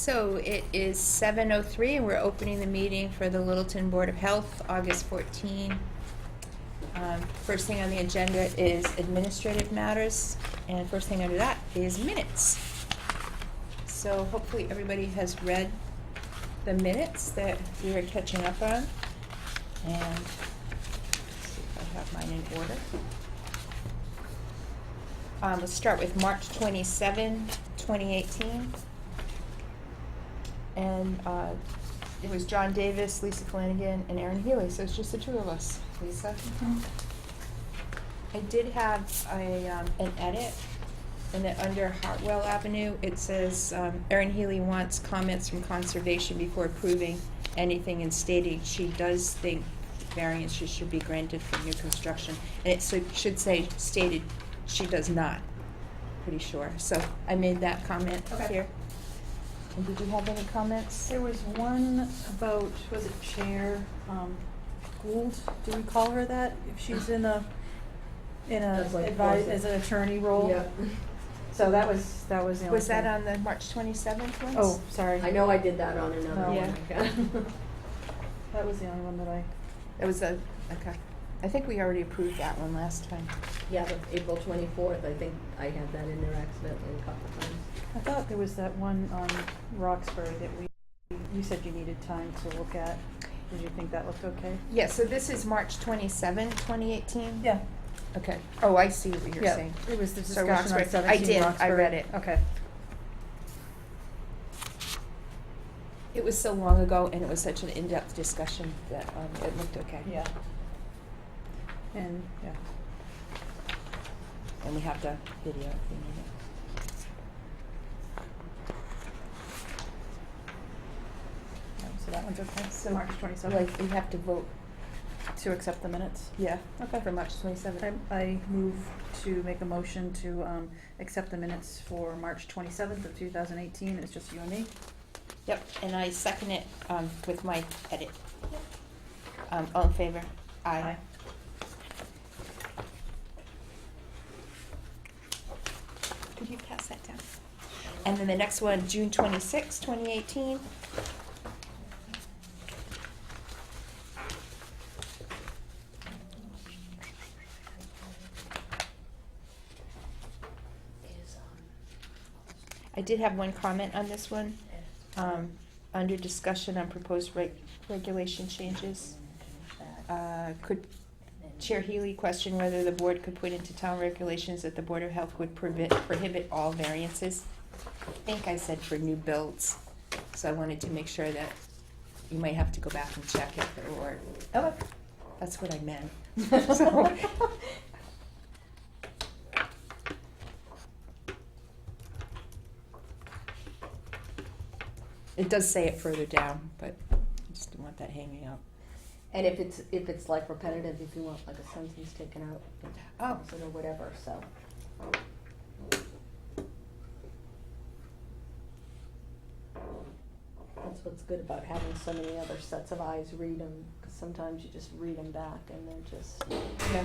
So it is 7:03 and we're opening the meeting for the Littleton Board of Health, August 14. First thing on the agenda is administrative matters, and first thing under that is minutes. So hopefully everybody has read the minutes that we are catching up on. And let's see if I have mine in order. Let's start with March 27, 2018. And it was John Davis, Lisa Flanagan, and Erin Healy, so it's just the two of us. Lisa? I did have an edit, and that under Hartwell Avenue, it says Erin Healy wants comments from conservation before approving anything, and stating she does think variances should be granted for new construction. And it should say stated she does not, pretty sure. So I made that comment here. And did you have any comments? There was one about, was it Chair Gould? Do we call her that? If she's in a That's like as an attorney role? Yeah. So that was the only thing. Was that on the March 27th one? Oh, sorry. I know I did that on another No. one. Yeah. That was the only one that I, It was okay. I think we already approved that one last time. Yeah, but April 24th, I think I had that in there accidentally a couple times. I thought there was that one on Roxbury that you said you needed time to look at. Did you think that looked okay? Yeah, so this is March 27, 2018? Yeah. Okay. Oh, I see what you're saying. It was the So discussion on Roxbury, 17 I did, Roxbury. I read it. Okay. It was so long ago, and it was such an in-depth discussion that it looked okay. Yeah. And, yeah. And we have the video if we need it. So that one's okay. So, March 27th. Like, we have to vote, To accept the minutes? yeah, Okay. for March 27th. I move to make a motion to accept the minutes for March 27th of 2018. It's just you and me. Yep, and I second it with my edit. All in favor? Aye. Could you pass that down? And then the next one, June 26, 2018. I did have one comment on this one. Under discussion on proposed regulation changes. Could Chair Healy question whether the board could put into town regulations that the Board of Health would prohibit all variances? I think I said for new builds, so I wanted to make sure that you might have to go back and check it, or, oh, that's what I meant. So, it does say it further down, but I just didn't want that hanging out. And if it's like repetitive, if you want like a sentence taken out, Oh. or whatever, so. That's what's good about having so many other sets of eyes read them, because sometimes you just read them back and they're just. Yeah.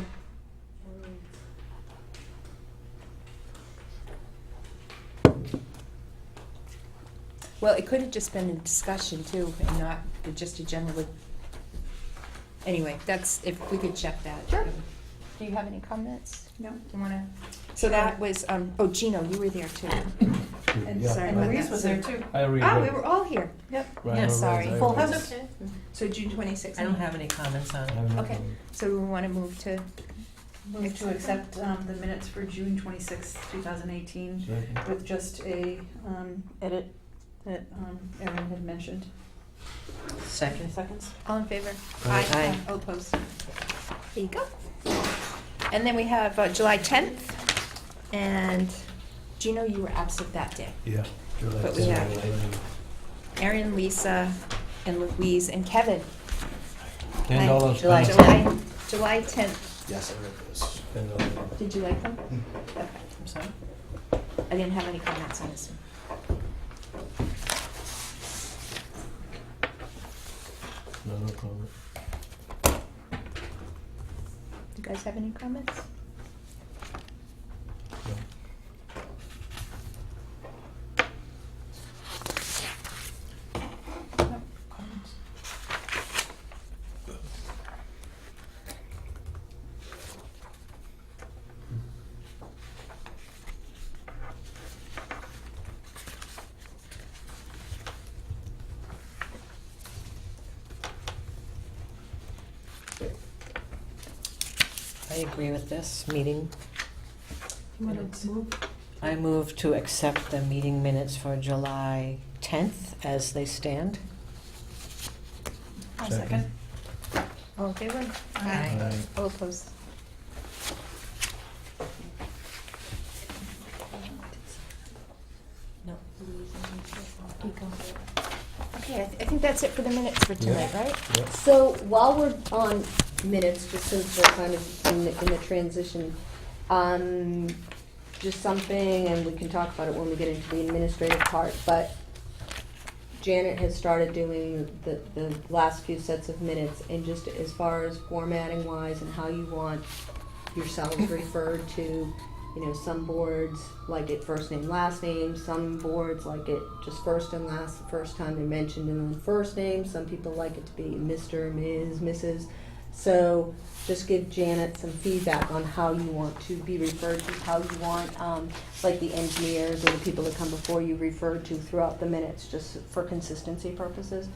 Well, it could have just been a discussion too, and not just a general. Anyway, that's, if we could check that. Sure. Do you have any comments? No. Do you wanna? So that was, oh, Gino, you were there too. And Yeah. Sorry and about Louise that. was there too. I read Ah, we it. were all here. Yep. Right, Yeah, right, sorry. I Full read house. it. So June 26th. I don't have any comments on it. Okay, so we wanna move to, Move to accept the minutes for June 26th, 2018, Second. with just a edit that Erin had mentioned. Second. Seconds? all in favor? Aye. All opposed? There you go. And then we have July 10th, and Gino, you were absent that day. Yeah. July But we 10th, have- 11. Aaron, Lisa, and Louise, and Kevin. $10. July penalty. July 10th. Yes, I read this. $10. Did you like them? Mm. Okay. I'm sorry? I didn't have any comments on this one. No comment. You guys have any comments? No. I agree with this meeting. You want to move? I move to accept the meeting minutes for July 10th as they stand. I'll Second. second. All in favor? Aye. Aye. All opposed? No. Okay, I think that's it for the minutes for tonight, Yeah. right? Yep. So while we're on minutes, just since we're kind of in the transition, just something, and we can talk about it when we get into the administrative part, but Janet has started doing the last few sets of minutes, and just as far as formatting wise and how you want yourselves referred to, you know, some boards like it first name, last name, some boards like it just first and last, the first time they're mentioned and then first name, some people like it to be Mr., Ms., Mrs. So just give Janet some feedback on how you want to be referred to, how you want, like the engineers or the people that come before you referred to throughout the minutes, just for consistency purposes.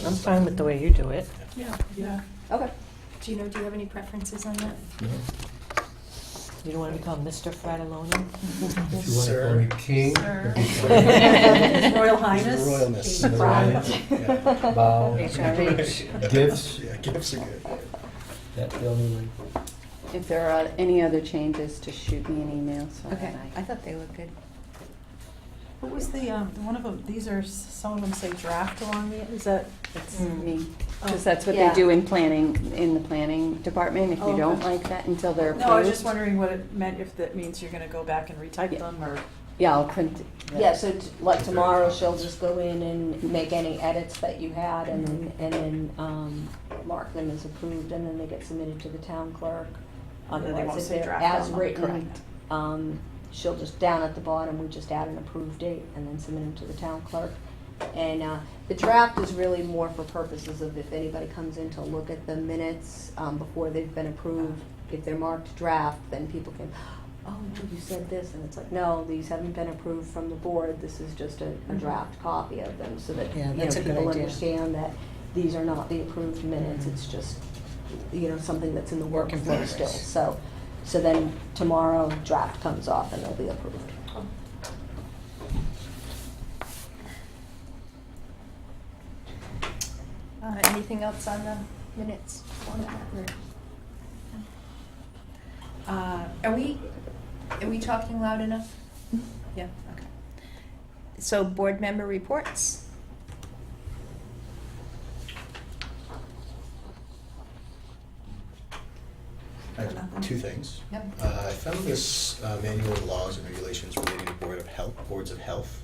I'm fine with the way you do it. Yeah. Yeah. Okay. Gino, do you have any preferences on that? No? You don't want to be called Mr. Fratelloni? If you want to call me king. Sir. that'd His Royal His Highness. Royalness. be fine. Yeah. Bow. HRH. Gifts. Yeah, gifts are good. That the only way. If there are any other changes, just shoot me an email so that Okay, I thought they looked good. What was the one of them, these are, some of them say draft along the, is that? That's Mm. me. Oh. Because that's what Yeah. they do in planning, in the planning department. If Oh, you don't okay. like that until they're approved. No, I was just wondering what it meant, if that means you're gonna go back and retype Yeah. them, or? Yeah, I'll print it. Yeah, so like tomorrow, she'll just go in and make any edits that you had and then mark them as approved, and then they get submitted to the town clerk. And then they won't Otherwise, if say they're draft as on them. written, Correct. she'll just, down at the bottom, we just add an approved date and then submit them to the town clerk. And the draft is really more for purposes of if anybody comes in to look at the minutes before they've been approved. If they're marked draft, then people can, oh, no, you said this, and it's like, no, these haven't been approved from the board, this is just a draft copy of them, so that, Yeah, you know, that's a good people idea. understand that these are not the approved minutes, it's just, you know, something that's in the Work in workflow still. progress. So then tomorrow, draft comes off and they'll be approved. Anything else on the minutes? Are we talking loud enough? Yeah, okay. So board member reports? I have two things. Yep. I found this manual of laws and regulations relating to boards of health,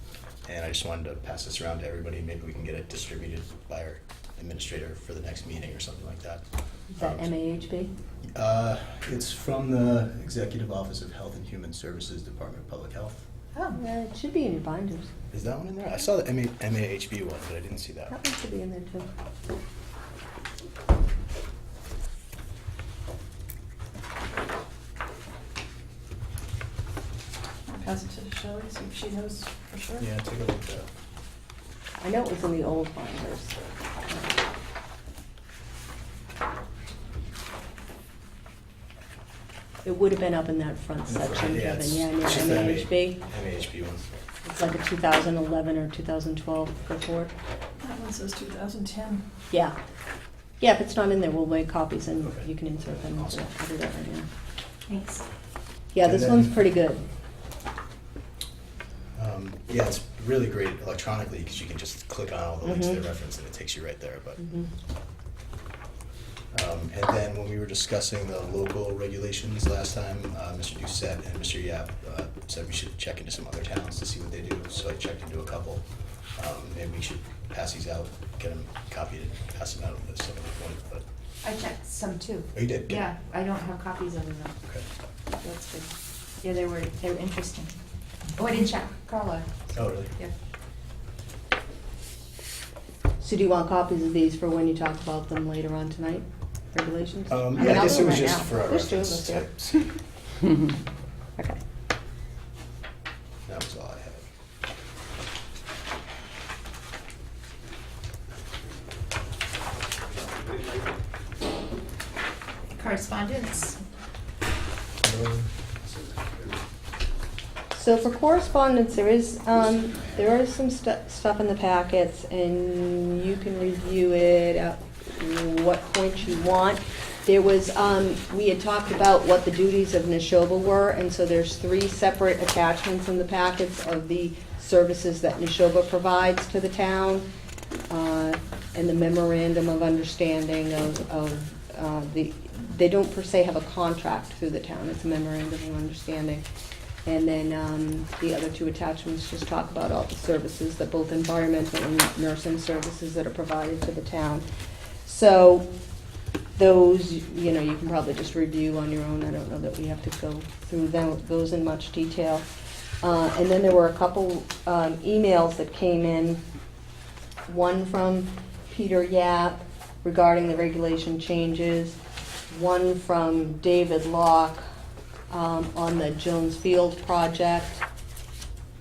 and I just wanted to pass this around to everybody. Maybe we can get it distributed by our administrator for the next meeting or something like that. Is that MAHB? It's from the Executive Office of Health and Human Services, Department of Public Health. Oh, It should be in your binders. Is that one in there? I saw the MAHB one, but I didn't see that. That one should be in there too. Pass it to Shelley, see if she knows for sure. Yeah, take a look at that. I know it was in the old binders. It would have been up in that front In the front, section, yeah, Kevin, it's- yeah, near it's just the MAHB. MAHB one. It's like a 2011 or 2012 report. That one says 2010. Yeah. Yeah, if it's not in there, we'll make copies and Okay. you can insert them. Awesome. I'll do that right now. thanks. Yeah, And this then- one's pretty good. Yeah, it's really great electronically because you can just click on all the links Mhm. they reference and it takes you right there. But Mhm. and then when we were discussing the local regulations last time, Mr. Doucette and Mr. Yap said we should check into some other towns to see what they do. So I checked into a couple. Maybe we should pass these out, get them copied, and pass them out at some point. But I checked some too. oh, you did? Good. Yeah, I don't have copies of them though. Okay. That's good. Yeah, they were interesting. Oh, I didn't check, Carla. Oh, really? Yeah. So do you want copies of these for when you talk about them later on tonight, regulations? Yeah, mean, I I'll guess do it was right just now. for our There's two of reference us, to yeah. see. Okay. That was all I had. correspondence. So for correspondence, there is some stuff in the packets, and you can review it at what point you want. There was, we had talked about what the duties of Neshoba were, and so there's 3 separate attachments in the packets of the services that Neshoba provides to the town, and the memorandum of understanding they don't per se have a contract through the town, it's a memorandum of understanding. And then the other 2 attachments just talk about all the services, that both environmental and nursing services that are provided to the town. So those, you know, you can probably just review on your own. I don't know that we have to go through those in much detail. And then there were a couple emails that came in. One from Peter Yap regarding the regulation changes. One from David Locke on the Jones Field project.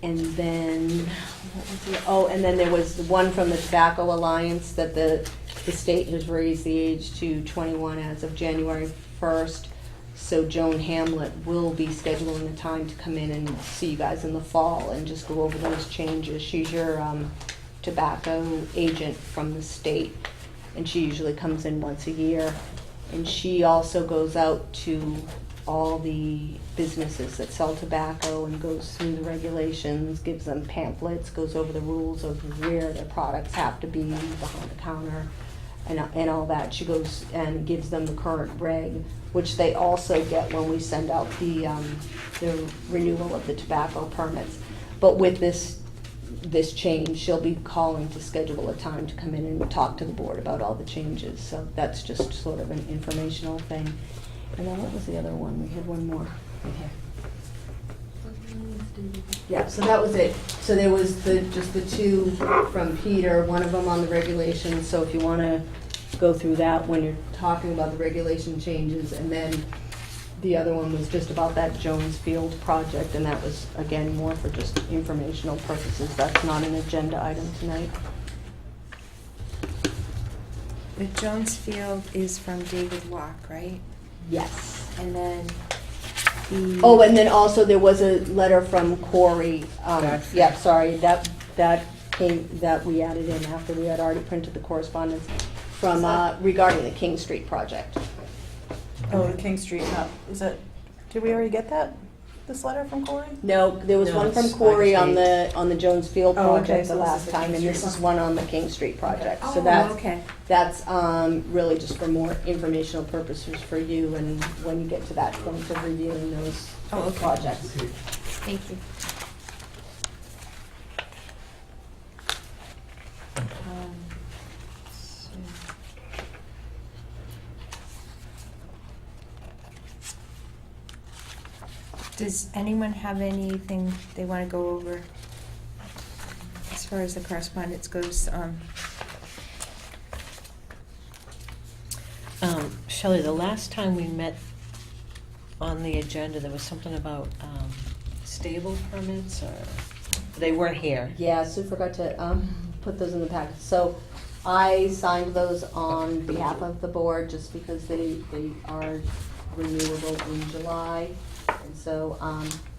And then, what was the, oh, and then there was one from the Tobacco Alliance that the state has raised the age to 21 as of January 1st. So Joan Hamlet will be scheduling the time to come in and see you guys in the fall and just go over those changes. She's your tobacco agent from the state, and she usually comes in once a year. And she also goes out to all the businesses that sell tobacco and goes through the regulations, gives them pamphlets, goes over the rules of where their products have to be behind the counter and all that. She goes and gives them the current reg, which they also get when we send out the renewal of the tobacco permits. But with this change, she'll be calling to schedule a time to come in and talk to the board about all the changes. So that's just sort of an informational thing. And then what was the other one? We had one more. Yeah, so that was it. So there was just the 2 from Peter, one of them on the regulations. So if you want to go through that when you're talking about the regulation changes, and then the other one was just about that Jones Field project, and that was, again, more for just informational purposes. That's not an agenda item tonight. The Jones Field is from David Locke, right? Yes. And then the. Oh, and then also there was a letter from Corey. Godfrey. Yeah, sorry, that we added in after we had already printed the correspondence from, regarding the King Street project. Oh, the King Street, did we already get that, this letter from Corey? No, there was No, one from it's Corey by on the Jones Field Oh, okay, project so the this is last the time, King and this Street is one. one on the King Street project. So Oh, okay. that's really just for more informational purposes for you, and when you get to that point of reviewing those Oh, okay. projects. Thank you. Does anyone have anything they want to go over as far as the correspondence goes? Shelley, the last time we met on the agenda, there was something about stable permits, or they weren't here. Yeah, Sue forgot to put those in the packet. So I signed those on behalf of the board just because they are renewable in July. And so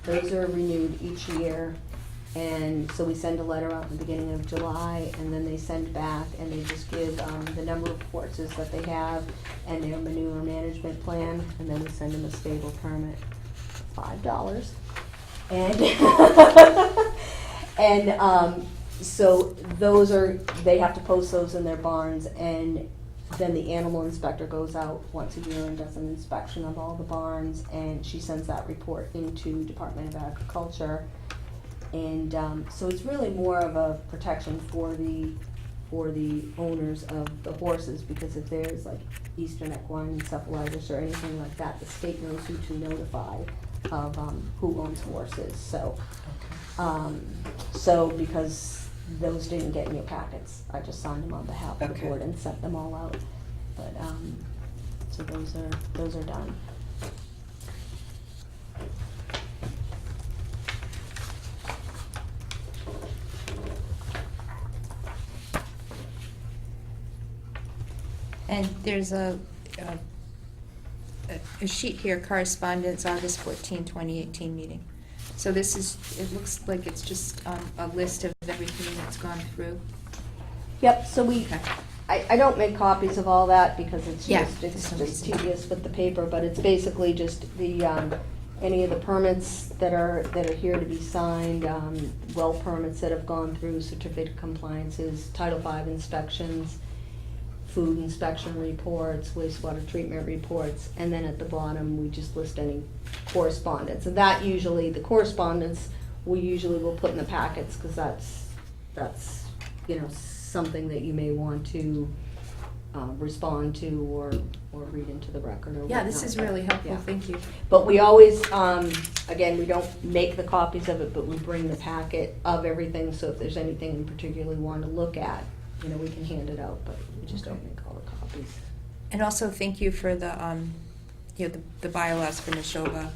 those are renewed each year. And so we send a letter out in the beginning of July, and then they send back and they just give the number of horses that they have and their manure management plan, and then we send them a stable permit, $5. And so those they have to post those in their barns, and then the animal inspector goes out once a year and does an inspection of all the barns, and she sends that report into Department of Agriculture. And so it's really more of a protection for the owners of the horses, because if there's like Eastern equine encephalitis or anything like that, the state knows who to notify of who owns horses. So, so because those didn't get in your packets, I just signed them on behalf of the Okay. board and sent them all out. But so those are done. And there's a sheet here, correspondence, August 14, 2018 meeting. So this is, it looks like it's just a list of everything that's gone through. Yep, so we, Okay. I don't make copies of all that because it's Yeah, just, it's for some just reason. tedious with the paper, but it's basically just the, any of the permits that are here to be signed, well permits that have gone through, certificate of compliances, Title V inspections, food inspection reports, wastewater treatment reports, and then at the bottom, we just list any correspondence. And that usually, the correspondence, we usually will put in the packets, because that's, you know, something that you may want to respond to or read into the record or Yeah, this whatnot. is really helpful, Yeah. thank you. But we always, again, we don't make the copies of it, but we bring the packet of everything, so if there's anything in particular we want to look at, you know, we can hand it out, but we just don't make all the copies. And also, thank you for the, you know, the bylaws for Neshoba,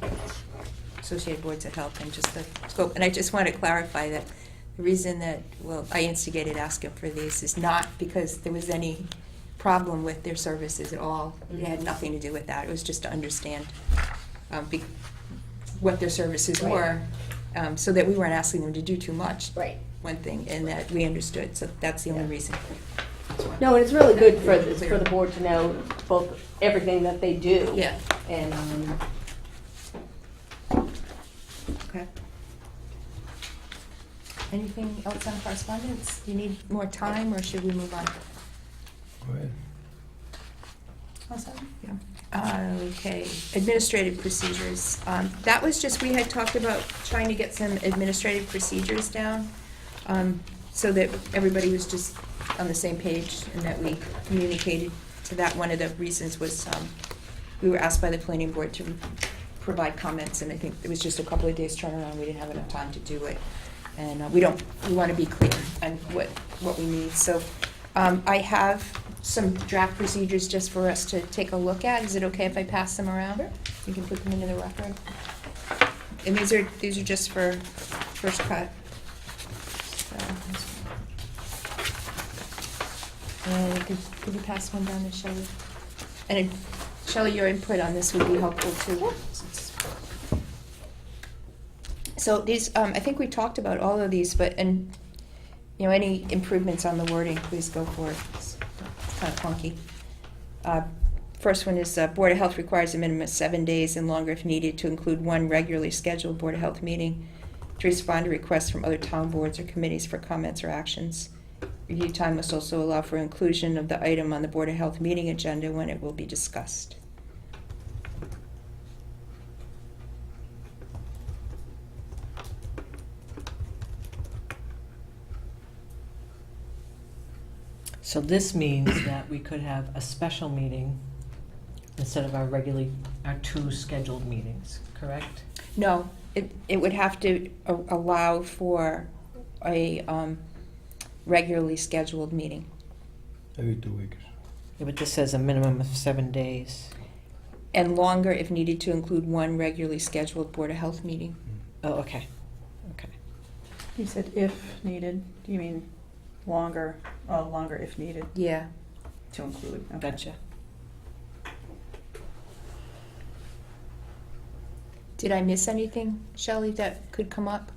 Associated Boards of Health, and just the scope. And I just want to clarify that the reason that, well, I instigated asking for these is not because there was any problem with their services at all. It had nothing to do with that. It was just to understand what their services were, so that we weren't asking them to do too much. Right. One thing, and that we understood. So that's the only Yeah. reason. No, and it's really good for the board to know both everything that they do. Yeah. And, Okay. Anything else on correspondence? Do you need more time, or should we move on? Go ahead. Awesome. Yeah. Okay, administrative procedures. That was just, we had talked about trying to get some administrative procedures down, so that everybody was just on the same page and that we communicated to that. One of the reasons was, we were asked by the planning board to provide comments, and I think it was just a couple of days turnaround. We didn't have enough time to do it. And we want to be clear on what we need. So I have some draft procedures just for us to take a look at. Is it okay if I pass them around? You can put them into the record. And these are just for first cut. So, and could you pass one down to Shelley? And Shelley, your input on this would be helpful too. So these, I think we talked about all of these, but, and, you know, any improvements on the wording, please go for it. It's kind of funky. First one is, Board of Health requires a minimum of 7 days and longer if needed to include one regularly scheduled Board of Health meeting to respond to requests from other town boards or committees for comments or actions. Review time must also allow for inclusion of the item on the Board of Health meeting agenda when it will be discussed. So this means that we could have a special meeting instead of our two scheduled meetings, correct? No, it would have to allow for a regularly scheduled meeting. Every 2 weeks. Yeah, but this says a minimum of 7 days. And longer if needed to include one regularly scheduled Board of Health meeting. Oh, okay, okay. You said if needed, do you mean longer, longer if needed Yeah. to include? Okay. Gotcha. Did I miss anything, Shelley, that could come up?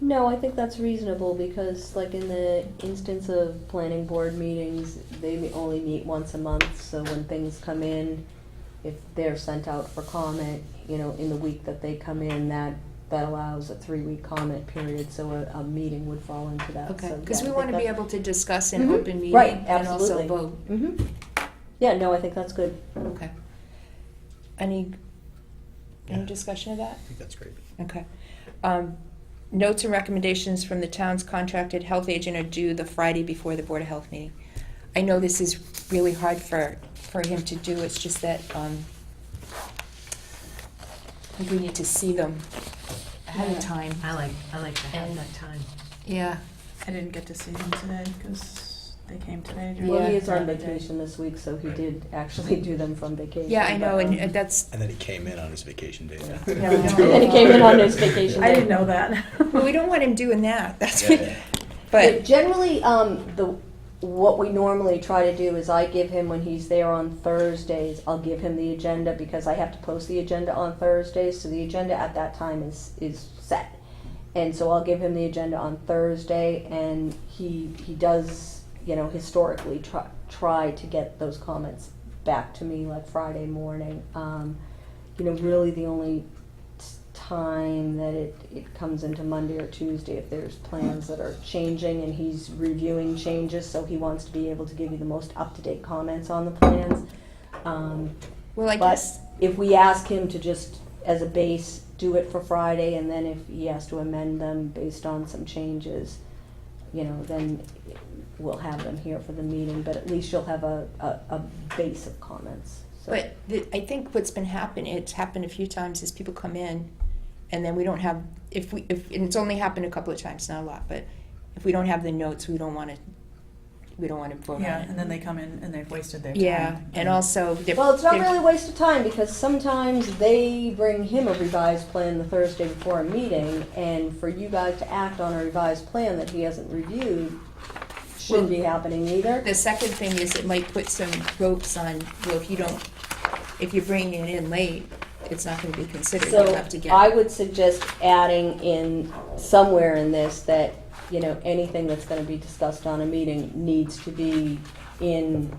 no, I think that's reasonable, because like in the instance of planning board meetings, they only meet once a month, so when things come in, if they're sent out for comment, you know, in the week that they come in, that allows a 3-week comment period, so a meeting would fall into that. Okay, So, because yeah, we I want to think be that- able to discuss in Mhm. open meeting Right, and also absolutely. vote. Mhm. Yeah, no, I think that's good. Okay. Any Yeah. discussion of that? I think that's great. Okay. Notes and recommendations from the town's contracted health agent are due the Friday before the Board of Health meeting. I know this is really hard for him to do, it's just that, I think we need to see them ahead of Yeah. time. I like to have And- that time. Yeah. I didn't get to see them today because they came today. Well, he Yeah. is on vacation this week, so he did actually do them from vacation. Yeah, I know, but, and that's, And then he came in on his vacation day. Yeah. And then he came in on his vacation I day. didn't know that. well, we don't want him doing that, that's, Yeah, yeah. But but, generally, what we normally try to do is I give him, when he's there on Thursdays, I'll give him the agenda because I have to post the agenda on Thursdays, so the agenda at that time is set. And so I'll give him the agenda on Thursday, and he does, you know, historically try to get those comments back to me like Friday morning. You know, really the only time that it comes into Monday or Tuesday if there's plans that are changing and he's reviewing changes, so he wants to be able to give you the most up-to-date comments on the plans. Well, I But guess, if we ask him to just, as a base, do it for Friday, and then if he has to amend them based on some changes, you know, then we'll have them here for the meeting, but at least you'll have a base of comments. So. but I think what's been happening, it's happened a few times, is people come in and then we don't have, and it's only happened a couple of times, not a lot, but if we don't have the notes, we don't want to vote on Yeah, it. and then they come in and they've wasted their time. Yeah, and also. Well, it's not really a waste of time because sometimes they bring him a revised plan the Thursday before a meeting, and for you guys to act on a revised plan that he hasn't reviewed shouldn't be happening either. The second thing is it might put some ropes on, well, if you're bringing it in late, it's not gonna be considered, you'll So have to get. I would suggest adding in somewhere in this that, you know, anything that's gonna be discussed on a meeting needs to be in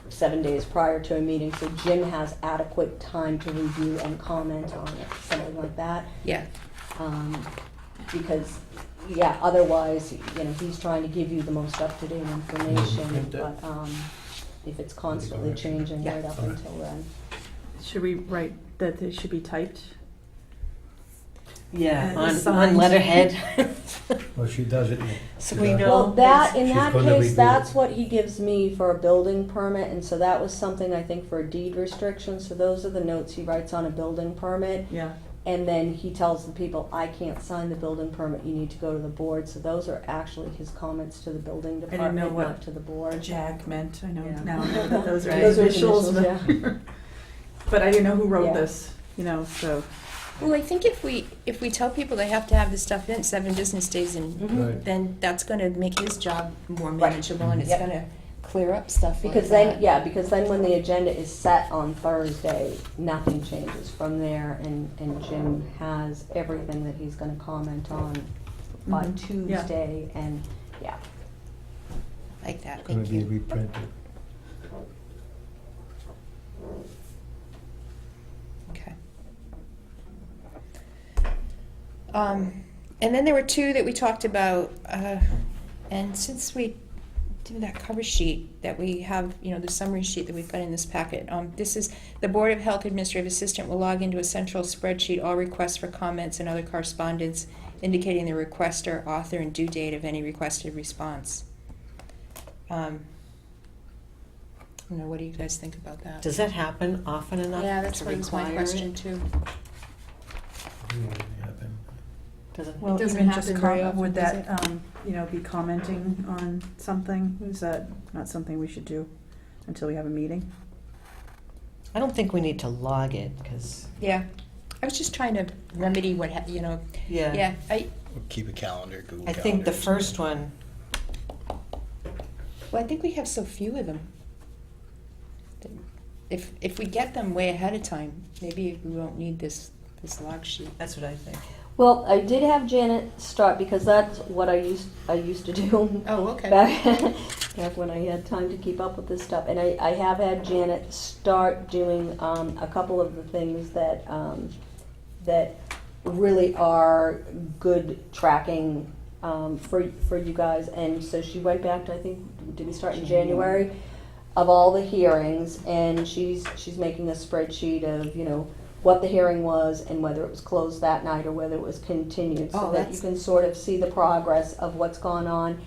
7 days prior to a meeting, so Jim has adequate time to review and comment on it, something like that. Yeah, Because, yeah, otherwise, you know, he's trying to give you the most up-to-date information, but, if it's constantly changing right up until then. Should we write that it should be typed? Yeah, And on signed. letterhead. Well, she does it. So she we does it. know- Well, that, in She's that gonna case, review that's it. what he gives me for a building permit, and so that was something I think for a deed restriction, so those are the notes he writes on a building permit. Yeah. And then he tells the people, I can't sign the building permit, you need to go to the board, so those are actually his comments to the building didn't know department, what not to the board. JAG meant, I know Yeah. now that those are Right. Those are initials. initials, yeah. But I didn't know who wrote Yeah. this, you know, so. well, I think if we tell people they have to have this stuff in 7 business days, and Mhm. Right. then that's gonna make his job more Right. manageable, and it's Yep. gonna clear up stuff like Because that. because then when the agenda is set on Thursday, nothing changes from there, and Jim has everything that he's gonna comment on by Mhm. Yeah. Tuesday, and, yeah. Like that, It's gonna thank be you. reprinted. Okay. And then there were 2 that we talked about, and since we do that cover sheet that we have, you know, the summary sheet that we've got in this packet, this is, the Board of Health Administrative Assistant will log into a central spreadsheet all requests for comments and other correspondence indicating the requester, author, and due date of any requested response. You know, what do you guys think about that? Does that happen often enough Yeah, that's to what was my require question it? too. Really happen. Doesn't Well, doesn't even just happen very often, would does that, you know, be commenting on something? Is that not something we should do until we have a meeting? I don't think we need to log it, because, Yeah, I was just trying to remedy what, you know, yeah, Or keep a calendar, Google I Calendar. think the or something. first one, well, I think we have so few of them. If we get them way ahead of time, maybe we won't need this log sheet. that's what I think. Well, I did have Janet start, because that's what I used to do Oh, okay. back when I had time to keep up with this stuff. And I have had Janet start doing a couple of the things that that really are good tracking for you guys. And so she went back to, I think, did we start in January, of all the hearings, and she's making a spreadsheet of, you know, what the hearing was and whether it was closed that night or whether it was continued, so Oh, that you that's- can sort of see the progress of what's gone on.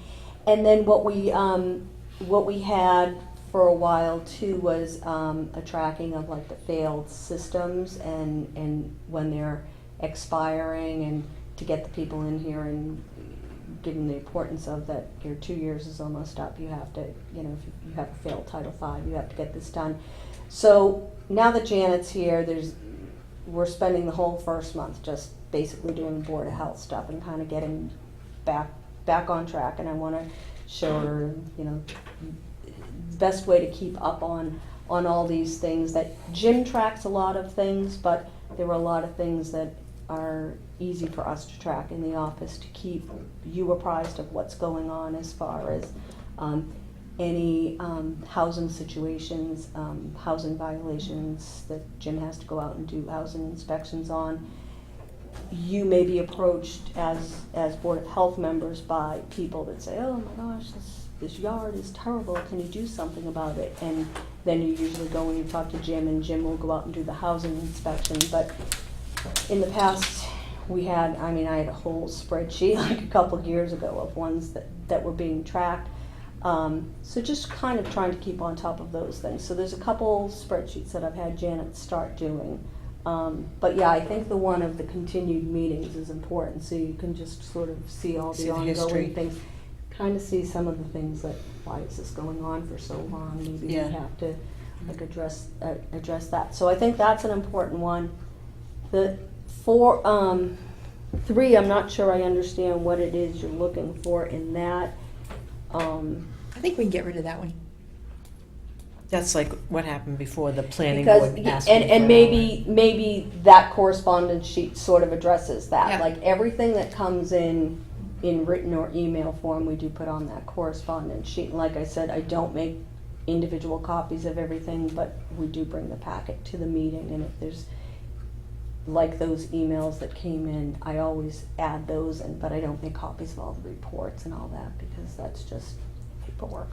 And then what we had for a while too was a tracking of like the failed systems and when they're expiring, and to get the people in here and give them the importance of that your 2 years is almost up. You have to, you know, if you have a failed Title V, you have to get this done. So now that Janet's here, we're spending the whole first month just basically doing Board of Health stuff and kind of getting back on track. And I want to sure, you know, best way to keep up on all these things. That Jim tracks a lot of things, but there were a lot of things that are easy for us to track in the office to keep you apprised of what's going on as far as any housing situations, housing violations that Jim has to go out and do housing inspections on. You may be approached as Board of Health members by people that say, oh my gosh, this yard is terrible, can you do something about it? And then you usually go and you talk to Jim, and Jim will go out and do the housing inspection. But in the past, I had a whole spreadsheet like a couple of years ago of ones that were being tracked. So just kind of trying to keep on top of those things. So there's a couple spreadsheets that I've had Janet start doing. But yeah, I think the one of the continued meetings is important, so you can just sort of see all See the the history. ongoing things. Kind of see some of the things that, why is this going on for so long? Maybe Yeah. we have to like address that. So I think that's an important one. The 3, I'm not sure I understand what it is you're looking for in that. I think we can get rid of that one. That's like what happened before the planning Because, board asked me and for maybe that correspondence sheet sort of addresses that. Yeah. Like everything that comes in written or email form, we do put on that correspondence sheet. And like I said, I don't make individual copies of everything, but we do bring the packet to the meeting. And if there's, like those emails that came in, I always add those in, but I don't make copies of all the reports and all that, because that's just paperwork.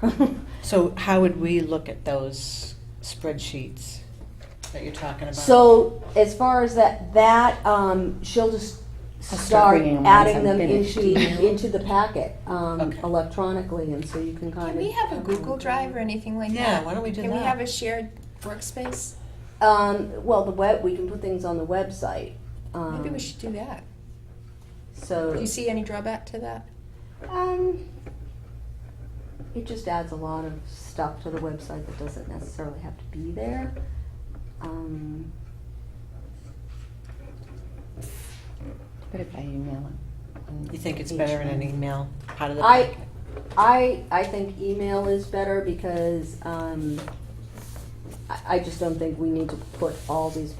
So how would we look at those spreadsheets that you're talking about? So as far as that, she'll just start start bringing them adding once them I'm finished. into the packet Okay. electronically, and so you can kind Can of. we have a Google Drive or anything like that? Yeah, why don't we do Can we that? have a shared workspace? Well, we can put things on the website. Maybe we should do that. So. Do you see any drawback to that? It just adds a lot of stuff to the website that doesn't necessarily have to be there. But if I email it. You think it's better in an email, part of the I- packet? I think email is better because I just don't think we need to put all these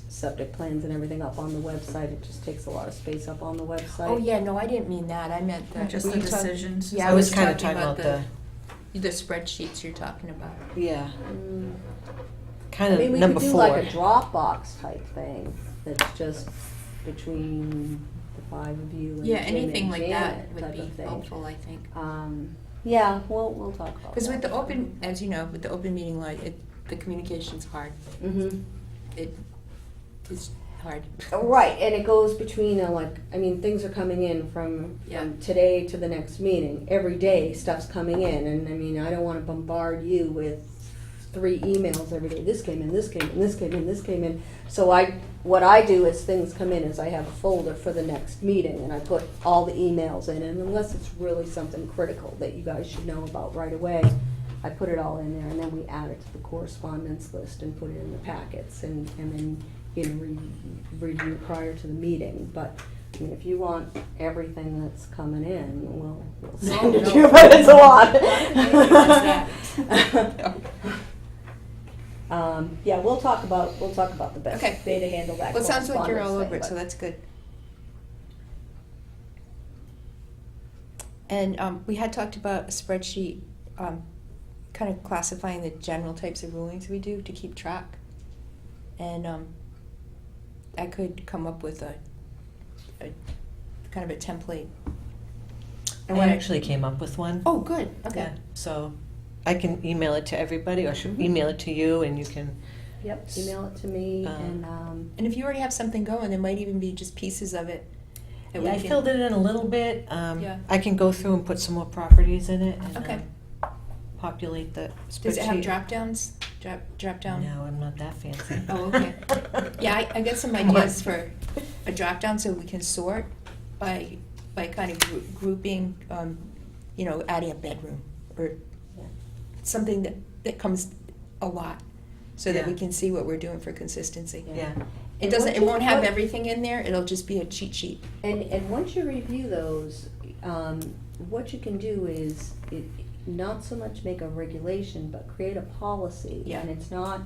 subject plans and everything up on the website. It just takes a lot of space up on the website. Oh, yeah, no, I didn't mean that. I meant the. Just were the you talk- decisions. Yeah, I I was was kinda talking talking about about the spreadsheets you're talking about. Yeah, Mm. kind I of mean, we number could do 4. like a Dropbox type thing that's just between the 5 of you and Yeah, Jim anything and like Janet that would type be of thing. helpful, I think. Yeah, we'll talk about that. Because with the open, as you know, with the open meeting law, the communication's hard. Mm-hmm. It is hard. Right, and it goes between, things are coming in from Yeah. today to the next meeting. Every day, stuff's coming in, and I don't wanna bombard you with 3 emails every day. This came in, this came in, this came in, this came in. So what I do as things come in is I have a folder for the next meeting, and I put all the emails in, and unless it's really something critical that you guys should know about right away, I put it all in there, and then we add it to the correspondence list and put it in the packets, and then, review prior to the meeting. But, if you want everything that's coming in, we'll send it to you, but it's a lot. Yeah, we'll talk about the best Okay. way to handle that Well, it sounds like you're all correspondence over it, thing, so but- that's good. And we had talked about a spreadsheet, kind of classifying the general types of rulings we do to keep track. And I could come up with a kind of a template. I actually came up with one. Oh, good, okay. Yeah, so I can email it to everybody, or should email it to you, and you can. Yep, email it to me, and, And if you already have something going, there might even be just pieces of it. that we Yeah, I can- filled it in a little bit. Yeah. I can go through and put some more properties in it and Okay. populate the spreadsheet. Does it have drop downs? Drop down? No, I'm not that fancy. Oh, okay. Yeah, I got some Come on. ideas for a drop down so we can sort by kind of grouping, adding a bedroom or something that comes a lot, so that we Yeah. can see what we're doing for consistency. Yeah. It won't have everything in there, it'll just be a cheat sheet. And once you review those, what you can do is, not so much make a regulation, but create a policy. Yeah. And it's not,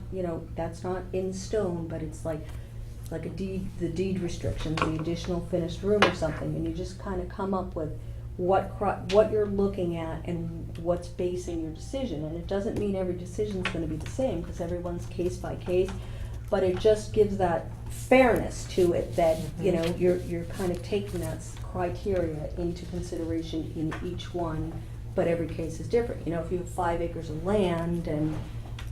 that's not in stone, but it's like a deed, the deed restrictions, the additional finished room or something, and you just kind of come up with what you're looking at and what's basing your decision. And it doesn't mean every decision's gonna be the same, because everyone's case by case, but it just gives that fairness to it, that, you're kind of taking that criteria into consideration in each one, but every case is different. If you have 5 acres of land and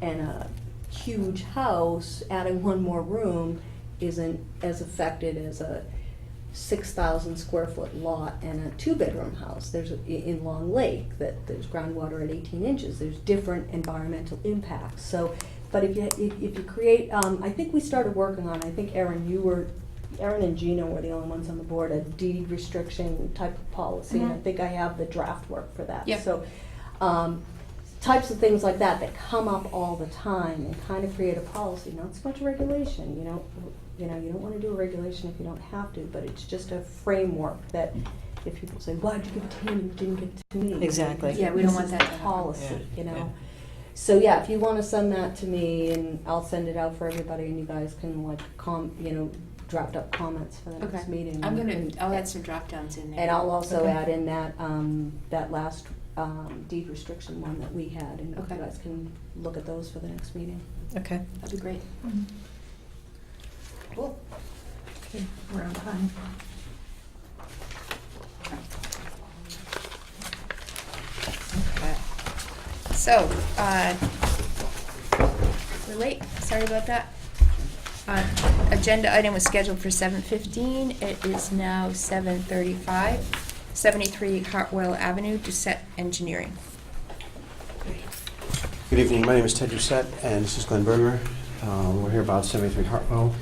a huge house, adding one more room isn't as affected as a 6,000 square foot lot and a 2-bedroom house. There's in Long Lake that there's groundwater at 18 inches. There's different environmental impacts. So, but if you create, I think we started working on. I think Erin and Gina were the only ones on the board, a deed restriction type of policy, and I think I have the draft work for that. Yeah. So, types of things like that come up all the time, and kind of create a policy, not so much regulation. You don't want to do a regulation if you don't have to, but it's just a framework that if people say, why'd you give it to him, you didn't give it to me? Exactly. Yeah, we don't This want is that the to happen. policy, Yeah. So yeah, if you want to send that to me, and I'll send it out for everybody, and you guys can draft up comments for the next Okay. meeting. I'll add some drop downs in there. And I'll also Okay. add in that last deed restriction one that we had, and Okay. you guys can look at those for the next meeting. Okay. That'd be great. Cool. Okay, we're on time. Okay. So, we're late, sorry about that. Agenda item was scheduled for 7:15, it is now 7:35. 73 Hartwell Avenue, Doucette Engineering. Good evening, my name is Ted Doucette, and this is Glenn Berger. We're here about 73 Hartwell.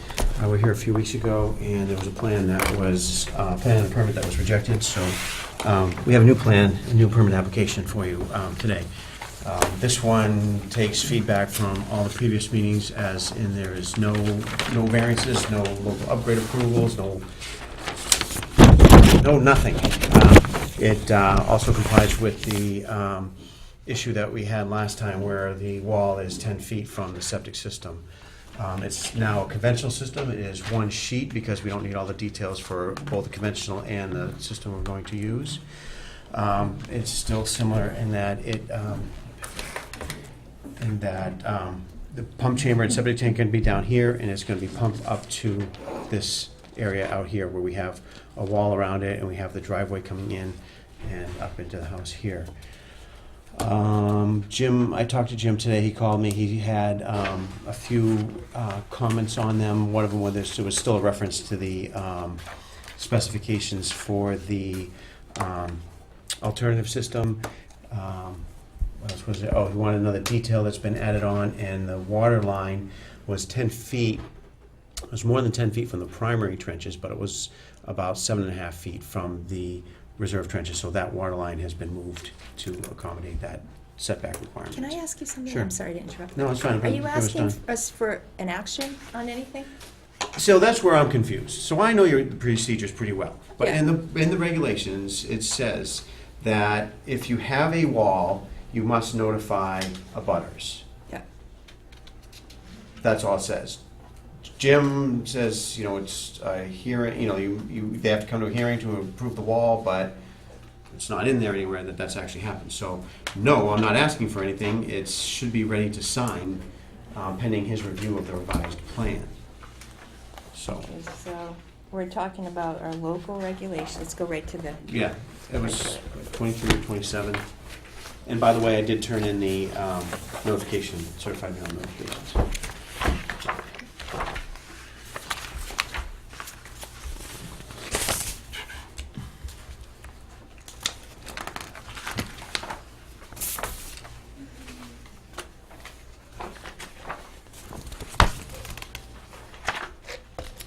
We were here a few weeks ago, and there was a plan that was, plan and a permit that was rejected, so we have a new plan, a new permit application for you today. This one takes feedback from all the previous meetings, as in there is no variances, no local upgrade approvals, no nothing. It also complies with the issue that we had last time, where the wall is 10 feet from the septic system. It's now a conventional system. It is one sheet, because we don't need all the details for both the conventional and the system we're going to use. It's still similar in that the pump chamber and septic tank can be down here, and it's going to be pumped up to this area out here, where we have a wall around it, and we have the driveway coming in and up into the house here. Jim, I talked to Jim today. He called me. He had a few comments on them. One of them was there was still a reference to the specifications for the alternative system. What else was there? Oh, he wanted another detail that's been added on, and the water line was 10 feet. It was more than 10 feet from the primary trenches, but it was about 7.5 feet from the reserve trenches, so that water line has been moved to accommodate that setback requirement. Can I ask you something? Sure. I'm sorry to interrupt. No, it's fine. Are you It was asking done. us for an action on anything? So that's where I'm confused. So I know your procedures pretty well, but Yeah. in the regulations, it says that if you have a wall, you must notify abutters. Yeah. That's all it says. Jim says, it's a hearing, they have to come to a hearing to approve the wall, but it's not in there anywhere that that's actually happened. So, no, I'm not asking for anything. It should be ready to sign pending his review of the revised plan. So, Okay, so we're talking about our local regulations. Let's go right to the. yeah, it was 23 or 27. And by the way, I did turn in the notification, certified mail notifications.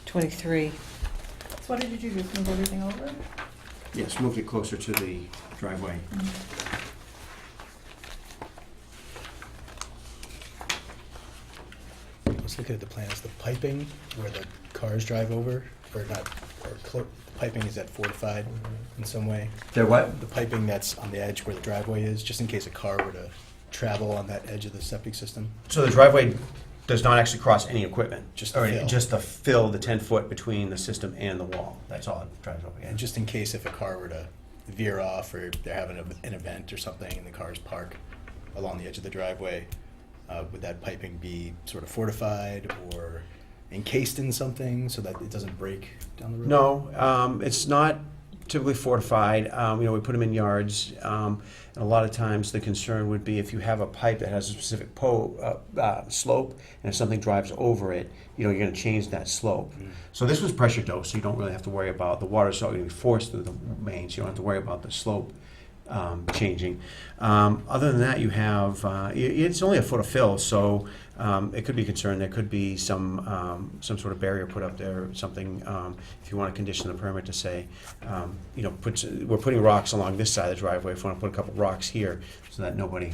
'23. So what did you do, just move everything over? Yes, moved it closer to the driveway. I was looking at the plans, the piping where the cars drive over, or not, the piping, is that fortified in some way? They're what? The piping that's on the edge where the driveway is, just in case a car were to travel on that edge of the septic system? So the driveway does not actually cross any equipment? Just the Or fill. Just the fill, the 10-foot between the system and the wall, that's all it drives over, yeah. And just in case if a car were to veer off, or they're having an event or something and the cars park along the edge of the driveway, would that piping be sort of fortified or encased in something so that it doesn't break down the road? No, it's not typically fortified. We put them in yards. And a lot of times the concern would be if you have a pipe that has a specific slope, and if something drives over it, you're going to change that slope. So this was pressure dosed, so you don't really have to worry about the water's not going to be forced through the mains. You don't have to worry about the slope changing. Other than that, you have it's only a foot of fill, so it could be concerned. There could be some sort of barrier put up there, something. If you want to condition the permit to say, we're putting rocks along this side of the driveway. If you want to put a couple rocks here, so that nobody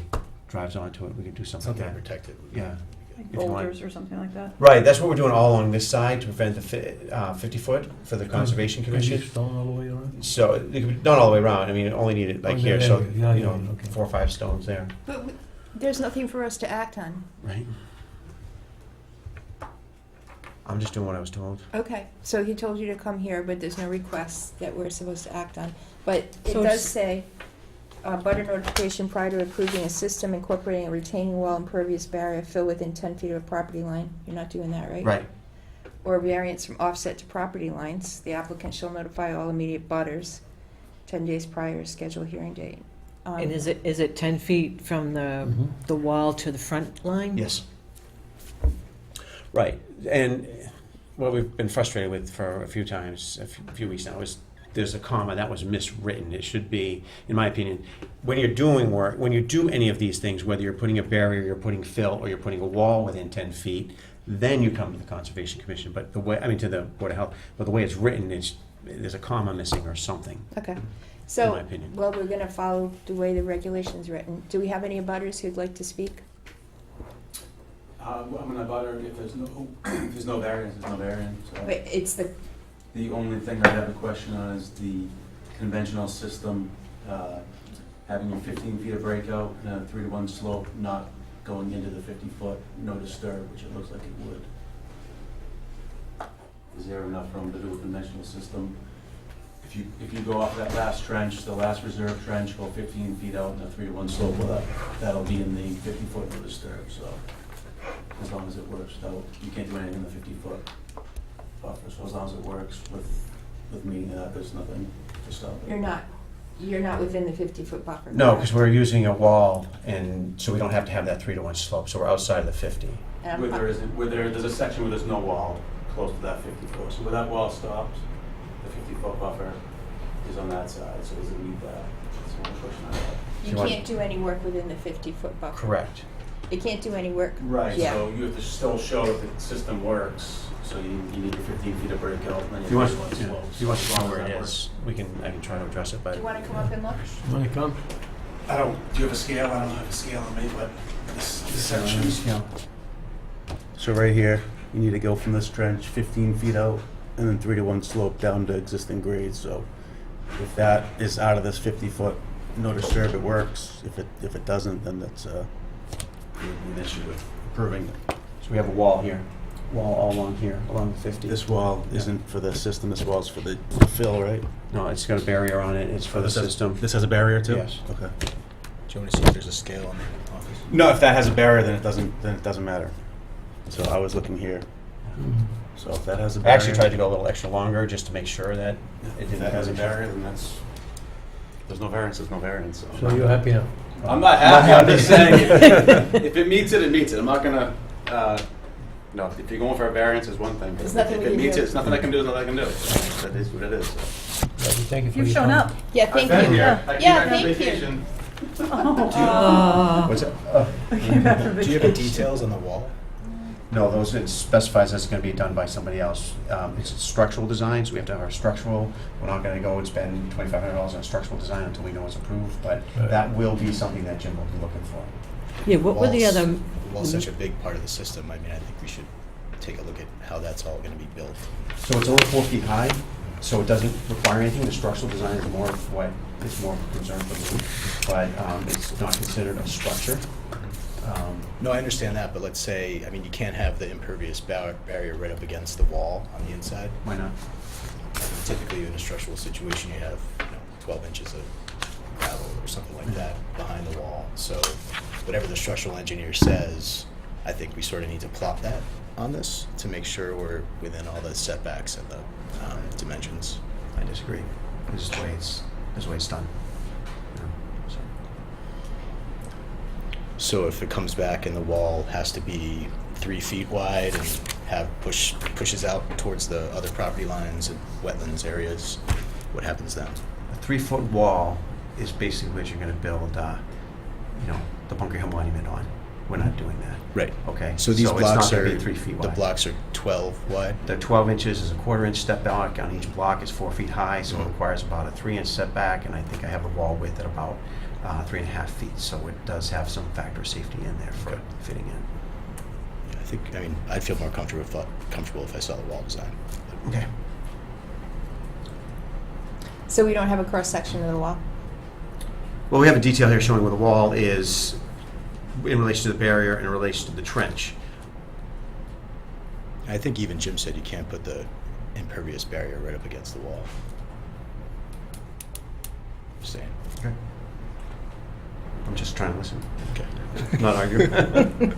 drives onto it, we could do something Something like that. protected. Yeah. Like If you want- boulders or something like that? Right, that's what we're doing all along this side to prevent the 50-foot for the Conservation Could you Commission. stone all the way around? So, it could be not all the way around, I mean, it only needed like Oh, here, yeah, so, yeah, yeah, okay. 4 or 5 stones there. But there's nothing for us to act on. Right. I'm just doing what I was told. Okay, so he told you to come here, but there's no requests that we're supposed to act on. But it So does it's- say, butter notification prior to approving a system incorporating a retaining wall impervious barrier fill within 10 feet of a property line. You're not doing that, right? Right. Or variance from offset to property lines. The applicant shall notify all immediate butters 10 days prior to scheduled hearing date. And is it 10 feet from the wall to the front line? Yes. Right, and what we've been frustrated with for a few times, a few weeks now, is there's a comma that was miswritten. It should be, in my opinion, when you're doing work, when you do any of these things, whether you're putting a barrier, you're putting fill, or you're putting a wall within 10 feet, then you come to the Conservation Commission, but to the Board of Health, but the way it's written, there's a comma missing or something. Okay. In So, my opinion. well, we're going to follow the way the regulation's written. Do we have any butters who'd like to speak? I'm gonna butter if there's no variance, there's no variance. So Wait, it's the, the only thing I have a question on is the conventional system, having your 15 feet of breakout and a 3-to-1 slope, not going into the 50-foot no disturb, which it looks like it would. Is there enough room to do a conventional system? If you go off that last trench, the last reserve trench, go 15 feet out and a 3-to-1 slope, well, that'll be in the 50-foot no disturb, so. As long as it works, you can't do anything in the 50-foot buffer, so as long as it works with meeting that, there's nothing to stop it. you're not within the 50-foot buffer. No, because we're using a wall, and so we don't have to have that 3-to-1 slope, so we're outside of the 50. And Where I'm- there isn't, there's a section where there's no wall close to that 50-foot, so where that wall stops, the 50-foot buffer is on that side, so does it meet that? That's the only question I have. You You want- can't do any work within the 50-foot buffer. Correct. You can't do any work. Right, Yeah. so you have to still show that the system works, so you need your 15 feet of breakout, and then If your you want, first one yeah, slopes. if you want to as show long where as it that is, I can try to address it, but. Do you want to come up and look? Wanna come? Do you have a scale? I don't have a scale on me, but this section. Yeah. So right here, you need to go from this trench 15 feet out and then 3-to-1 slope down to existing grade. So if that is out of this 50-foot no disturb, it works. If it doesn't, then that's an issue with approving it. So we have a wall here, wall all along here, along the 50. This wall isn't for the system, this wall's for the fill, right? No, it's got a barrier on it, it's for the system. This has a barrier too? Yes. Okay. Do you want to see if there's a scale on the office? No, if that has a barrier, then it doesn't matter. So I was looking here. So if that has a I barrier. actually tried to go a little extra longer, just to make sure that it If didn't that have has a an barrier, then there's no variance, there's no variance. So you're happy now? I'm not happy, I'm just saying, if it meets it, it meets it. I'm not gonna, no, if you're going for a variance, is one thing. But There's nothing if we it can meets do. it, it's nothing I can do, is nothing I can do. That is what it is. so. Thank you for You've your shown time. up. Yeah, thank I've been you. here. I came Yeah, back on thank you. vacation. What's that? I came back from Do you have the vacation. details on the wall? No, those, it specifies that's gonna be done by somebody else. It's structural design, so we have to have our structural, we're not gonna go and spend $2,500 on structural design until we know it's approved, but Right. that will be something that Jim will be looking for. Yeah, what were the Wall's- other, The wall's such a big part of the system, I mean, I think we should take a look at how that's all going to be built. So it's only 4 feet high, So it doesn't require anything, the structural design is more of what is more of a concern for me, but it's not considered a structure. No, I understand that, but let's say, I mean, you can't have the impervious barrier right up against the wall on the inside. Why not? Typically, in a structural situation, you have 12 inches of gravel or something like that behind the wall. So whatever the structural engineer says, I think we sort of need to plot that on this to make sure we're within all the setbacks and the dimensions. I disagree. This is the way it's done. You know, so. So if it comes back and the wall has to be 3 feet wide and have pushes out towards the other property lines and wetlands areas, what happens then? A 3-foot wall is basically what you're gonna build, the Bunker Hill Monument on. We're not doing that. Right. Okay? So these it's blocks not gonna are be 3 feet the wide. blocks are 12 wide. They're 12 inches, is a 1/4 inch step back on each block, is 4 feet high, so it Mhm. requires about a 3-inch setback, and I think I have the wall width at about 3.5 feet, so it does have some factor of safety in there for Okay. fitting in. I mean, I'd feel more comfortable if I saw the wall design. Okay. So we don't have a cross-section of the wall? Well, we have a detail here showing where the wall is in relation to the barrier and in relation to the trench. I think even Jim said you can't put the impervious barrier right up against the wall. Just saying. Okay. I'm just trying to listen, Okay. not argue.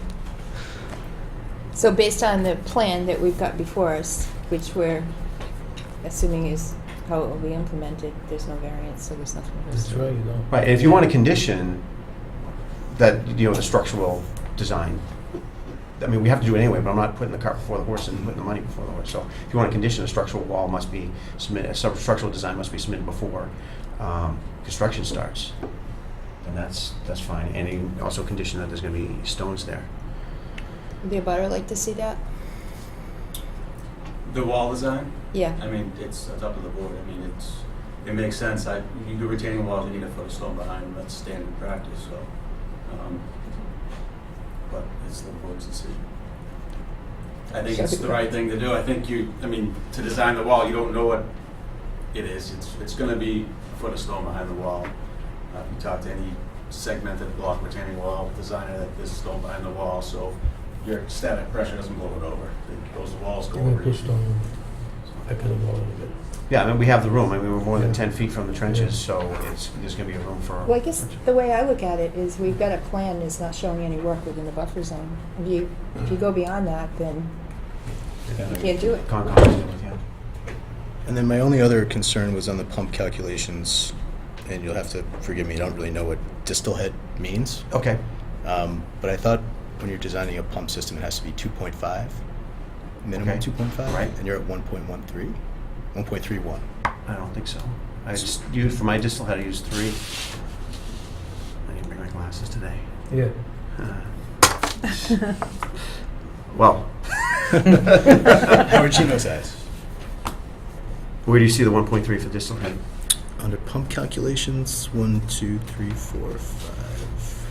So based on the plan that we've got before us, which we're assuming is how it will be implemented, there's no variance, so there's nothing. That's right, you know. Right, and if you want to condition that, the structural design, I mean, we have to do it anyway, but I'm not putting the cart before the horse and putting the money before the horse. So if you want to condition, a structural wall must be submitted, a structural design must be submitted before construction starts. And that's fine. And you also condition that there's going to be stones there. Would the abutter like to see that? The wall design, Yeah. I mean, it's up to the board. I mean, it makes sense. You do retaining walls, you need a foot of stone behind them. That's standard practice, so. But it's the board's decision. I think it's the right thing to do. I think to design the wall, you don't know what it is. It's gonna be a foot of stone behind the wall. If you talk to any segmented block retaining wall designer, that there's stone behind the wall, so your static pressure doesn't blow it over. Those walls go You're gonna over. push down back of the wall a little bit. Yeah, I mean, we have the room. I mean, we're more than Yeah. 10 feet from the trenches, Yeah. so there's going to be a room for. Well, I guess the way I look at it is we've got a plan that's not showing any work within the buffer zone. If you go beyond that, then you can't do it. Concom, yeah. And then my only other concern was on the pump calculations, and you'll have to forgive me, I don't really know what distal head means. Okay. But I thought when you're designing a pump system, it has to be 2.5, minimum Okay. 2.5, Right. and you're at 1.13, 1.31. I don't think so. I just used, for my distal head, I used 3. I didn't bring my glasses today. Yeah. Well. Howard Chino size. Where do you see the 1.3 for distal head? Under pump calculations, 1, 2, 3, 4, 5.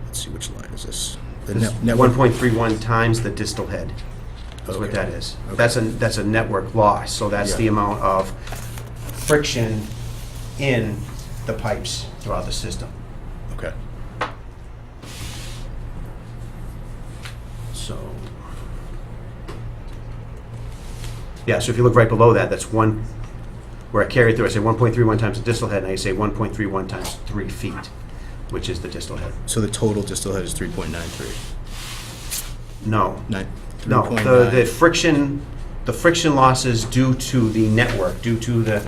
Let's see, which line is this? The network. 1.31 times the distal head. That's what Okay. that is. Okay. That's a network loss, so that's Yeah. the amount of friction in the pipes throughout the system. Okay. So, yeah, so if you look right below that, that's one, where I carry through, I say 1.31 times the distal head, and I say 1.31 times 3 feet, which is the distal head. So the total distal head is 3.93. No, Nine- no, 3.9. the friction losses due to the network, due to the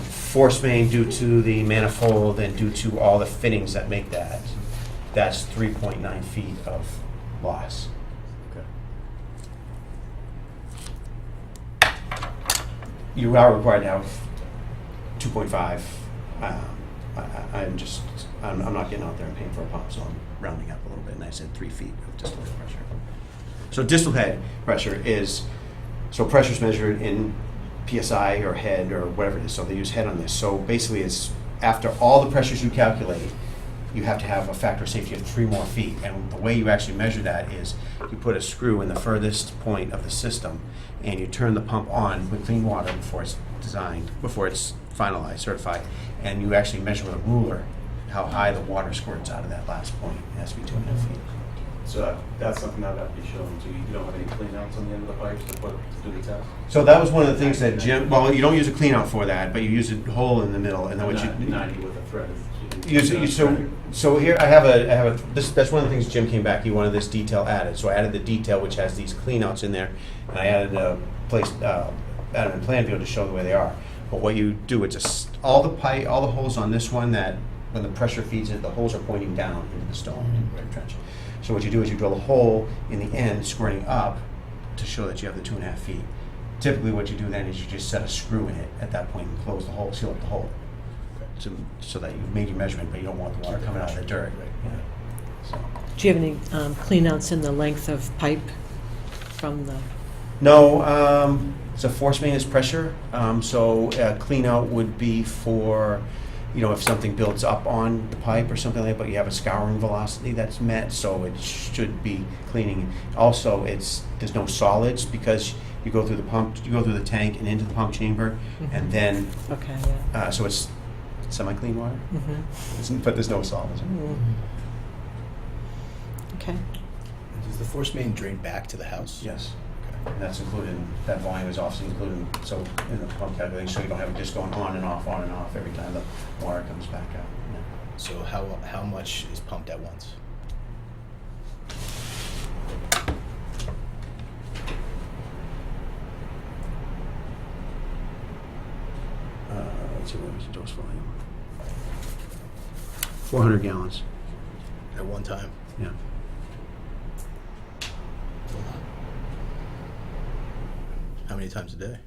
force main, due to the manifold, and due to all the fittings that make that, that's 3.9 feet of loss. Okay. You are required to have 2.5. I'm not getting out there and paying for a pump, so I'm rounding up a little bit, and I said 3 feet of distal head pressure. So distal head pressure is, so pressure's measured in PSI or head or whatever it is, so they use head on this. So basically it's, after all the pressures you calculate, you have to have a factor of safety of 3 more feet. And the way you actually measure that is you put a screw in the furthest point of the system and you turn the pump on with clean water before it's designed, before it's finalized, certified, and you actually measure with a ruler how high the water squirts out of that last point. It has to be 2.5 feet. So that's something that would have to be shown, so you don't have any clean outs on the end of the pipes to do the test? So that was one of the things that Jim, well, you don't use a clean out for that, but you use a hole in the middle, and then what you. 90 with a thread. So here, I have a, that's one of the things Jim came back, he wanted this detail added, so I added the detail which has these clean outs in there, and I added a added a plan view to show the way they are. But what you do, all the holes on this one that, when the pressure feeds it, the holes are pointing down into the stone, into the trench. So what you do is you drill a hole in the end, squirting up, to show that you have the 2.5 feet. Typically what you do then is you just set a screw in it at that point and close the hole, seal up the hole. So that you've made your measurement, but you don't want the water coming out of the dirt. Yeah. So. Do you have any clean outs in the length of pipe from the? No, it's a force main is pressure, so a clean out would be for, if something builds up on the pipe or something like that, but you have a scouring velocity that's met, so it should be cleaning. Also, there's no solids because you go through the pump, you go through the tank and into the pump chamber, and then, Okay, yeah. so it's semi-clean water, but there's no solids. Okay. Does the force main drain back to the house? Yes. And that's included, that volume is also included, so in the pump calculation, so you don't have it just going on and off every time the water comes back out. Yeah. So how much is pumped at once? Let's see, what was the dose volume? 400 gallons, At one time? yeah. How many times a day?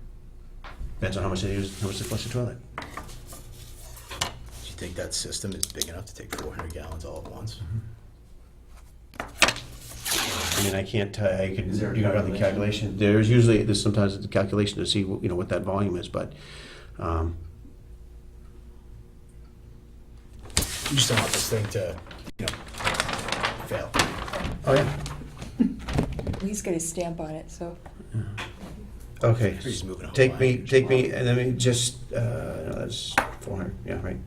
Depends on how much they use, how much they flush the toilet. Do you think that system is big enough to take 400 gallons all at once? I mean, I can't tell, I could, Is there a you run the calculation. There's sometimes the calculation to see, what that volume is, but, You just don't want this thing to, fail. oh yeah, He's got his stamp on it, so. okay. You're just moving a whole Take line. me, and then we just, no, that's 400, yeah, right.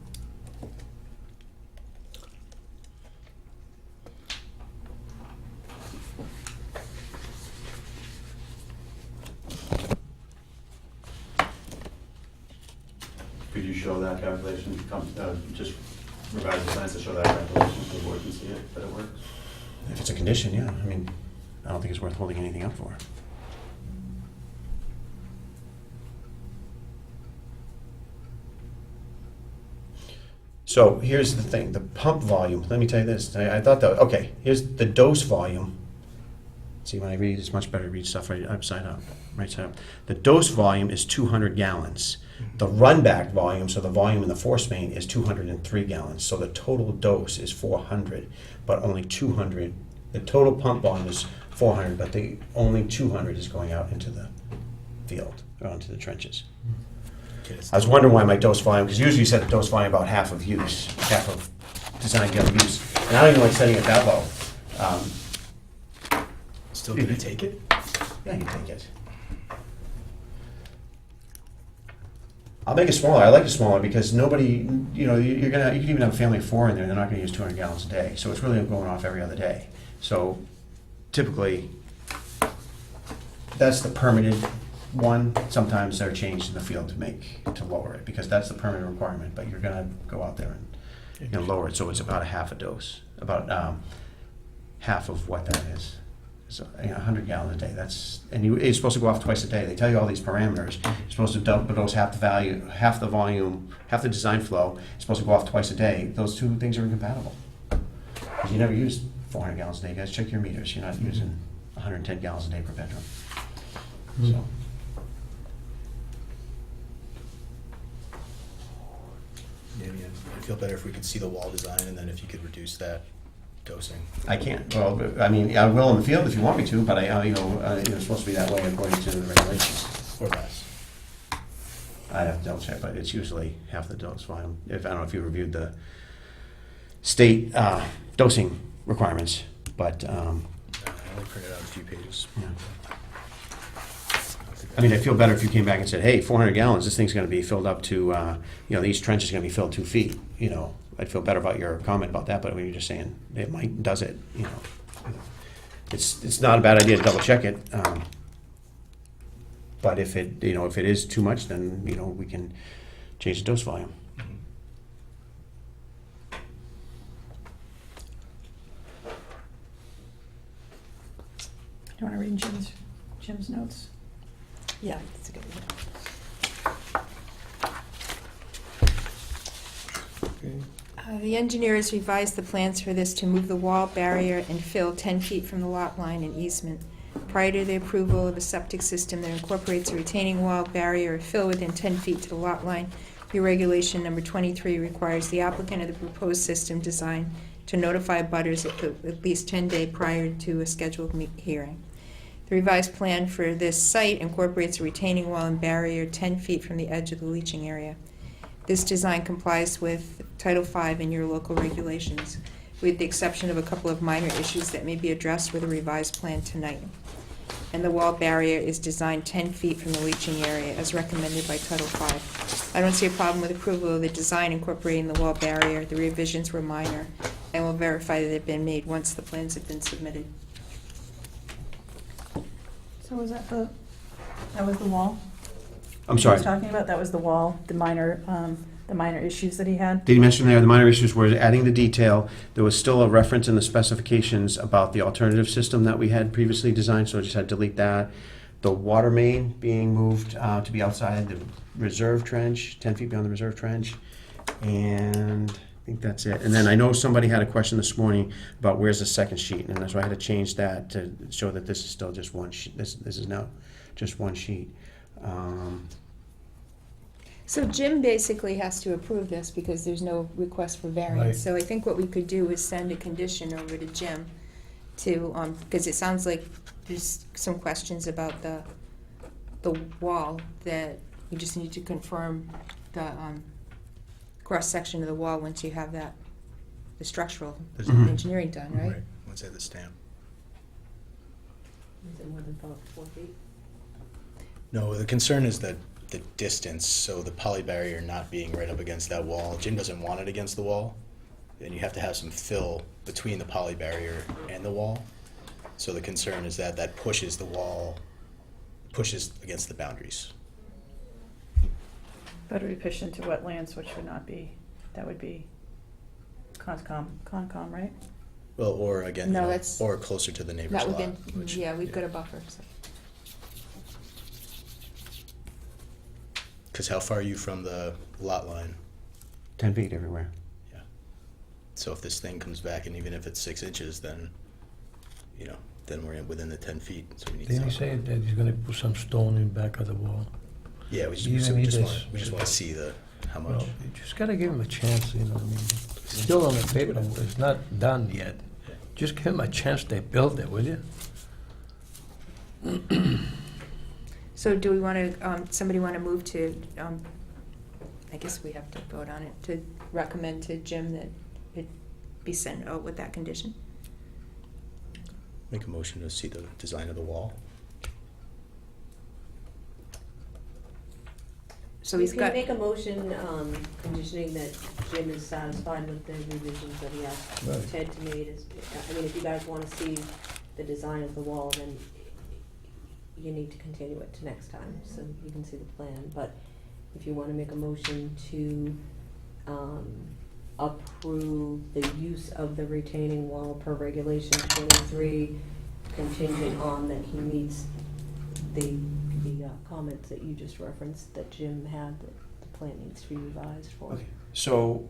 Could you show that calculation, just revise the plans to show that calculation so the board can see it, that it works? If it's a condition, yeah, I mean, I don't think it's worth holding anything up for. So here's the thing, the pump volume, let me tell you this, I thought that, okay, here's the dose volume. See, when I read, it's much better to read stuff right side up. The dose volume is 200 gallons. The run back volume, so the volume in the force main, is 203 gallons. So the total dose is 400, but only 200. The total pump volume is 400, but only 200 is going out into the field, or onto the trenches. Okay, it's- I was wondering why my dose volume, because usually you set the dose volume about half of use, half of design gallon use. And I don't even like setting it that low. Still gonna take it? Yeah, you take it. I'll make it smaller. I like it smaller because nobody, you can even have a family of 4 in there. They're not going to use 200 gallons a day. So it's really going off every other day. So typically, that's the permitted one. Sometimes they're changed in the field to lower it because that's the permanent requirement. But you're going to go out there and lower it. So it's about a half a dose, about half of what that is. So 100 gallons a day. You're supposed to go off twice a day. They tell you all these parameters. You're supposed to dump dose half the value, half the volume, half the design flow. You're supposed to go off twice a day. Those two things are incompatible. You never use 400 gallons a day, guys. Check your meters. You're not using 110 gallons a day per bedroom. So. Maybe I'd feel better if we could see the wall design and then if you could reduce that dosing. I can't. Well, I mean, I will in the field if you want me to, but it's supposed to be that way according to the regulations. Or less. I'd have to double check, but it's usually half the dose volume. I don't know if you reviewed the state dosing requirements, but I only printed out a few pages. yeah. I mean, I'd feel better if you came back and said, hey, 400 gallons, this thing's gonna be filled up to, you know, these trenches gonna be filled 2 feet, you know. I'd feel better about your comment about that, but when you're just saying, it might, does it, you know. It's not a bad idea to double check it. But if it, you know, if it is too much, then, you know, we can change the dose volume. Do you want to read Jim's notes? Yeah, that's a good idea. The engineer has revised the plans for this to move the wall, barrier, and fill 10 feet from the lot line and easement. Prior to the approval of a septic system that incorporates a retaining wall, barrier, or fill within 10 feet to the lot line, your regulation number 23 requires the applicant of the proposed system design to notify butters at least 10 days prior to a scheduled hearing. The revised plan for this site incorporates a retaining wall and barrier 10 feet from the edge of the leaching area. This design complies with Title V in your local regulations, with the exception of a couple of minor issues that may be addressed with a revised plan tonight. And the wall barrier is designed 10 feet from the leaching area as recommended by Title V. I don't see a problem with approval of the design incorporating the wall barrier. The revisions were minor, and will verify that they've been made once the plans have been submitted. So was that was the wall? I'm He sorry. was talking about, that was the wall, the minor issues that he had? Did you mention there, the minor issues were adding the detail. There was still a reference in the specifications about the alternative system that we had previously designed, so I just had to delete that. The water main being moved to be outside the reserve trench, 10 feet beyond the reserve trench. And I think that's it. And then I know somebody had a question this morning about where's the second sheet, and so I had to change that to show that this is still just one sheet. This is now just one sheet. So Jim basically has to approve this because there's no request for variance. Right. So I think what we could do is send a condition over to Jim to, because it sounds like there's some questions about the wall that we just need to confirm the cross-section of the wall once you have that, the structural Mhm. engineering done, right? Once I have the stamp. Is it more than 4 feet? No, the concern is that the distance, so the poly barrier not being right up against that wall. Jim doesn't want it against the wall, and you have to have some fill between the poly barrier and the wall. So the concern is that that pushes the wall, pushes against the boundaries. But it would be pushed into wetlands, which would not be, that would be Concom, right? Well, or again, No, you know, that's- or closer to the neighbor's Not lot. within, which- yeah, we've got a buffer, so. Because how far are you from the lot line? 10 feet everywhere. Yeah. So if this thing comes back, and even if it's 6 inches, then, you know, then we're within the 10 feet. So we need Didn't he to. say that he's gonna put some stone in back of the wall? Yeah, we just, Even so we he just does- want, we just want to see the how much. Well, you just gotta give him a chance, you know what I mean? It's still on the paper, it's not done yet. Just give him a chance to build it, will you? So do we want to, somebody want to move to, I guess we have to vote on it, to recommend to Jim that it be sent out with that condition? Make a motion to see the design of the wall. So he's got, You can make a motion, conditioning that Jim is satisfied with the revisions that he asked Right. Ted to make. I mean, if you guys wanna see the design of the wall, then you need to continue it to next time, so you can see the plan. But if you wanna make a motion to, approve the use of the retaining wall per regulation 23, contingent on that he meets the comments that you just referenced that Jim had, that the plan needs to be revised for. Okay. So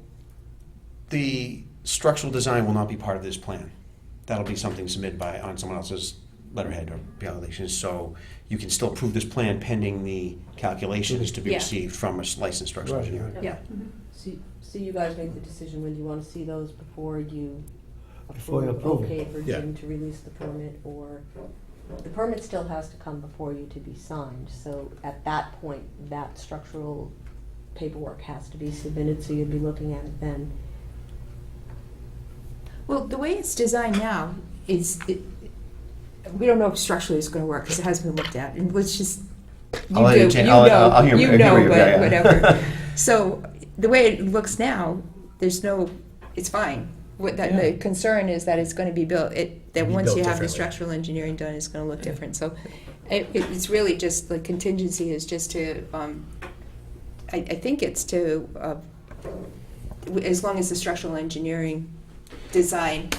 the structural design will not be part of this plan. That'll be something submitted by, on someone else's letterhead or calculations. So you can still approve this plan pending the calculations to be Yeah. received from a licensed structural Right. engineer. yeah. So you guys make the decision when you wanna see those before you Before you approve it. okay for Yeah. Jim to release the permit, or the permit still has to come before you to be signed. So at that point, that structural paperwork has to be submitted, so you'll be looking at it then. Well, the way it's designed now is, we don't know if structurally it's going to work because it hasn't been looked at. And let's just You I'll do, entertain- you I'll- know, I'll hear- you hear know, what you- but yeah, yeah. whatever. So, the way it looks now, there's no, it's fine. What, that, the Yeah. concern is that it's gonna be built, that Be once built you have the differently. structural engineering done, it's gonna look different, so. It's really just, the contingency is just to, I think it's to, as long as the structural engineering design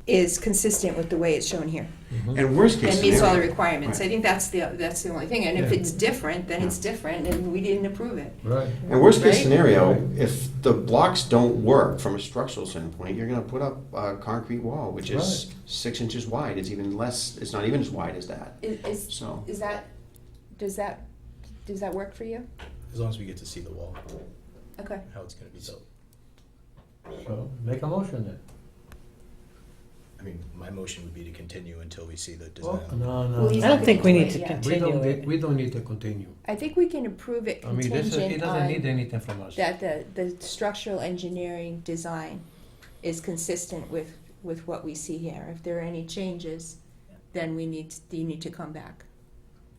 is consistent with the way it's shown here. And worst case And meets all the scenario. requirements. I Right. think that's the only thing, and if Yeah. it's different, then it's different, and we didn't approve it. Right. And worst case Right? scenario, if the blocks don't work from a structural standpoint, you're gonna put up a concrete wall, which is Right. 6 inches wide. It's even less, it's not even as wide as that. So, Is that, does that work for you? As long as we get to see the wall, Okay. how it's gonna be built. So, make a motion then. I mean, my motion would be to continue until we see the Oh, design. no, no. Well, he's I not don't think gonna we do need it to yet. continue it. We don't need to continue. I think we can approve it I mean, he contingent doesn't need on anything from us. that the structural engineering design is consistent with what we see here. If there are any changes, then you need to come back.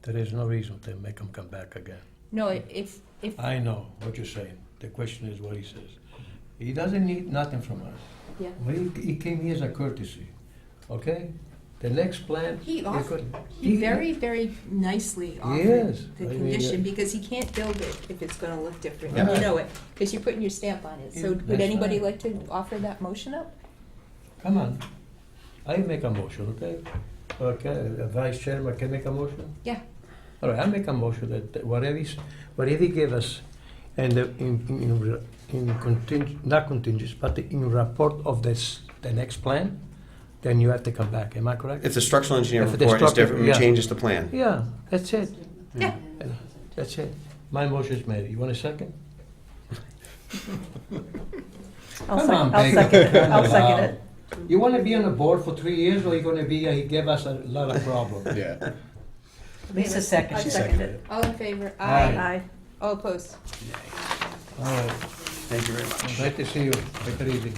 There is no reason to make him come back again. No, if, I know what you're saying. The question is what he says. He doesn't need nothing from us. yeah. Well, he came here as a courtesy, okay? The next plan. He we offered, could- he very nicely offered Yes, the I mean, condition, yeah. because he can't build it if it's gonna look different, Yeah. you know it, because you're putting your stamp on it. So Yeah, would that's anybody right. like to offer that motion up? Come on. I make a motion, okay? Okay, the vice chairman can make a motion? Yeah. All right, I make a motion that whatever he gave us, and not contingent, but in report of the next plan, then you have to come back. Am I correct? if the structural engineer If the report is structural- different, yeah. it changes the plan. Yeah, that's it. Yeah. That's it. My motion is made. You want a second? I'll Come on, I'll Baker. second it, I'll Come second on. it. You want to be on the board for 3 years, or you going to be, he gave us a lot of problems? Yeah. Lisa second. I She seconded seconded it. All in favor? Aye. Aye. All opposed? All right, Thank you very much. great to see you. Take it easy.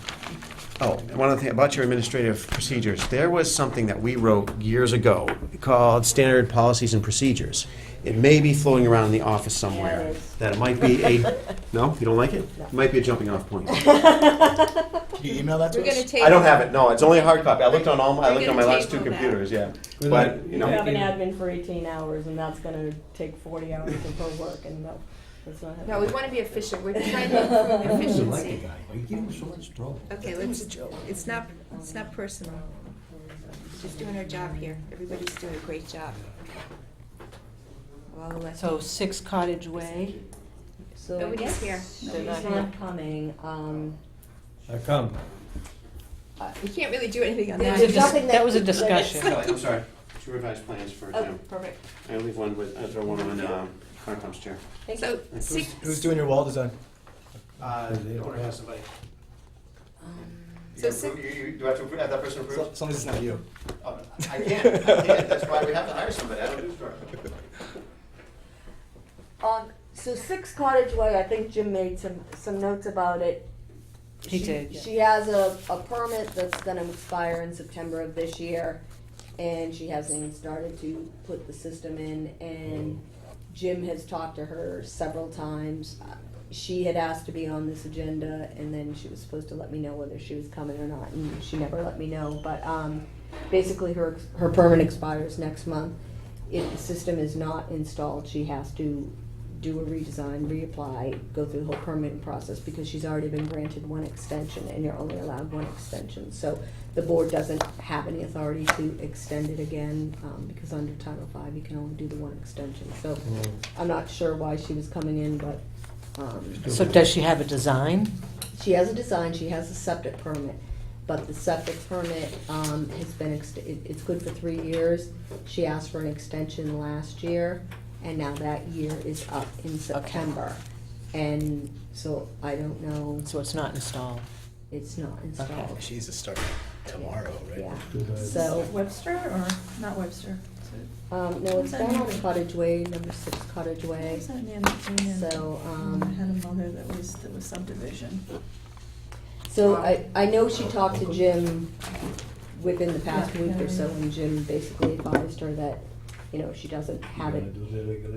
Oh, and one other thing about your administrative procedures. There was something that we wrote years ago called Standard Policies and Procedures. It may be floating around in the office somewhere. Yeah, it is. That it might be a, no, you don't like it? It might be a jumping off point. Can you email that to We're us? gonna table. I don't have it, no, it's only a hard copy. I looked on all, I We're looked on my gonna last 2 table that. computers, yeah. Good But, luck. you You know, have an admin for 18 hours, and that's gonna take 40 hours of pro work, and no, that's not happening. No, we wanna be efficient, we're trying to improve I don't like the efficiency. guy, but he gave him so much trouble. Okay, it's not personal. Just doing our job here, everybody's doing a great job. Well, let's, So 6 Cottage Way. So I Nobody's guess here. They're Nobody's not here. not coming. I come. we can't really do anything on There's that. nothing That was a that- discussion. I'm sorry, 2 revised plans for Oh, Jim. perfect. I leave one with, I throw one on, Concom's chair. Thank So, you. six, Who's doing your wall design? Or have somebody. So six- Do I have to have that person approved? As long as it's not you. Oh, I can't, that's why we have to hire somebody, I don't do structure. So 6 Cottage Way, I think Jim made some notes about it. He did, yeah. She has a permit that's gonna expire in September of this year, and she hasn't even started to put the system in, and Jim has talked to her several times. She had asked to be on this agenda, and then she was supposed to let me know whether she was coming or not, and she never let me know, but, basically her permit expires next month. If the system is not installed, she has to do a redesign, reapply, go through the whole permitting process, because she's already been granted 1 extension, and you're only allowed 1 extension. So the board doesn't have any authority to extend it again, because under Title V, you can only do the 1 extension. So I'm not sure why she was coming in, but, So does she have a design? she has a design, she has a septic permit, but the septic permit, has been, it's good for 3 years. She asked for an extension last year, and now that year is up in September. And so I don't know, So it's not installed. it's not installed. She's a start tomorrow, right? Yeah, so, Webster or not Webster? no, it's down on Cottage Way, number 6 Cottage Way. What's that name that came in? So, I had a mother that was subdivision. So I know she talked to Jim within the past week or so, and Jim basically advised her that you know, she doesn't have it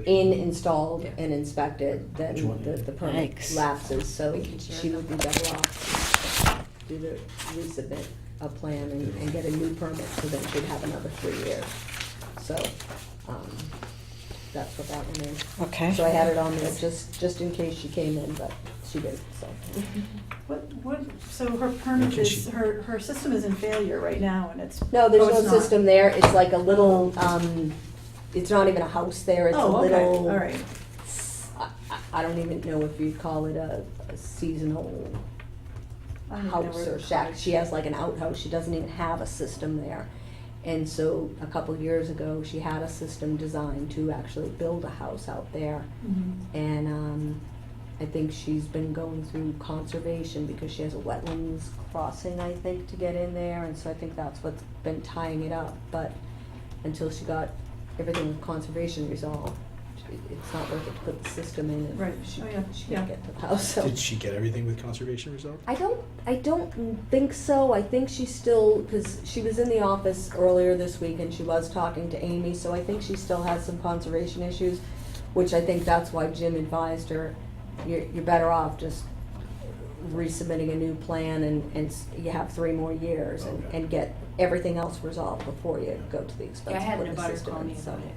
in, installed, Yeah. and inspected, then the permit Yikes. lapses, so We can share she would be better off to do the resubmit a plan and get a new permit, so then she'd have another 3 years. So, that's what that one is. Okay. So I had it on there just in case she came in, but she didn't, so. So her permit Can is, she- her system is in failure right now, and it's. No, there's Oh, no it's not. system there, it's like a little, it's not even a house there, it's a Oh, okay, little. all right. I don't even know if you'd call it a seasonal I don't even know house where or the shack. cottage- She has like an outhouse, she doesn't even have a system there. And so a couple of years ago, she had a system designed to actually build a house out there. Mhm. And I think she's been going through conservation because she has a wetlands crossing, I think, to get in there. And so I think that's what's been tying it up. But until she got everything with conservation resolved, it's not worth it to put the system in and Right. she Oh, yeah. can't Yeah. get to the house. So Did she get everything with conservation resolved? I don't think so. I think she's still, because she was in the office earlier this week and she was talking to Amy, so I think she still has some conservation issues, which I think that's why Jim advised her, you're better off just resubmitting a new plan and you have 3 more years and get everything else resolved before you go to the expense Yeah, I had of an putting the abutter system call in, me so. about it.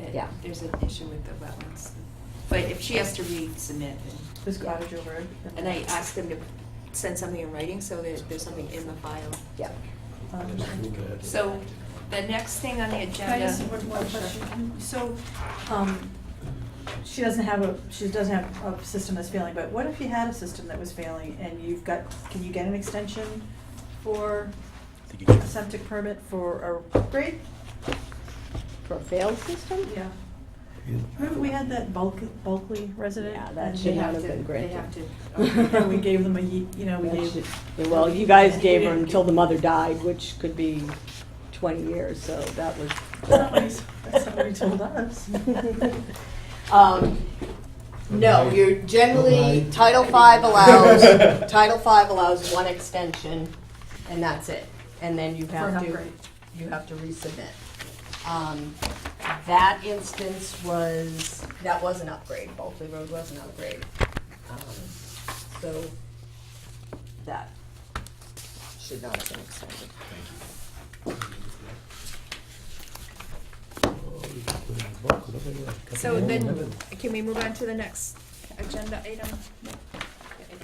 That Yeah. There's an issue with the wetlands. But if she has to resubmit, This cottage over it. and I asked them to send something in writing so that there's something in the file. Yeah. So the next thing on the Can I agenda. ask one question? So, she doesn't have a system that's failing, but what if you had a system that was failing and can you get an extension for I think you a can. septic permit for a upgrade? For a failed system? Yeah. Remember we had that Bulkley resident? Yeah, that and should they not have have been granted. They have to. And we gave them we That gave. should- Well, you guys gave her until the mother died, which could be 20 years, so that was. That's not what he told us. No, you're generally, Title V allows 1 extension, and that's it. And then you For an have upgrade. to resubmit. That instance that was an upgrade, Bulkley Road was an upgrade. So that should not have been extended. So then, can we move on to the next agenda item?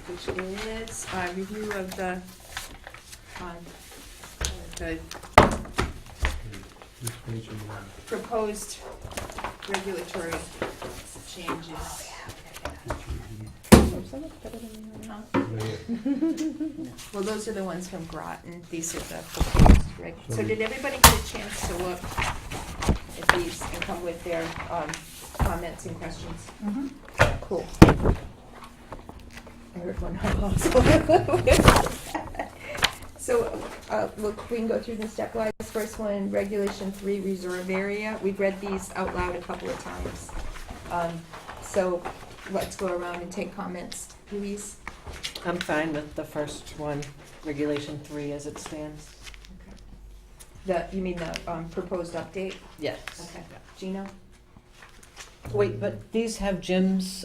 Which is review of the proposed regulatory changes. Well, those are the ones from Groton, these are the proposed so did everybody get a chance to look at these and come with their comments and questions? Mhm. Cool. I heard one also. So, look, we can go through them stepwise. First one, Regulation 3 Reserve Area. We've read these out loud a couple of times. So, let's go around and take comments. Louise? I'm fine with the first one, Regulation 3 as it stands. You mean the proposed update? Yes. Okay. Gino? Wait, but these have Jim's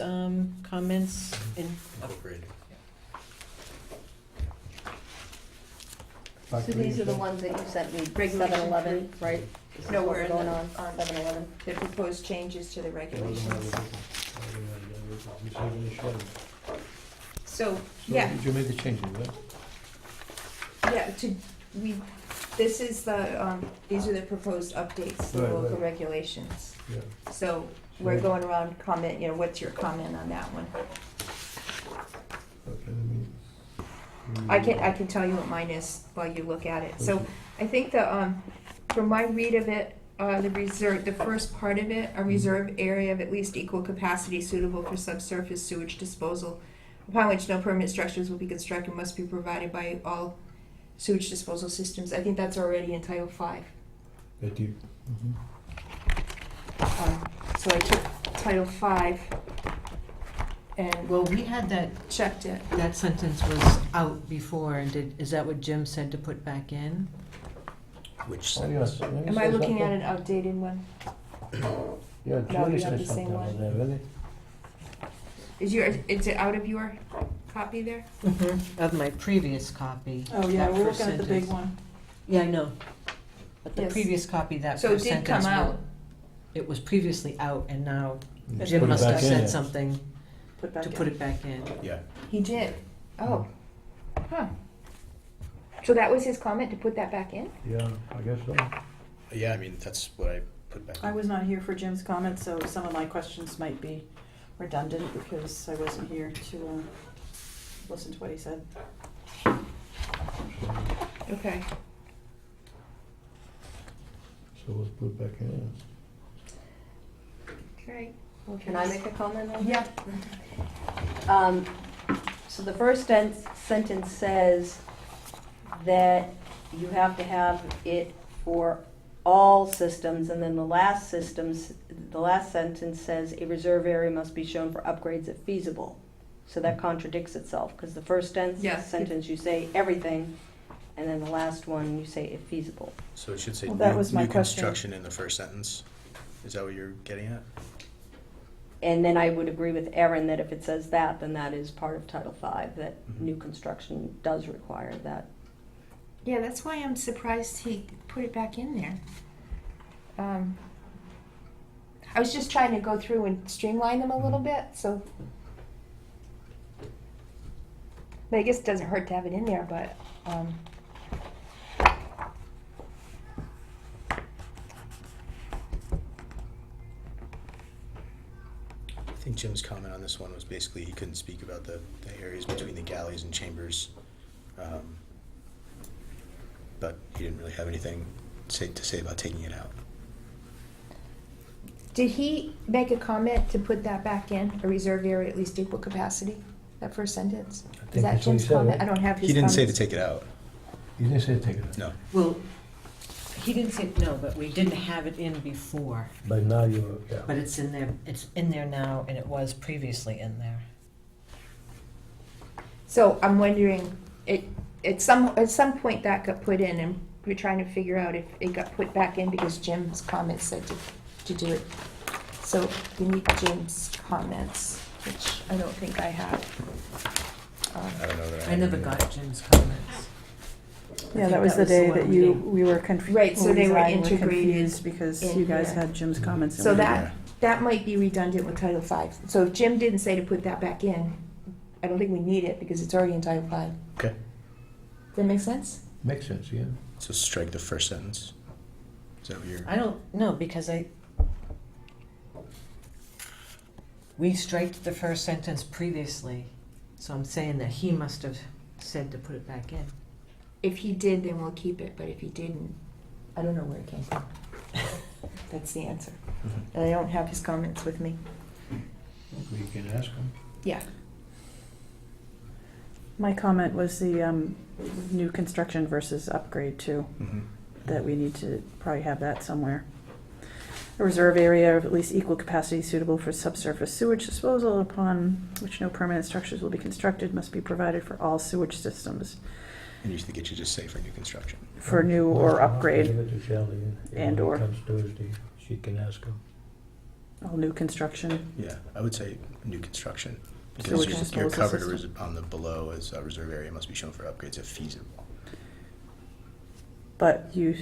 comments in, Incorporated. So these are the ones that you sent me, Regulation 7-Eleven, right? This is No, what we're in going the- on, 7-Eleven. The proposed changes to the regulations. So, yeah, Did you make the changes, right? yeah, this is the, these are the proposed updates to the Right, local right. regulations. Yeah. So, we're going around comment, what's your comment on that one? Okay, let me- I can tell you what mine is while you look at it. So, I think from my read of it, the first part of it, a reserve area of at least equal capacity suitable for subsurface sewage disposal, upon which no permanent structures will be constructed, must be provided by all sewage disposal systems. I think that's already in Title V. I do. So I took Title V and well, we had that checked it. That sentence was out before, and is that what Jim said to put back in? Which Oh, yes. sentence? Am I looking at an outdated one? Yeah, No, Julie you said have the same something one. on that, really? Is it out of your copy there? Of my previous copy. Oh, yeah, that we're first looking at the big sentence. one. Yeah, I know. But the Yes. previous copy, that So it first did come sentence, out. it was previously out, and now Put Jim it must back have in said there. something Put back to in. put it back in. Yeah. He did. Oh. Huh. So that was his comment, to put that back in? Yeah, I guess so. Yeah, I mean, that's what I put back. I was not here for Jim's comments, so some of my questions might be redundant because I wasn't here to listen to what he said. Okay. So let's put it back in. Okay. Can I make a comment on Yeah. So the first sentence says that you have to have it for all systems, and then the last sentence says a reserve area must be shown for upgrades if feasible. So that contradicts itself, because the first Yes. sentence you say everything, and then the last one you say if feasible. So it should say Well, that new, was my new question. construction in the first sentence. Is that what you're getting at? And then I would agree with Erin that if it says that, then that is part of Title V, that Mhm. new construction does require that. Yeah, that's why I'm surprised he put it back in there. I was just trying to go through and streamline them a little bit, so. But I guess it doesn't hurt to have it in there, but, I think Jim's comment on this one was basically he couldn't speak about the areas between the galleys and chambers. But he didn't really have anything to say about taking it out. did he make a comment to put that back in, a reserve area at least equal capacity? That first sentence? I Is think that that's what he Jim's said, comment? right? I don't have his He didn't say to comments. take it out. You didn't say take it out. No. Well, he didn't say, no, but we didn't have it in before. But now you're, yeah. But it's in there now, and it was previously in there. So I'm wondering, at some point that got put in, and we're trying to figure out if it got put back in because Jim's comments said to do it. So we need Jim's comments, which I don't think I have. I don't know that I never got Jim's comments. I Yeah, think that was the day one that we- we were confused. Right, so they were integrated confused because in you guys here. had Jim's comments. and So we didn't. that might be redundant with Title V. So if Jim didn't say to put that back in, I don't think we need it because it's already in Title V. Okay. Does that make sense? Makes sense, yeah. So strike the first sentence. Is that what you're? I don't know, because we striked the first sentence previously, so I'm saying that he must have said to put it back in. If he did, then we'll keep it, but if he didn't, I don't know where it came from. That's the answer. Mhm. And I don't have his comments with me. We can ask him. Yeah. My comment was the new construction versus upgrade too, Mhm. that we need to probably have that somewhere. A reserve area of at least equal capacity suitable for subsurface sewage disposal upon which no permanent structures will be constructed must be provided for all sewage systems And you think it should just say for new construction? for new or I'll upgrade, Give it to Shelley, and when or. it comes Thursday, she can ask him. all new construction. Yeah, I would say new construction. Sewage Because you're disposal covered system. on the below as a reserve area must be shown for upgrades if feasible. But didn't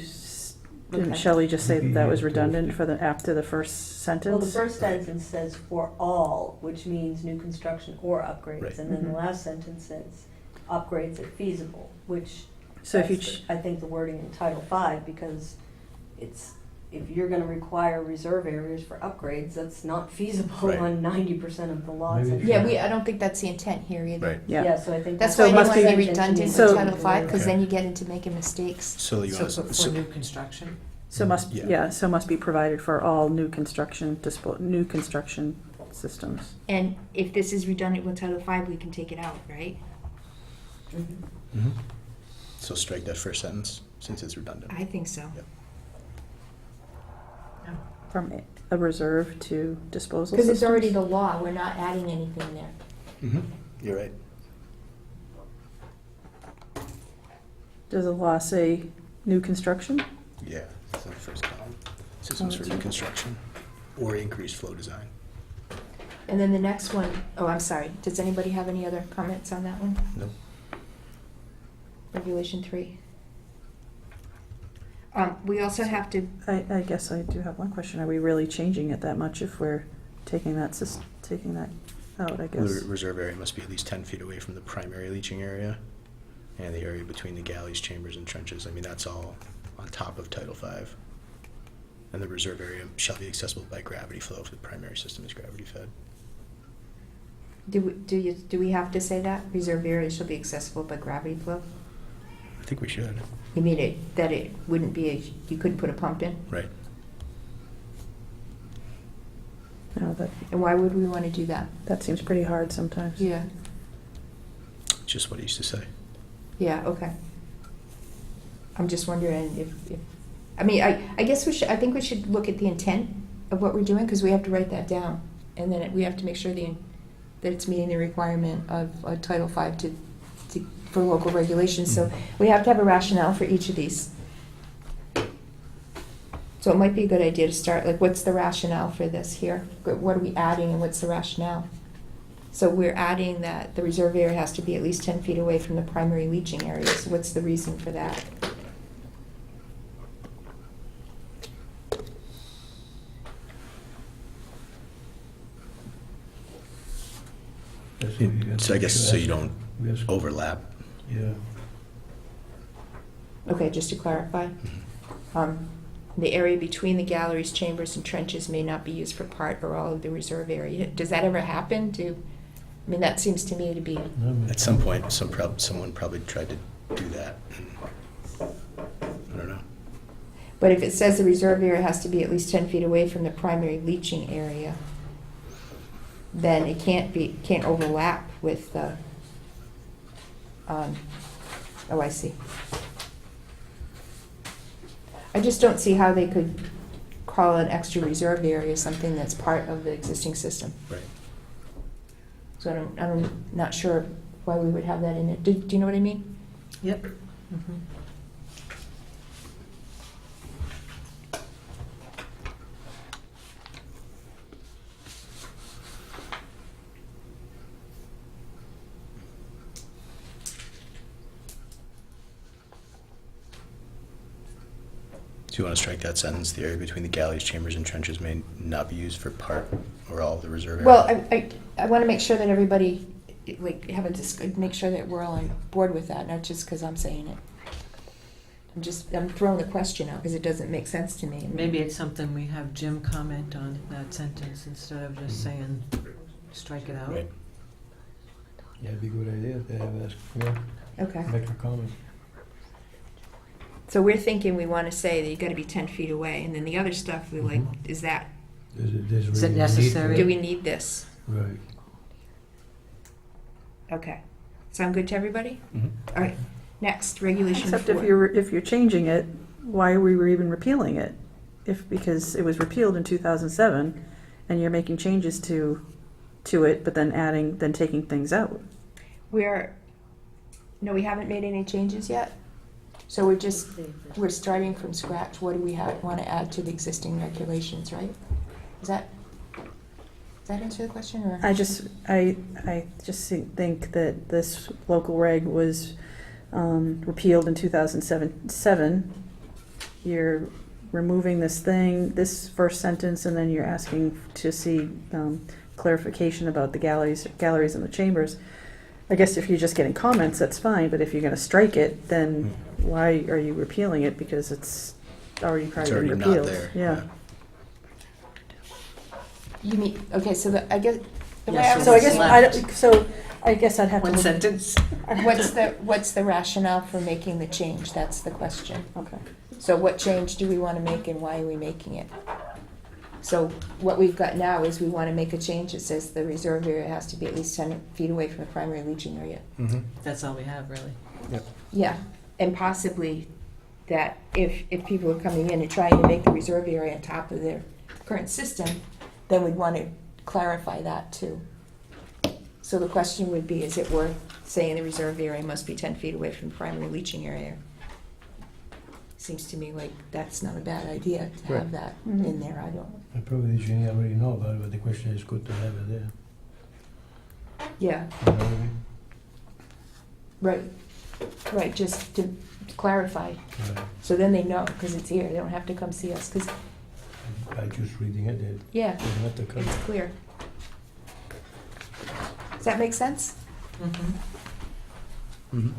Okay. Shelley just say that was Yeah, redundant Thursday. for after the first sentence? Well, the first sentence says for all, which means new construction or upgrades, Right. and then the Mhm. last sentence says upgrades if feasible, which So if you, that's I think the wording in Title V, because if you're gonna require reserve areas for upgrades, that's not feasible Right. on 90% of the lots. Maybe in Yeah, town. I don't think that's the intent here either. Right. yeah. Yeah, so I think That's So why it I must didn't want to be- be redundant with So- Title V, because Okay. then you get into making mistakes. So you So want for new construction? So must, Yeah. so must be provided for all new construction, new construction systems. And if this is redundant with Title V, we can take it out, right? Mhm. So strike that first sentence since it's redundant. I think so. Yep. From a reserve to disposal Because systems? it's already the law, we're not adding anything there. Mhm. You're right. Does the law say new construction? Yeah, that's the first column. Systems for new construction. or increased flow design. And then the next one, oh, I'm sorry, does anybody have any other comments on that one? No. Regulation 3. We also have to, I guess I do have one question. Are we really changing it that much if we're taking that out, I The guess? reserve area must be at least 10 feet away from the primary leaching area and the area between the galleys, chambers, and trenches. I mean, that's all on top of Title V. And the reserve area shall be accessible by gravity flow if the primary system is gravity fed. do we have to say that? Reserve areas shall be accessible by gravity flow? I think we should. You mean that it wouldn't be, you couldn't put a pump in? Right. No, And why would we want to do that? that seems pretty hard sometimes. Yeah. Just what he used to say. Yeah, okay. I'm just wondering if I mean, I guess I think we should look at the intent of what we're doing, because we have to write that down. And then we have to make sure that it's meeting the requirement of Title V for local regulations. So we have to have a rationale for each of these. So it might be a good idea to start, like, what's the rationale for this here? What are we adding and what's the rationale? So we're adding that the reserve area has to be at least 10 feet away from the primary leaching area. So what's the reason for that? So I guess so you don't overlap. Yeah. Okay, just to clarify. The area between the galleries, chambers, and trenches may not be used for part or all of the reserve area. Does that ever happen? I mean, that seems to me to be, At some point, someone probably tried to do that. I don't know. but if it says the reserve area has to be at least 10 feet away from the primary leaching area, then it can't overlap with the, oh, I see. I just don't see how they could call an extra reserve area something that's part of the existing system. Right. So I'm not sure why we would have that in it. Do you know what I mean? Yep. Do you want to strike that sentence? The area between the galleys, chambers, and trenches may not be used for part or all of the reserve area? Well, I want to make sure that everybody, like, make sure that we're all on board with that, not just because I'm saying it. I'm throwing the question out because it doesn't make sense to me. Maybe it's something we have Jim comment on that sentence instead of just saying, strike it out. Right. Yeah, it'd be a good idea to have Okay. make a comment. So we're thinking we want to say that you got to be 10 feet away, and then the other stuff, we're like, Mhm. is that, Is it necessary? do we need this? Right. Okay. Sound good to everybody? Mhm. All right. Next, regulation 4. Except if you're changing it, why we were even repealing it? Because it was repealed in 2007, and you're making changes to it, but then taking things out. No, we haven't made any changes yet. So we're starting from scratch. What do we want to add to the existing regulations, right? Does that answer the question, or? I just think that this local reg was repealed in 2007. You're removing this first sentence, and then you're asking to see clarification about the galleries and the chambers. I guess if you're just getting comments, that's fine, but if you're going to strike it, then why are you repealing it? Because it's already It's probably already been not repealed. there. Yeah. You mean, okay, so I guess. the way Yeah, was So I guess I'd have to. One sentence. What's the rationale for making the change? That's the question. Okay. So what change do we want to make, and why are we making it? So what we've got now is we want to make a change that says the reserve area has to be at least 10 feet away from the primary leaching area. Mm-hmm. That's all we have, really. Yep. Yeah, and possibly that if people are coming in and trying to make the reserve area on top of their current system, then we'd want to clarify that too. So the question would be, is it worth saying the reserve area must be 10 feet away from the primary leaching area? seems to me like that's not a bad idea to have Right. that Mhm. in there. I don't, And probably the engineer already know about it, but the question is good to have it there. yeah, You know what I mean? right, right, just to clarify. Right. So then they know, because it's here, they don't have to come see us, because, By just reading it, they yeah, don't have to come. it's clear. Does that make sense? Mhm.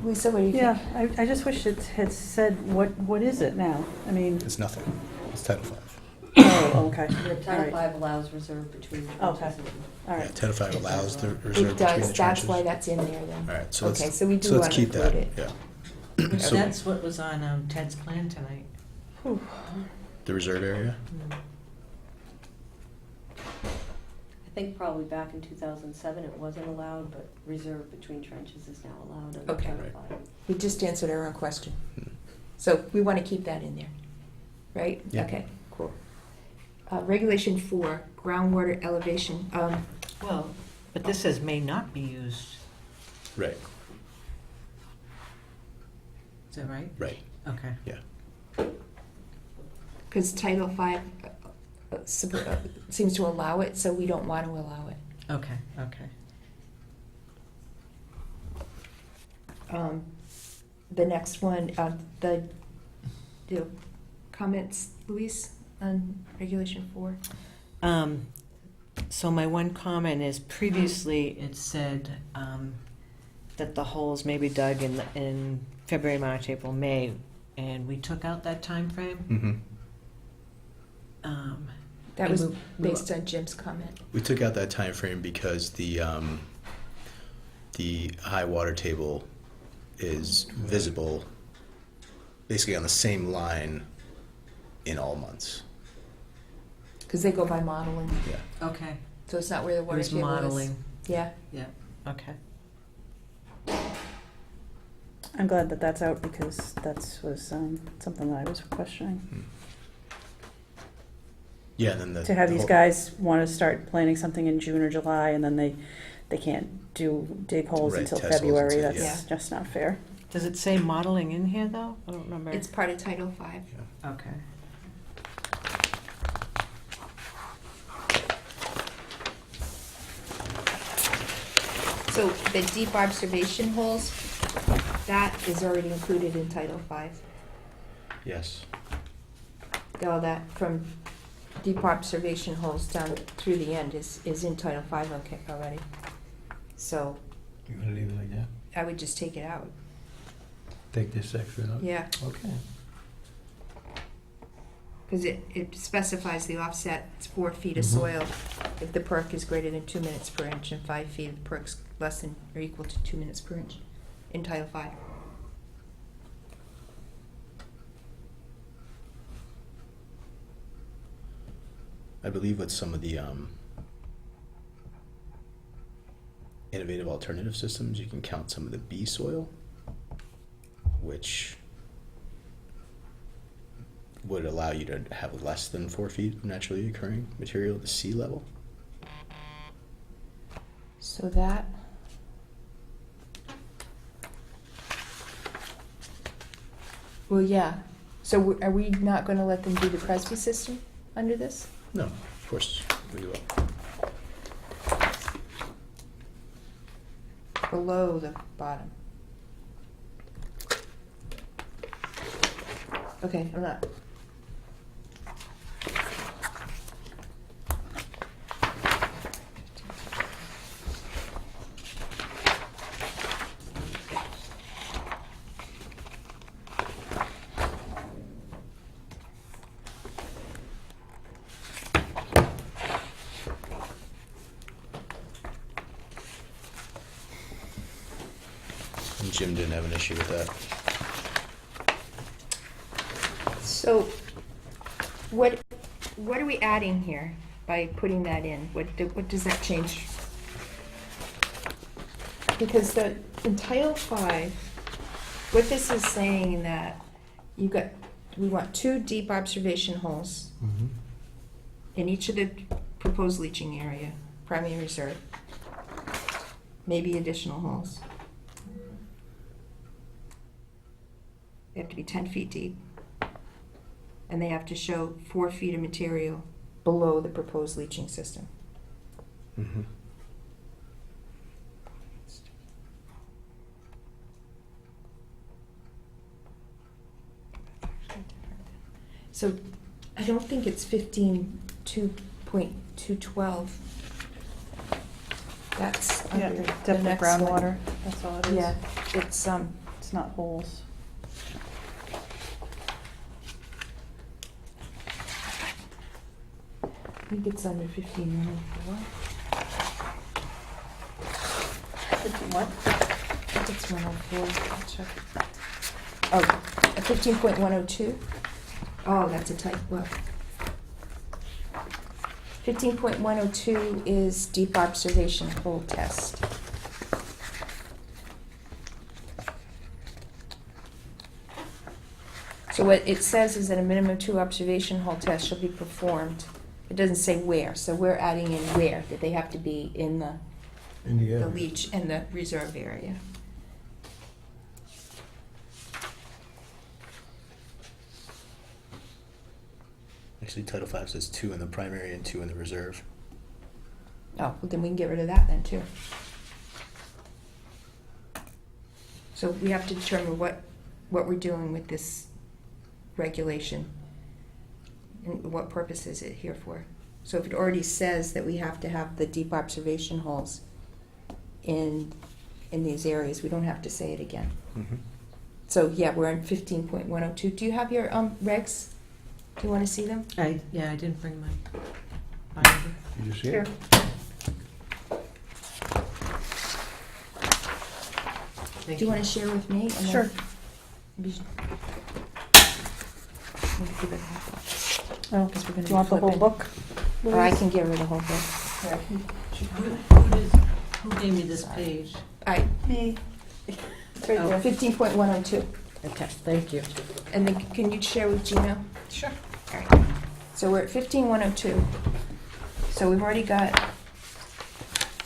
Lisa, what do you think? Yeah, I just wish it had said, what is it now? I mean, It's nothing. It's Title V. oh, okay. The All Title right. V allows reserve between Okay. trenches and. All Yeah, right. Title V allows the reserve It between the does, trenches. that's why that's in there then. All right, so Okay, let's, so we do so let's wanna keep that, include it. yeah. So, That's what was on Ted's plan tonight. the reserve area? I think probably back in 2007 it wasn't allowed, but reserve between trenches is now allowed under Okay. Title Right. V. We just answered our own question. Hmm. So we want to keep that in there, right? Yeah. Okay, cool. Regulation 4, groundwater elevation. Well, but this says may not be used. Right, Is that right? right, Okay. yeah. Because Title V seems to allow it, so we don't want to allow it. Okay, okay. The next one, the comments, Luis, on Regulation 4? So my one comment is previously it said that the holes may be dug in February, March, April, May, and we took out that time frame. Mm-hmm. That And was we- based on Jim's comment. We took out that time frame because the high water table is visible basically on the same line in all months. Because they go by modeling, Yeah. Okay. so it's not where the It water was table is. modeling. Yeah, Yeah. Okay. I'm glad that that's out because was something that I was questioning. Yeah, and then the To have the these whole- guys want to start planting something in June or July and then they can't dig holes Right, until test holes February, until- that's yeah. just not fair. Does it say modeling in here though? I don't remember. it's part of Title V. Okay. So the deep observation holes, that is already included in Title V. Yes. All that from deep observation holes down through the end is in Title V okay, already. So You're gonna leave it like that? I would just take it out. Take this section out? Yeah, Okay. because it specifies the offset, it's 4 feet of Mhm. soil if the perk is greater than 2 minutes per inch and 5 feet if the perk's less than or equal to 2 minutes per inch in Title V. I believe with some of the innovative alternative systems, you can count some of the B soil, which would allow you to have less than 4 feet of naturally occurring material at the sea level. So that, well, yeah. So are we not going to let them do the Presby system under this? No, of course we will. Below the bottom. Okay, I'm not. And Jim didn't have an issue with that. So, what are we adding here by putting that in? What does that change? Because in Title V, what this is saying that we want 2 deep observation holes Mm-hmm. in each of the proposed leaching area, primary reserve, maybe additional holes. They have to be 10 feet deep. and they have to show 4 feet of material below the proposed leaching system. Mhm. So I don't think it's 15.2.212. That's Yeah, under the depth of next one. groundwater, that's all it is. Yeah, it's, It's not holes. I think it's under 15.104. What? I think it's 104, I'll check. Oh, 15.102? Oh, that's a type, well. 15.102 is deep observation hole test. So what it says is that a minimum of 2 observation hole tests shall be performed. It doesn't say where, so we're adding in where, that they have to be in the leach and the reserve area. Actually, Title V says 2 in the primary and 2 in the reserve. Oh, well, then we can get rid of that then too. So we have to determine what we're doing with this regulation and what purpose is it here for. So if it already says that we have to have the deep observation holes in these areas, we don't have to say it again. Mhm. So yeah, we're in 15.102. Do you have your regs? Do you want to see them? I didn't bring my binder. You just see Here. it? Thank Do you want to share with me? And then Sure. maybe- maybe give it a half. Oh, Because we're do gonna you want the be whole flipping. book? Or I can give her the whole book. Who gave me this page? Me. Right Oh. there, 15.102. Okay, thank you. And then can you share with Gino? Sure. All right. So we're at 15.102. So we've already got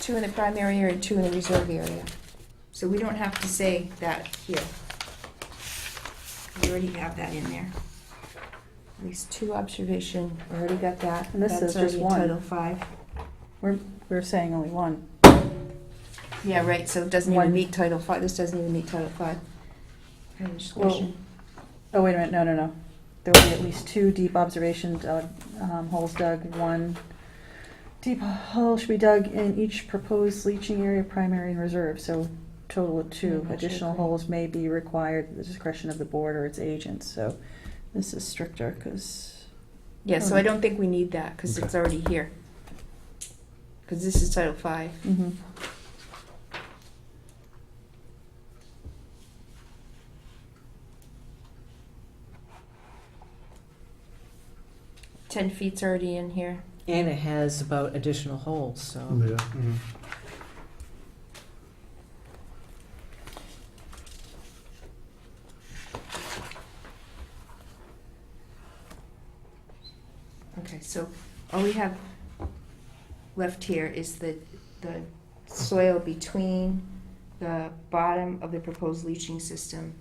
2 in the primary area and 2 in the reserve area. So we don't have to say that here. We already have that in there. At least 2 observation, we already got that. And this That's is just already in one. Title V. We're saying only one. Yeah, right, so it doesn't One. even meet Title V, this doesn't even meet Title V. Any discussion? Oh, wait a minute, no. There will be at least 2 deep observation holes dug. 1 deep hole should be dug in each proposed leaching area, primary and reserve. So total of 2. Yeah, I should Additional agree. holes may be required at the discretion of the board or its agents. So this is stricter because, Yeah, so I don't think we need that, because it's already here. Because this is Title V. 10 feet's already in here. And it has about additional holes, so. Yeah. Okay, so all we have left here is the soil between the bottom of the proposed leaching system.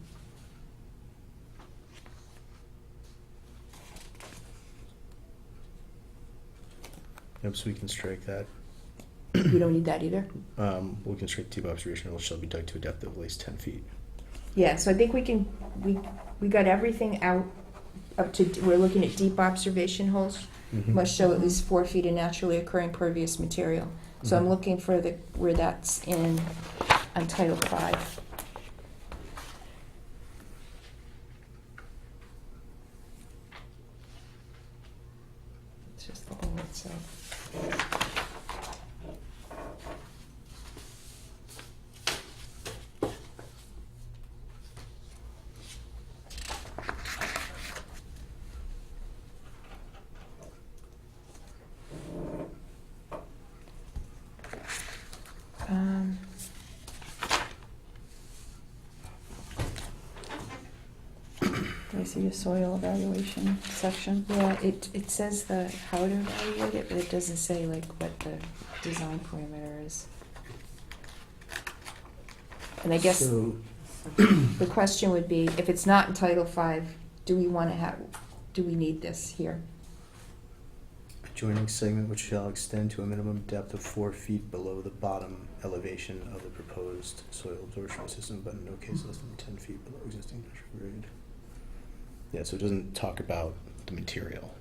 Yep, so we can strike that. We don't need that either. We can strike deep observation holes shall be dug to a depth of at least 10 feet. Yeah, so I think we got everything out up to, we're looking at deep observation holes. Mhm. Must show at least 4 feet of naturally occurring pervious material. So I'm Mhm. looking for where that's in, on Title V. It's just the thing itself. Um, do I see a soil evaluation section? Yeah, it says how to evaluate it, but it doesn't say like what the design parameter is. And I guess So, the question would be, if it's not in Title V, do we want to have, do we need this here? Adjoining segment which shall extend to a minimum depth of 4 feet below the bottom elevation of the proposed soil absorption system, but in no case less than 10 feet below existing natural grade. Yeah, so it doesn't talk about the material.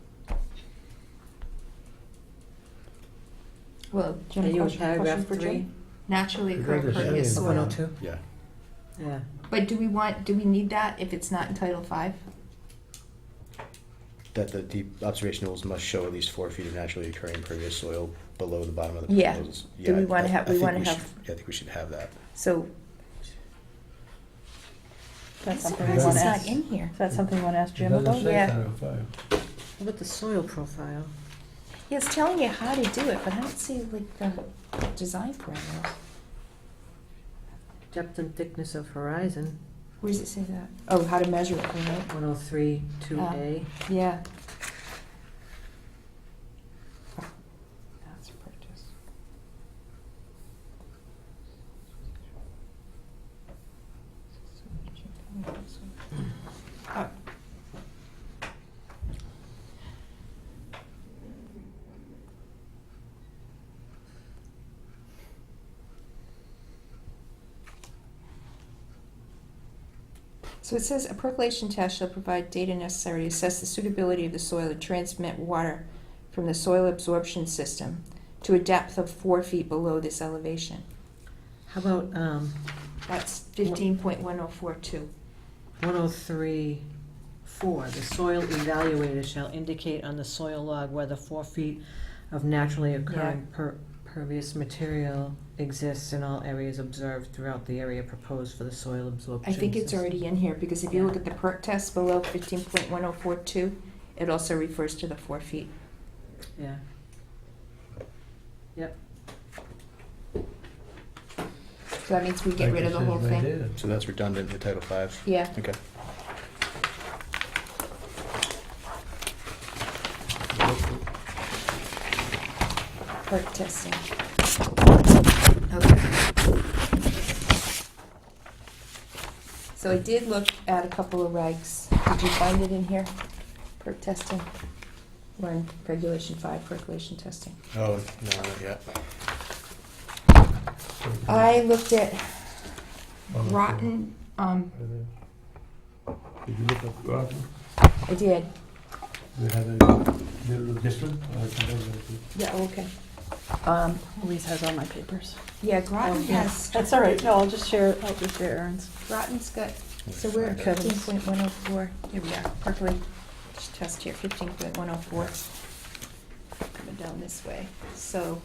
Well, do Are you you have in a paragraph question for 3? Jim? Naturally You'd occurring rather say pervious in soil. 102? Yeah. Yeah. But do we need that if it's not in Title V? That the deep observation holes must show at least 4 feet of naturally occurring pervious soil below the bottom of the Yeah. proposed. Do we wanna I- have- I we think wanna should- have- Yeah, I think we should have that. So, That's I'm something we surprised want it's to not ask. in here. Is that something you want to ask It Jim doesn't about? say Yeah. Title V. How about the soil profile? Yeah, it's telling you how to do it, but I don't see like the design parameters. Depth and thickness of horizon, Where does it say that? Oh, how to measure it, right? 103, 2A. Yeah. That's purchase. Oh. So it says a percolation test shall provide data necessary to assess the suitability of the soil to transmit water from the soil absorption system to a depth of 4 feet below this elevation. How about That's 15.1042. 103.4? The soil evaluator shall indicate on the soil log whether 4 feet of naturally occurring pervious material exists in all areas observed throughout the area proposed for the soil absorption I think it's system. already in here, because if you Yeah. look at the perk test below 15.1042, it also refers to the 4 feet. Yeah. Yep. So that means we get rid of the whole thing. So that's redundant in Title V? Yeah. Okay. Perk testing. Okay. So I did look at a couple of regs. Did you find it in here? Perk testing? We're in Regulation 5, percolation testing. Oh, no, not yet. I looked at Groton, Did you look up Groton? I did. They had a little different? I can never see. Yeah, okay. Louise has all my papers. Yeah, Groton Oh, yeah. has. That's all right. No, I'll just share Aaron's. Groton's got, so we're at Okay. 15.104, here we are, percolate test here, 15.104. Coming down this way, so.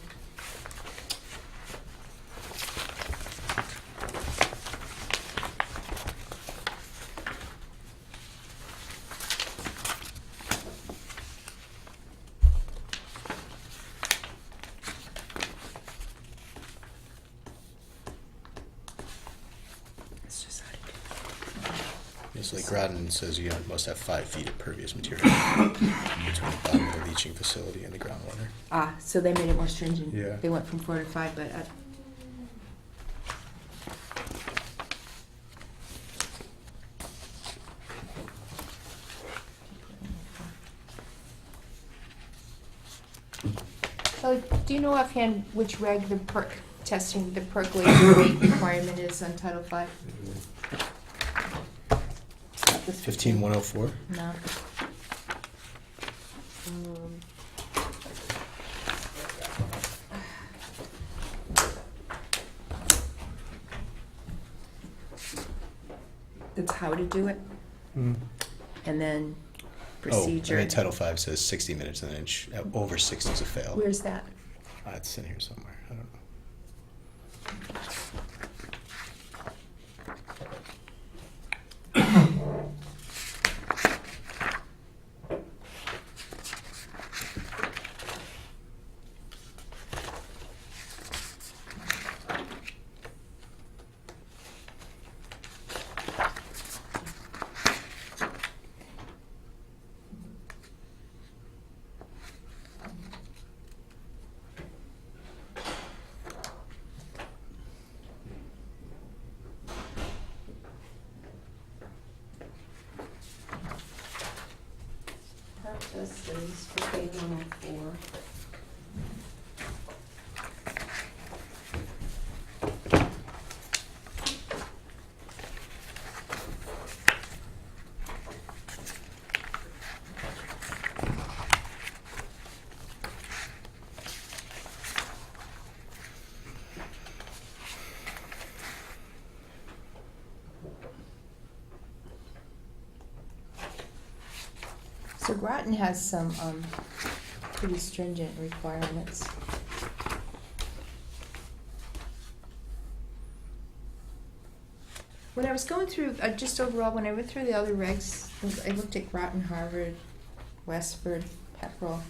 It's just how to do it. It's like Groton says you must have 5 feet of pervious material between the bottom of the leaching facility and the groundwater. Ah, so they made it more stringent. Yeah. They went from 4 to 5, but So, do you know offhand which reg the perk testing, the percolation rate requirement is on Title V? 15104? No. That's how to do it, and then procedure. Oh, I mean, Title V says 60 minutes and then over 60 is a fail. Where's that? It's in here somewhere. I don't know. This is for page 104. So Groton has some pretty stringent requirements. When I was going through, just overall, when I went through the other regs, I looked at Groton, Harvard, Westford, Pepperell.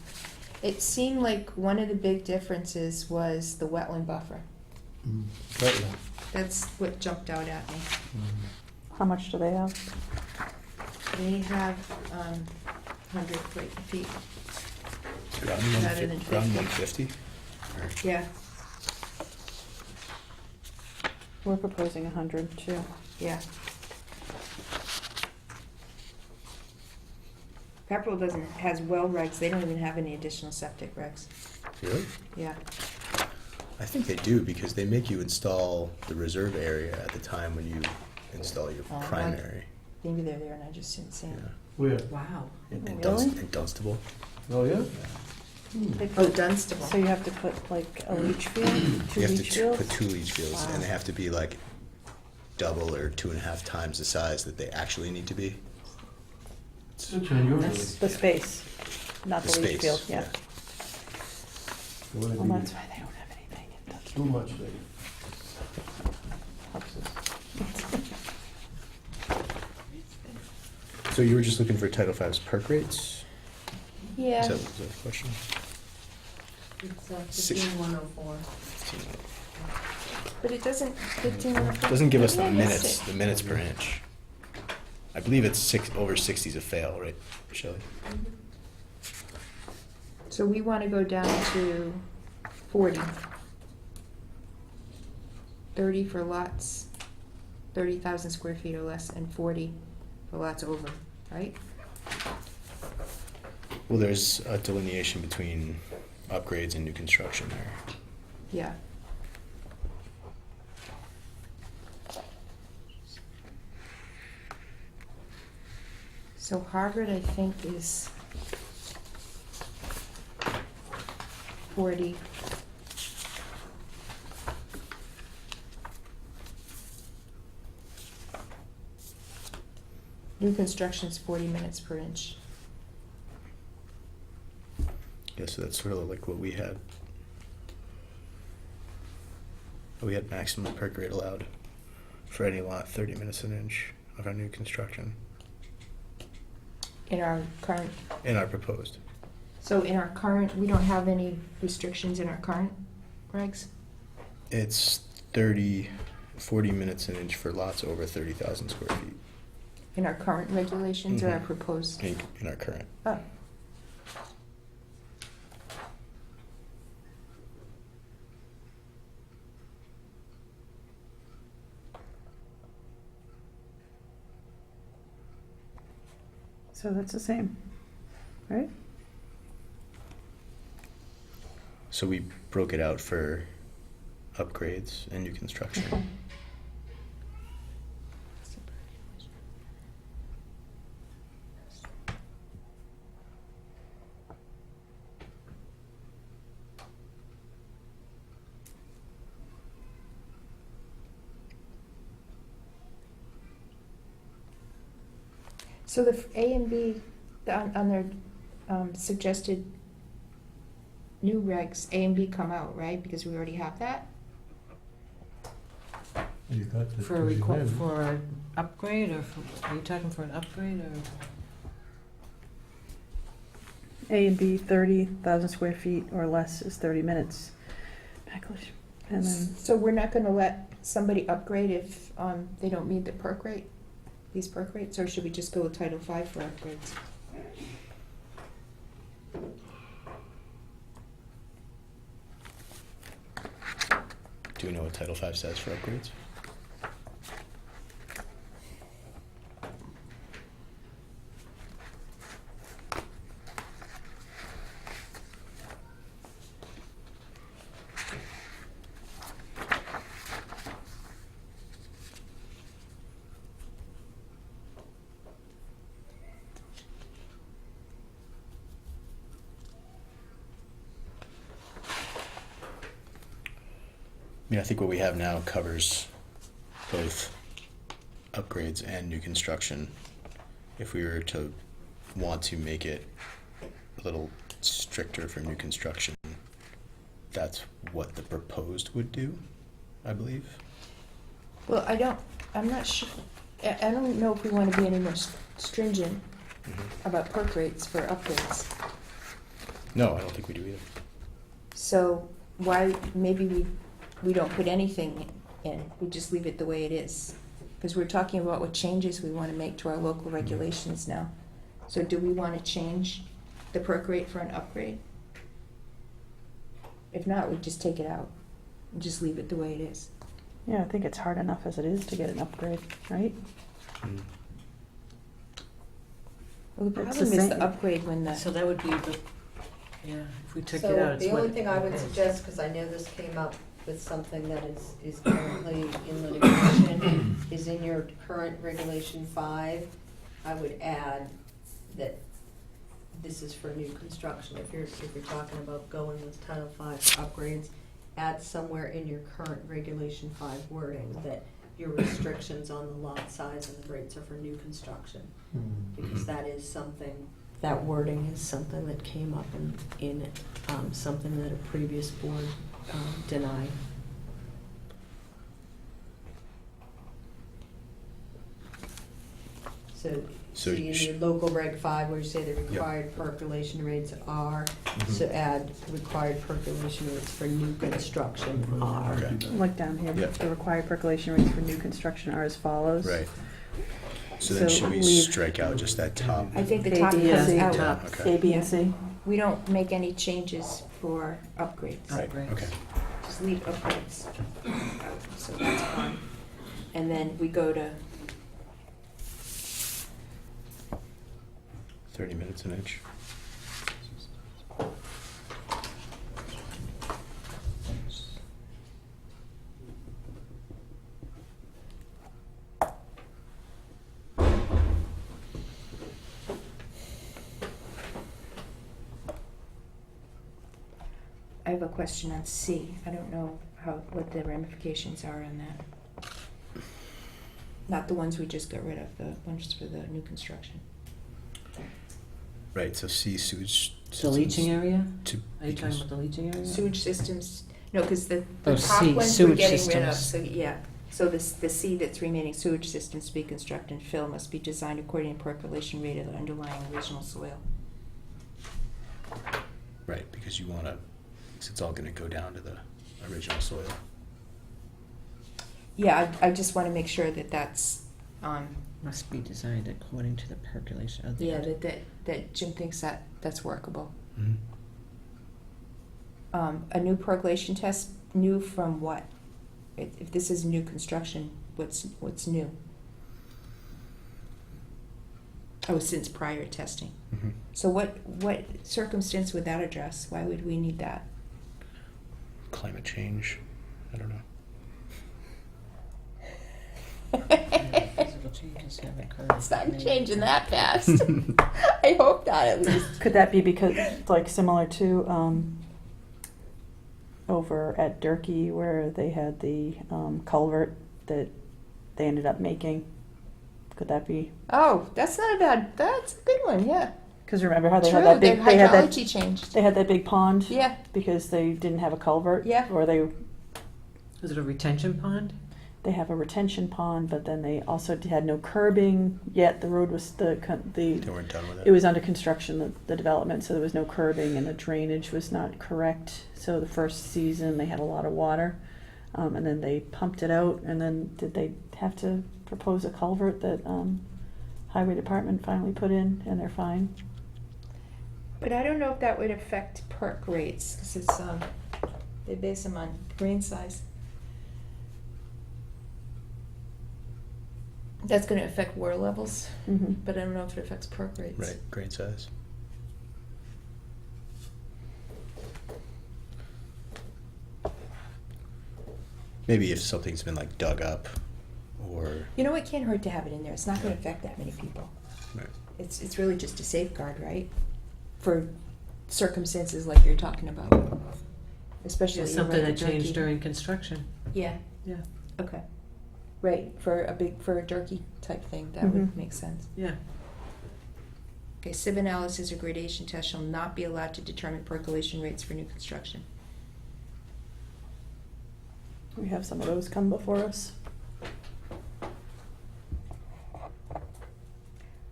It seemed like one of the big differences was the wetland buffer. Wetland. That's what jumped out at me. How much do they have? They have 100 feet. Ground Rather than 150? Yeah, We're proposing 100 too. yeah. Pepperell has well regs, they don't even have any additional septic regs. Really? Yeah. I think they do, because they make you install the reserve area at the time when you install your Oh, primary. Maybe they're there and I just didn't see Yeah. them. Where? Wow. In Really? in Dunstable. Oh, yeah? Oh, Dunstable. So you have to put like a leach field, two You have leach to fields? put 2 leach fields, Wow. and they have to be like double or 2.5 times the size that they actually need to be. It's unusual. That's the space, not the leach space, field, yeah. It would Well, be that's why they don't have anything in Too much there. So you were just looking for Title V's perk rates? Yeah. Is that the question? It's Six- 15104. But it doesn't, 15. Doesn't give us the Maybe I minutes, missed the it. minutes per inch. I believe it's over 60 is a fail, right, Shelley? So we want to go down to 40. 30 for lots, 30,000 square feet or less, and 40 for lots over, right? Well, there's a delineation between upgrades and new construction there. Yeah. So Harvard, I think, is 40. New construction's 40 minutes per inch. Yeah, so that's sort of like what we had. We had maximum perk rate allowed for any lot, 30 minutes an inch of our new construction In our current, in our proposed. so in our current, we don't have any restrictions in our current regs? It's 40 minutes an inch for lots over 30,000 square feet In our current regulations or our Mhm. proposed? in our current. Oh. So that's the same, right? So we broke it out for upgrades and new construction. Okay. So the A and B, on their suggested new regs, A and B come out, right? Because we already have that? You got the For a for an upgrade, or are you talking for an upgrade, or? A and B, 30,000 square feet or less is 30 minutes. Backlash. And then, So we're not gonna let somebody upgrade if they don't meet the perk rate, these perk rates, or should we just go with Title V for upgrades? Do we know what Title V says for upgrades? mean, I think what we have now covers both upgrades and new construction. If we were to want to make it a little stricter for new construction, that's what the proposed would do, I believe. Well, I'm not sure, I don't know if we want to be any more stringent about perk rates for upgrades. No, I don't think we do either. So why, maybe we don't put anything in, we just leave it the way it is. Because we're talking about what changes we want to make to our local regulations now. So do we want to change the perk rate for an upgrade? If not, we just take it out and just leave it the way it is. Yeah, I think it's hard enough as it is to get an upgrade, right? Mm. Well, the It's problem the is same. the upgrade when the. So that would be the, yeah, if we took So it out, it's the what. only thing I would suggest, because I know this came up with something that is currently in litigation, is in your current regulation 5, I would add that this is for new construction. If you're talking about going with Title 5 upgrades, add somewhere in your current regulation 5 wording that your restrictions on the lot size and the rates are for new construction. Because that is something, that wording is something that came up in something that a previous board denied. So, So see in your local reg 5 where you say the required percolation rates are, so add required percolation rates for new construction are. Okay. Like down here, Yep. the required percolation rates for new construction are as follows. Right. So then So should we leave- strike out just that top? I think the A, top B, and comes C. out. Top. Okay. A, B, and C. We don't make any changes for upgrades. Right, Upgrades. okay. Just leave upgrades. So that's fine. And then we go to 30 minutes an inch. I have a question on C. I don't know what the ramifications are on that. Not the ones we just got rid of, the ones for the new construction. Right, so C, sewage The systems leaching area? to Are you be talking about the leaching area? Sewage systems, no, because the Oh, top C, ones we're sewage getting rid of, systems. so, yeah. So the C that's remaining, sewage systems to be constructed and fill must be designed according to percolation rate of the underlying original soil. Right, because you want to, because it's all going to go down to the original soil. Yeah, I just want to make sure that that's, Must be designed according to the percolation of the. yeah, that Jim thinks that's workable. Mm-hmm. A new percolation test, new from what? If this is new construction, what's new? Oh, since prior testing. Mm-hmm. So what circumstance would that address? Why would we need that? Climate change, I don't know. Physical changes have occurred. It's not changing that fast. I hope not, at least. Could that be because, like, similar to over at Durkee where they had the culvert that they ended up making? Could that be? Oh, that's not a bad, that's a good one, yeah. Because remember how they True, had that their big, they had that, hydrology changed. they had that big pond? Yeah, Because they didn't have a culvert? Yeah. Or they Was it a retention pond? have a retention pond, but then they also had no curbing yet. The road was They weren't done with it. it was under construction, the development, so there was no curbing and the drainage was not correct. So the first season, they had a lot of water, and then they pumped it out, and then did they have to propose a culvert that highway department finally put in, and they're fine? but I don't know if that would affect perk rates, because it's, they base them on grain size. That's gonna affect water levels, Mm-hmm. but I don't know if it affects perk rates. Right, grain size. Maybe if something's been like dug up or, You know, it can't hurt to have it in there. It's not gonna affect that many people. right. It's really just a safeguard, right? For circumstances like you're talking about. especially It's you're something right, that changed Durkee. during construction. Yeah. Yeah. Okay. Right, for a Durkee type thing, that would Mhm. make sense. Yeah. Okay, sieve analysis or gradation test shall not be allowed to determine percolation rates for new construction. We have some of those come before us.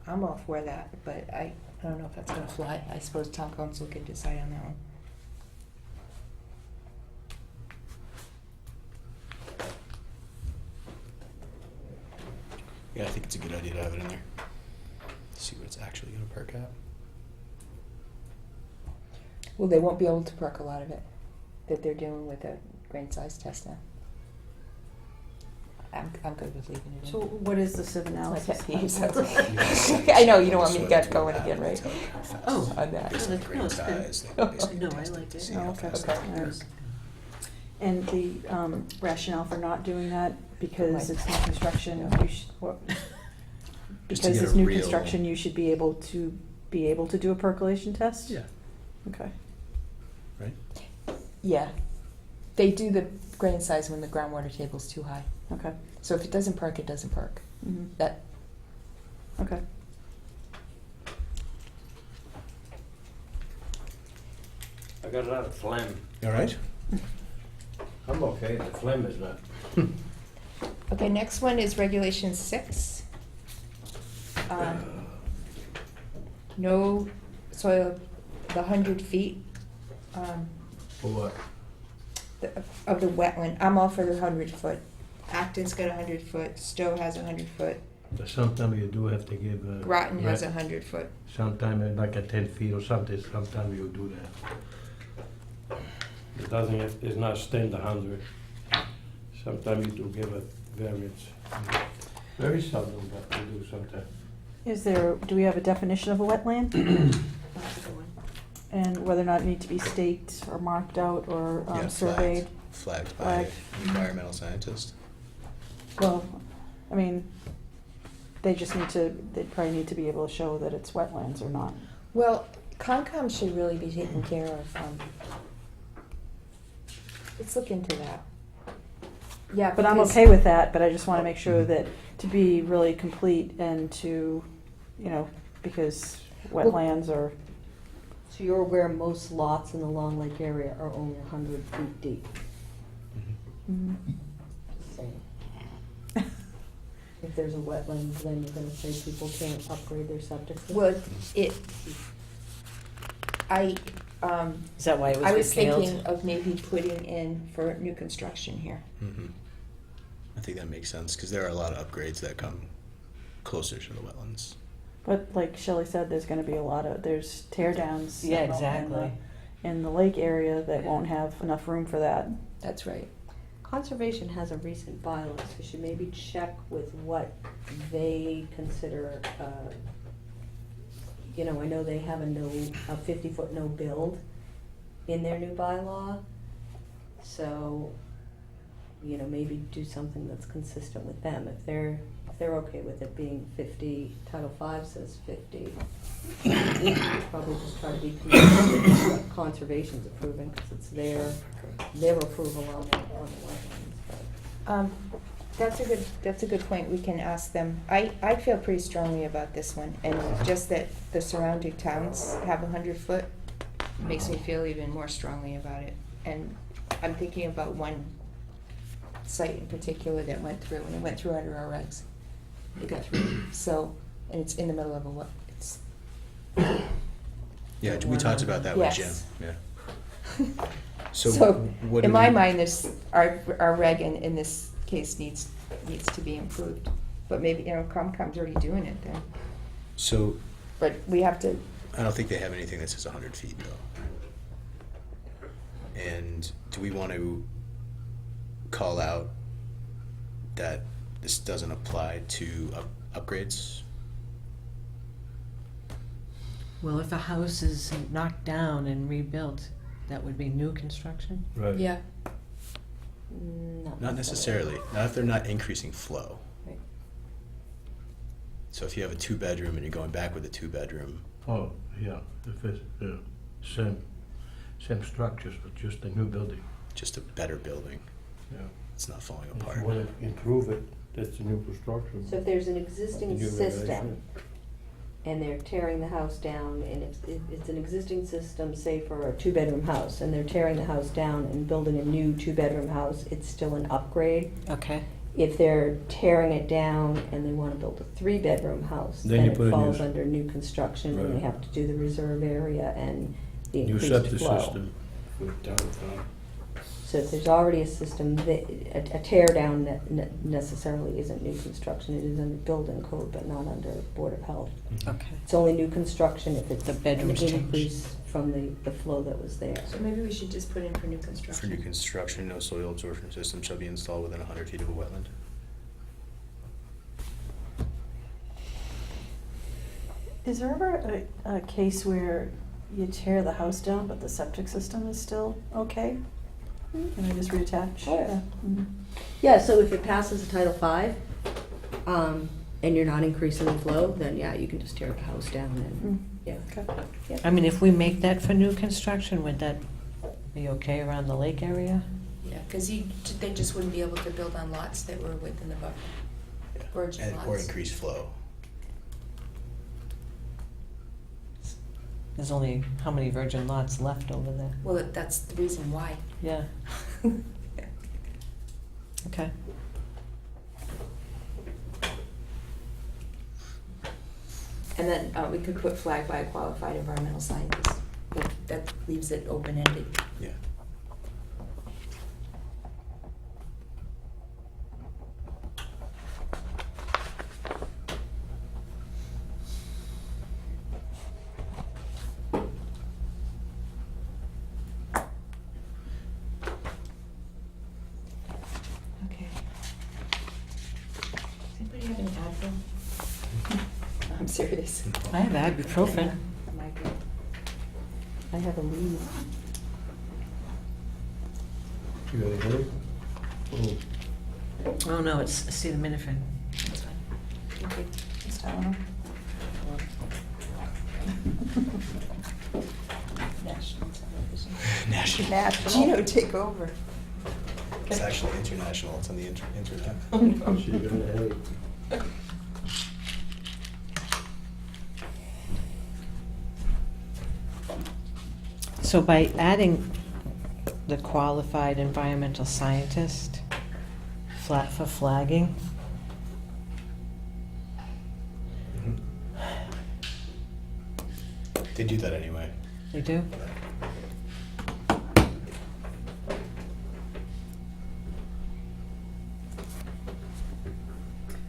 I'm all for that, but I don't know if that's gonna fly. I suppose town council can decide on that one. Yeah, I think it's a good idea to have it in there. See what it's actually gonna perk at. Well, they won't be able to perk a lot of it that they're doing with a grain size test now. I'm good with leaving it in. So what is the sieve It's my analysis? pet peeve, so- Yes. I know, you don't want me to So get it's going what again, right? happens, how fast. Oh. On that. Based on No, grain it's good. size, they basically No, I test like to it. see Oh, how okay. fast Okay. they perk. And the rationale for not doing that, because it's new construction, you should, Just to because get it's a new real- construction, you should be able to do a percolation test? Yeah. Okay. Right? Yeah. They do the grain size when the groundwater table's too high. Okay. So if it doesn't perk, it doesn't perk. Mhm. That, Okay. I got a lot of phlegm. You all right? I'm okay, the phlegm is not. okay, next one is regulation 6. No soil, the 100 feet, For what? of the wetland. I'm all for the 100 foot. Acton's got 100 foot, Stowe has 100 foot, Sometimes you do have to give. Groton has 100 foot. Sometimes like at 10 feet or something, sometimes you do that. It doesn't, it's not stand 100. Sometimes you do give a variance. Very seldom, but we do sometimes. Do we have a definition of a wetland? And whether or not it need to be staked or marked out or Yeah, surveyed? Flagged by Flagged. environmental scientist. Well, I mean, they probably need to be able to show that it's wetlands or not. Well, Concom should really be taking care of, let's look into that. Yeah, But I'm because- okay with that, but I just wanna make sure that, to be really complete and to, because wetlands are, So you're aware most lots in the Long Lake area are only 100 feet deep, Mhm. just saying. If there's a wetland, then you're gonna say people can't upgrade their septic system? Well, Is that why it I was thinking of maybe putting in for new construction here. Mhm. I think that makes sense, because there are a lot of upgrades that come closer to the wetlands. But like Shelley said, there's gonna be there's tear downs. Yeah, exactly. In the lake area that won't have enough room for that. That's right. Conservation has a recent bylaw, so you should maybe check with what they consider, I know they have a 50-foot no build in their new bylaw. So, maybe do something that's consistent with them. If they're okay with it being 50, Title V says 50. Probably just try to be consistent with what conservation's approving, because it's their approval on the wetlands. That's a good point. We can ask them. I feel pretty strongly about this one, and just that the surrounding towns have 100 foot makes me feel even more strongly about it. And I'm thinking about one site in particular that went through, and it went through under our regs. It got through, so, and it's in the middle of it's, Yeah, we talked about that with Jim, Yes. yeah. So so, what do in my we- mind, our reg in this case needs to be improved. But maybe, Comcom's already doing it then. So, But we have to, I don't think they have anything that says 100 feet, though. And do we want to call out that this doesn't apply to upgrades? Well, if a house is knocked down and rebuilt, that would be new construction? Right. yeah. Not necessarily, not if they're not increasing flow. Right. So if you have a 2-bedroom and you're going back with a 2-bedroom, Oh, yeah, if it's, same. same structures, but just a new building. Just a better building. Yeah. It's not falling If apart. you want to improve it, that's a new construction. So if there's an existing New system regulation. and they're tearing the house down, and it's an existing system, say for a two-bedroom house, and they're tearing the house down and building a new two-bedroom house, it's still an upgrade. Okay. If they're tearing it down and they wanna build a three-bedroom house, Then then you it put a new falls s- under new construction, and they Right. have to do the reserve area and the New increased septic flow. system for downtown. So if there's already a system, a tear down necessarily isn't new construction, it is under building code, but not under Board of Health. Okay. It's only new construction if it's The an bedrooms change. increase from the flow that was there. So maybe we should just put in for new For construction. new construction, no soil absorption system shall be installed within 100 feet of a wetland. Is there ever a case where you tear the house down, but the septic system is still okay? Can I just reattach? Oh, yeah. Mhm. Yeah, so if it passes a Title V, and you're not increasing the flow, then yeah, you can just tear the house down Mm, and, yeah. Okay. I mean, if we make that for new construction, would that be okay around the lake area? Yeah, because they just wouldn't be able to build on lots that were within the buffer. Yeah. Virgin Or lots. increased flow. There's only how many virgin lots left over there? Well, that's the reason why. Yeah, okay. And then we could put flag by a qualified environmental scientist. But that leaves it open-ended. Yeah. Okay. Does anybody have any Advil? I'm serious. I have ibuprofen. Migraine. I have a lead. You got a headache? Oh, Oh, no, it's acetaminophen. That's fine. Okay. Just Tylenol. National television. National. National. Gino, take over. It's actually international. It's on the internet. Oh, no. she got a headache. So by adding the qualified environmental scientist, flat for flagging, They do that anyway. they do?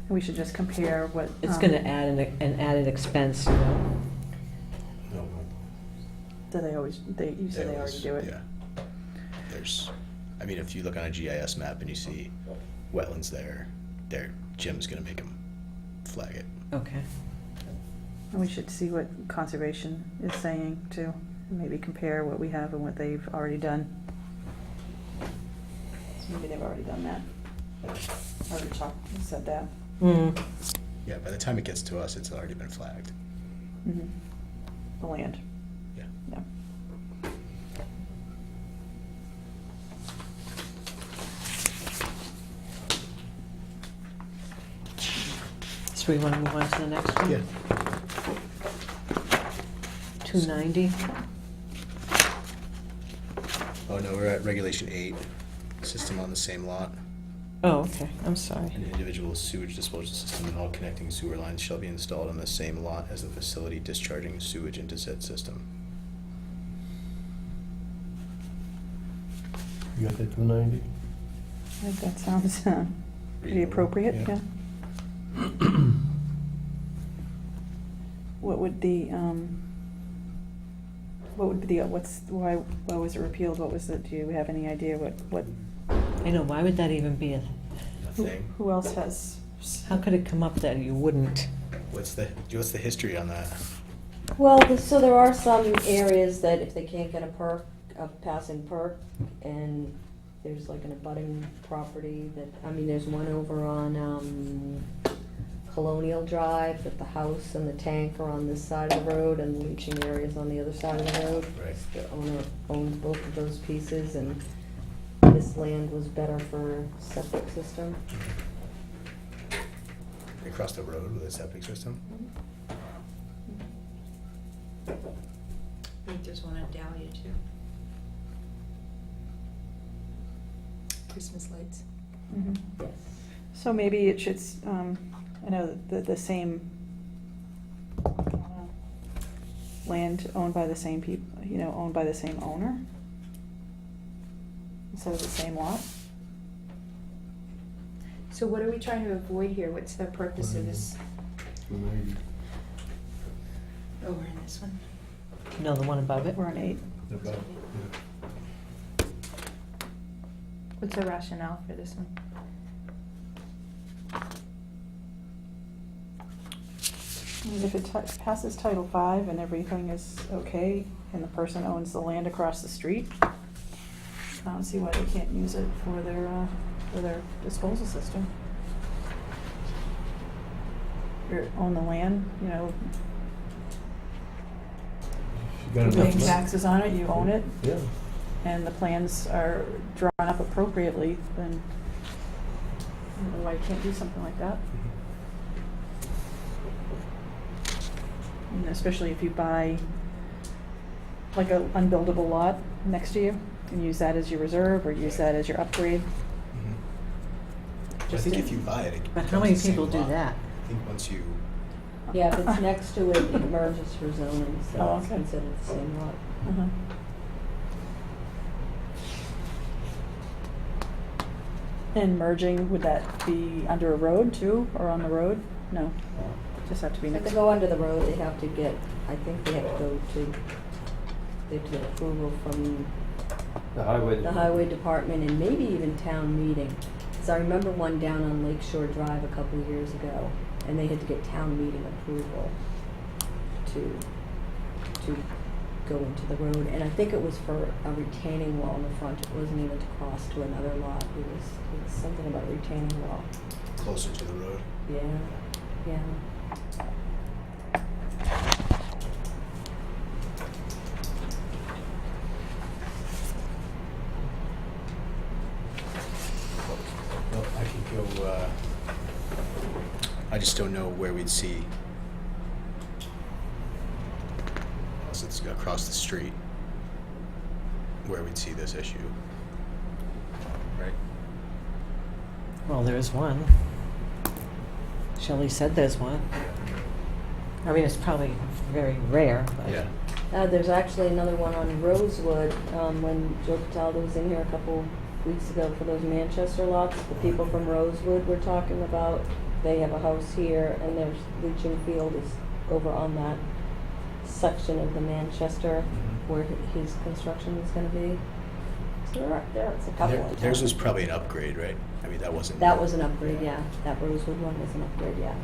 We should just compare what. It's gonna add an added expense, you know? No. Do they always, you said they already always- do it? Yeah. There's, I mean, if you look on a GIS map and you see wetlands there, Jim's gonna make him flag it. Okay. And we should see what conservation is saying too, and maybe compare what we have and what they've already done. So maybe they've already done that. Already said that. Mm. Yeah, by the time it gets to us, it's already been flagged. Mhm. The land. Yeah. Yeah. So we wanna move on to the next one? Yeah. 290? Oh, no, we're at regulation 8, system on the same lot. Oh, okay, I'm sorry. An individual sewage disposal system and all connecting sewer lines shall be installed on the same lot as the facility discharging sewage into said system. You got that 290? I think that sounds pretty Reasonable, appropriate, yeah. yeah. What would the, why was it repealed? What was it, do you have any idea what, I know, why would that even be a, Nothing. who else has? how could it come up that you wouldn't? What's the history on that? Well, so there are some areas that if they can't get a passing perk, and there's like an abutting property that, I mean, there's one over on, Colonial Drive, that the house and the tank are on this side of the road and the leaching area is on the other side of the road. Right. The owner owns both of those pieces, and this land was better for septic system. Across the road with a septic system? I think there's one on Dahlia too. Christmas lights. Mhm. Yes. So maybe it should, I know the same land owned by the same people, owned by the same owner? Instead of the same lot? So what are we trying to avoid here? What's the purpose of this? Oh, we're in this one. No, the one above it? We're on 8. What's the rationale for this one? If it passes Title V and everything is okay, and the person owns the land across the street, I don't see why they can't use it for their disposal system. You own the land, You got you're enough paying money? taxes on it, you own it, Yeah. and the plans are drawn up appropriately, then I don't know why you can't do something like that. And especially if you buy like an unbuildable lot next to you and use that as your reserve or use that as your upgrade. Mhm. I Just think to- if you buy it, it But how becomes many the same people do lot. that? I think once you, Yeah, if it's next to it, it merges for zoning, Oh, so it's okay. considered the same lot. Uh-huh. And merging, would that be under a road too, or on the road? No, just have to be If next. they go under the road, they have to get, I think they have to go to, they have to get approval from The highway. the highway department and maybe even town meeting. Cause I remember one down on Lake Shore Drive a couple of years ago, and they had to get town meeting approval to go into the road. And I think it was for a retaining wall in the front, it wasn't even to cross to another lot, it was something about a retaining wall. closer to the road. Yeah, yeah. Well, I could go, I just don't know where we'd see, unless it's across the street, where we'd see this issue. Right? Well, there's one. Shelley said there's one. I mean, it's probably very rare, but. Yeah. There's actually another one on Rosewood, when Joe Cataldo was in here a couple weeks ago for those Manchester lots. The people from Rosewood were talking about, they have a house here and their leaching field is over on that section of the Manchester where his construction is gonna be. So there's a couple of Theirs was towns. probably an upgrade, right? I mean, that wasn't. That was an upgrade, yeah. That Rosewood one was an upgrade, yeah.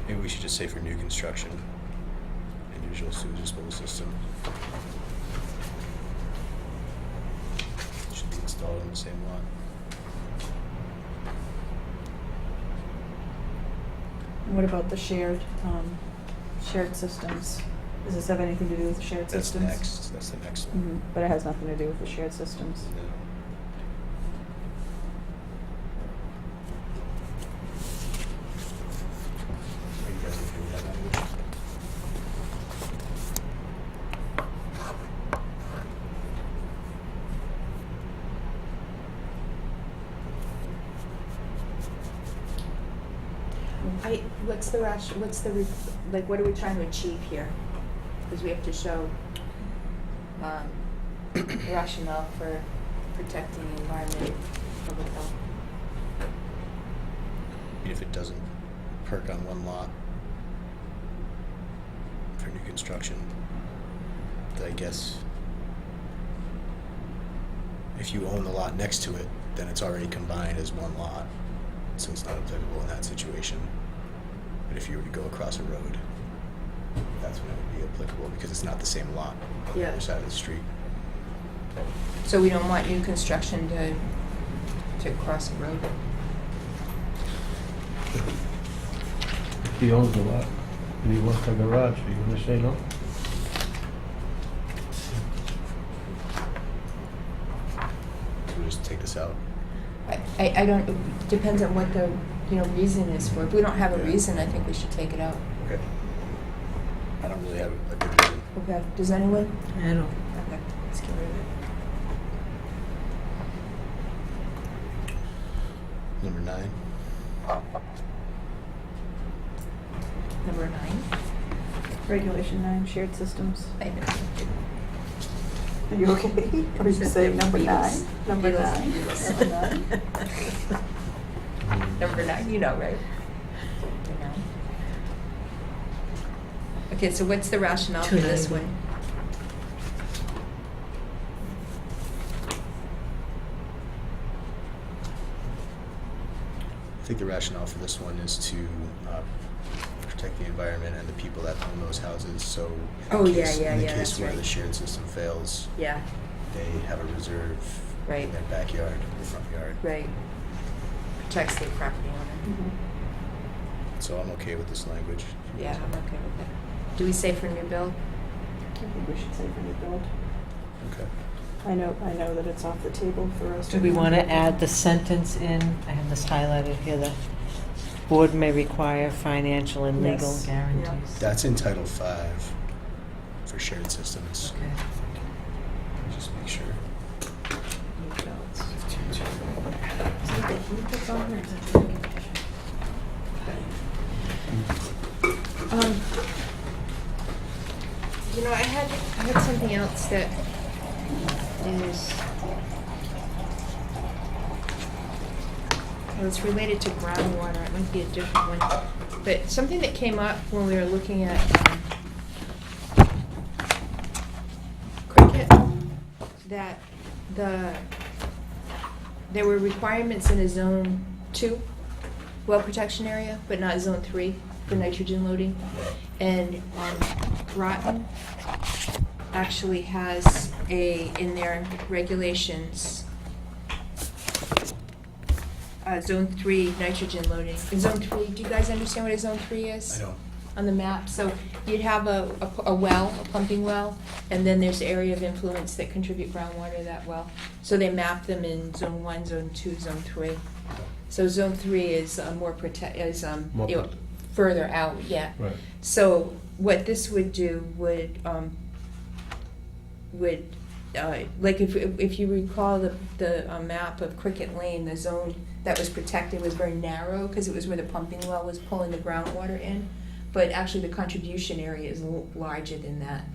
Maybe we should just say for new construction, individual sewage disposal system. Should be installed in the same lot. What about the shared systems? Does this have anything to do with the shared That's systems? next, that's the next one. Mhm, but it has nothing to do with the shared systems. No. Are you guys okay with that language? What's the what are we trying to achieve here? Because we have to show rationale for protecting the environment, public health. I mean, if it doesn't perk on one lot for new construction, then I guess if you own the lot next to it, then it's already combined as one lot, so it's not applicable in that situation. But if you were to go across a road, that's when it would be applicable, because it's not the same lot on the Yeah. other side of the street. So we don't want new construction to cross a road. He owns the lot, and he wants a garage, are you gonna say no? Can we just take this out? I don't, depends on what the, reason is for. If we don't have a Yeah. reason, I think we should take it out. Okay. I don't really have a good reason. Okay, does anyone? I don't. Okay, let's get rid of it. Number 9. Number 9. Regulation 9, shared systems. I know. Are you okay? Or you say number 9? Beatles. Number Beatles. 9? Beatles. Number 9? Number 9, you know, right? Number 9. Okay, so what's the rationale for this 290. one? I think the rationale for this one is to protect the environment and the people that own those houses, so in Oh, yeah, case, yeah, in the yeah, case that's where right. the shared system fails, Yeah, they have a reserve Right. in their backyard, or front yard. right. Protects the property owner. Mhm. So I'm okay with this language. Yeah, I'm okay with that. Do we say for new build? I think we should say for new build. Okay. I know that it's off the table for us. Do we want to add the sentence in? I have this highlighted here, the board may require financial and legal Yes. guarantees. That's in Title 5 for shared systems. Okay. Just make sure. I had something else that is, well, it's related to groundwater. It might be a different one. But something that came up when we were looking at cricket, that there were requirements in a zone 2 well protection area, but not zone 3 for nitrogen loading. And Groton actually has in their regulations, zone 3 nitrogen loading. In zone 3, do you guys understand what a zone 3 is? I don't. On the map, so you'd have a well, a pumping well, and then there's the area of influence that contribute groundwater to that well. So they map them in zone 1, zone 2, zone 3. So zone 3 is more More further out, yeah. Right. So what this would do would like if you recall the map of Cricket Lane, the zone that was protected was very narrow because it was where the pumping well was pulling the groundwater in. But actually the contribution area is larger than that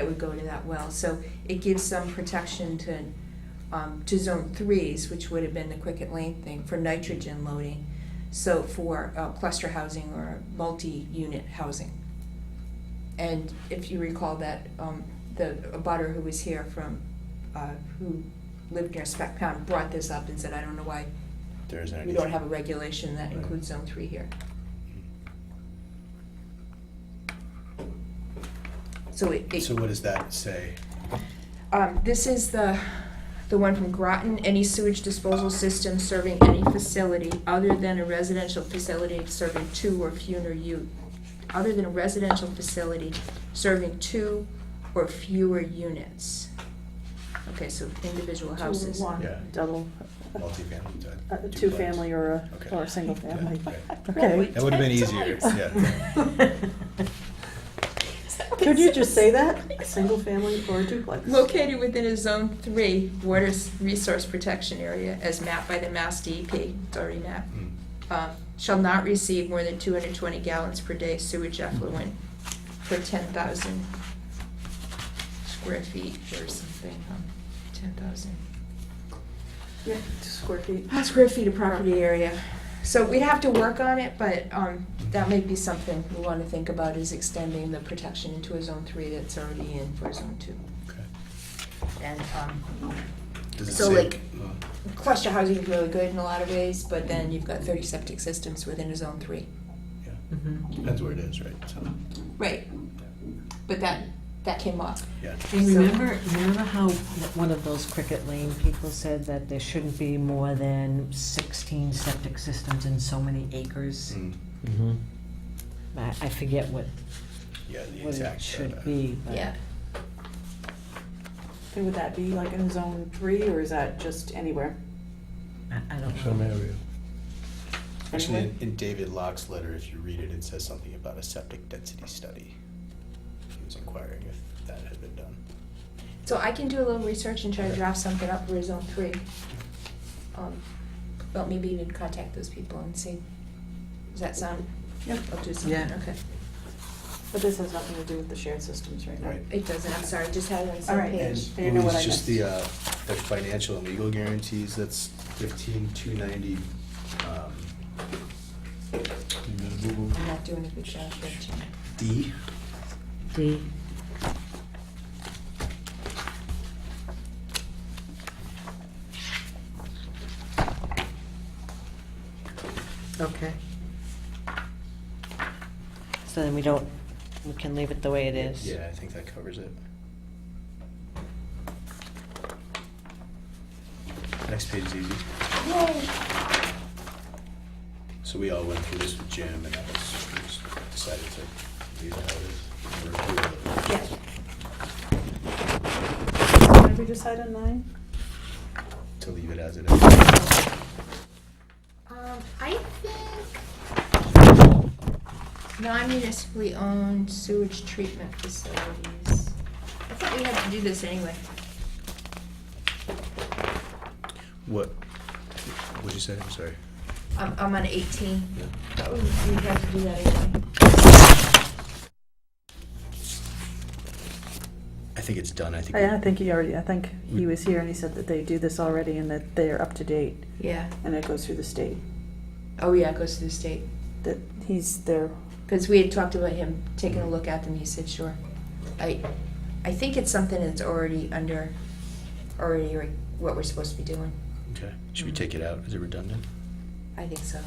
would go to that well. So it gives some protection to zone 3s, which would have been the Cricket Lane thing, for nitrogen loading. So for cluster housing or multi-unit housing. And if you recall that the abutter who was here from, who lived near Spec Pound brought this up and said, I don't know why There isn't we any. don't have a regulation that Right. includes zone 3 here. So So what does that say? This is the one from Groton. Any sewage disposal system serving any facility other than a residential facility serving 2 or fewer other than a residential facility serving 2 or fewer units. Okay, so individual houses. One, Yeah. double, Multifamily. a duplex. two-family or Okay. a single family. Yeah, Okay. That would have been easier, yeah. Could you just say that? A single family or a duplex? Located within a zone 3 water resource protection area as mapped by the Mass DEP, it's already mapped, Mm. shall not receive more than 220 gallons per day sewage effluent for 10,000 square feet or something, 10,000 Yeah, square feet. square feet of property area. So we'd have to work on it, but that may be something we want to think about, is extending the protection into a zone 3 that's already in for zone 2. Okay. And Does it so, say? like, cluster housing is really good in a lot of ways, but then you've got 30 septic systems within a zone 3. Yeah, Mhm. depends where it is, right? So, Right. But that came up. yeah. And So- remember how one of those Cricket Lane people said that there shouldn't be more than 16 septic systems in so many acres? Mm. Mm-hmm. I forget what Yeah, the it exact. should be, but. Yeah. And would that be like in zone 3, or is that just anywhere? I don't Some know. area. Actually, Anyway. in David Locke's letter, if you read it, it says something about a septic density study. He was inquiring if that had been done. So I can do a little research and try to draft something up for zone 3. Well, maybe even contact those people and see. Does that sound? Yep. I'll do something, Yeah. okay. But this has nothing to do with the shared systems right now. Right. It doesn't, I'm sorry, just had it on the All same right. page. And I didn't know it what was I just missed. the financial and legal guarantees, that's 15,290. I'm not doing a good job there, Jim. D. D. Okay. So then we can leave it the way it is. Yeah, I think that covers it. Next page is easy. Yay! So we all went through this with Jim, and that was, we just decided to leave it how it is. Or approve it. Yeah. What did we decide on 9? To leave it as it is. I think non-municipally owned sewage treatment facilities. I thought we had to do this anyway. What'd you say? I'm sorry. I'm on 18. Yeah. Thought we had to do that anyway. I think it's done, I think. I think he was here and he said that they do this already and that they're up to date, Yeah. and it goes through the state, Oh, yeah, it goes to the state. that he's there. Because we had talked about him taking a look at them, he said, sure. I think it's something that's already like what we're supposed to be doing. Okay. Should we take it out? Is it redundant? I think so.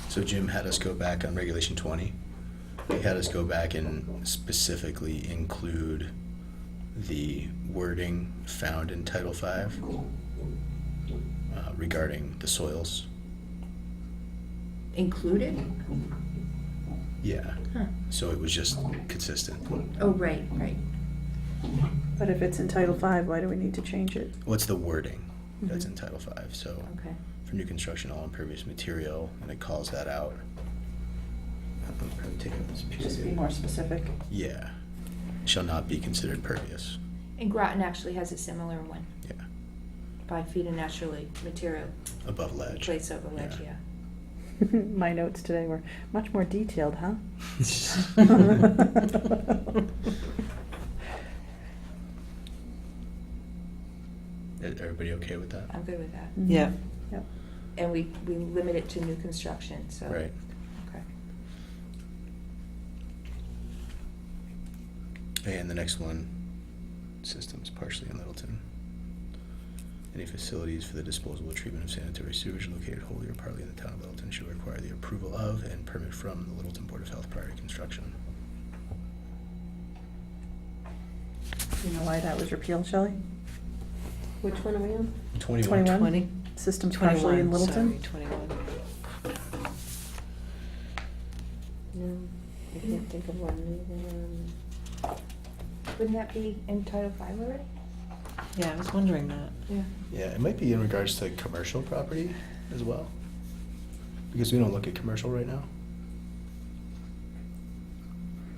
So Jim had us go back on Regulation 20. He had us go back and specifically include the wording found in Title V regarding the soils. Included? Yeah. Huh. So it was just consistent. Oh, right. But if it's in Title V, why do we need to change it? What's the wording that's Mhm. in Title V? So Okay. for new construction, all impervious material, and it calls that out. I'm probably taking out this Just be period. more specific. Yeah. Shall not be considered pervious. And Groton actually has a similar one. Yeah. 5 feet of naturally material Above ledge. place over ledge, Yeah. yeah. My notes today were much more detailed, huh? Everybody okay with that? I'm good with that. Mhm. Yeah. Yep. And we limit it to new construction, so. Right. Okay. And the next one, systems partially in Littleton. Any facilities for the disposal or treatment of sanitary sewage located wholly or partly in the town of Littleton shall require the approval of and permit from the Littleton Board of Health prior to construction. You know why that was repealed, Shelley? Which one are we on? 21. 21. 20? Systems partially in 21, Littleton? sorry, 21. No, I can't think of one. Wouldn't that be in Title V already? Yeah, I was wondering that. Yeah. Yeah, it might be in regards to commercial property as well. Because we don't look at commercial right now.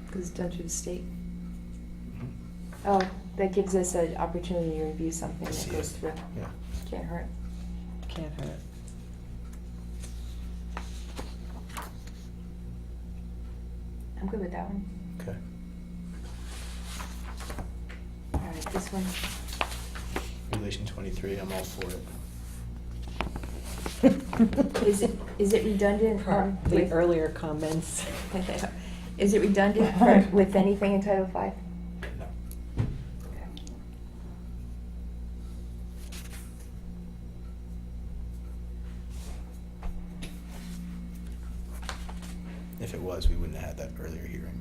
Because it's done through the state. Oh, that gives us an opportunity to review something I see that goes it. through. Yeah. Can't hurt. Can't hurt. I'm good with that one. Okay. All right, this one. Regulation 23, I'm all for it. Is it redundant The with, earlier comments. is it redundant with anything in Title V? No. was, we wouldn't have had that earlier hearing.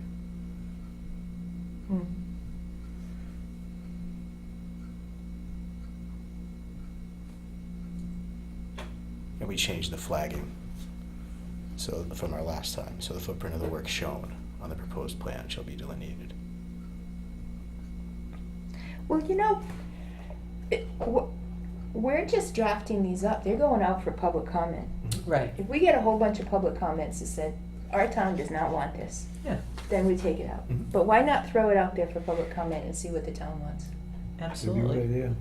Hmm. And we changed the flagging, so from our last time, so the footprint of the work shown on the proposed plan shall be delineated. Well, you know, we're just drafting these up. They're going out for public comment. Right. If we get a whole bunch of public comments that said, our town does not want this, Yeah, then we take it out. Mhm. But why not throw it out there for public comment and see what the town wants? It's a good absolutely. idea.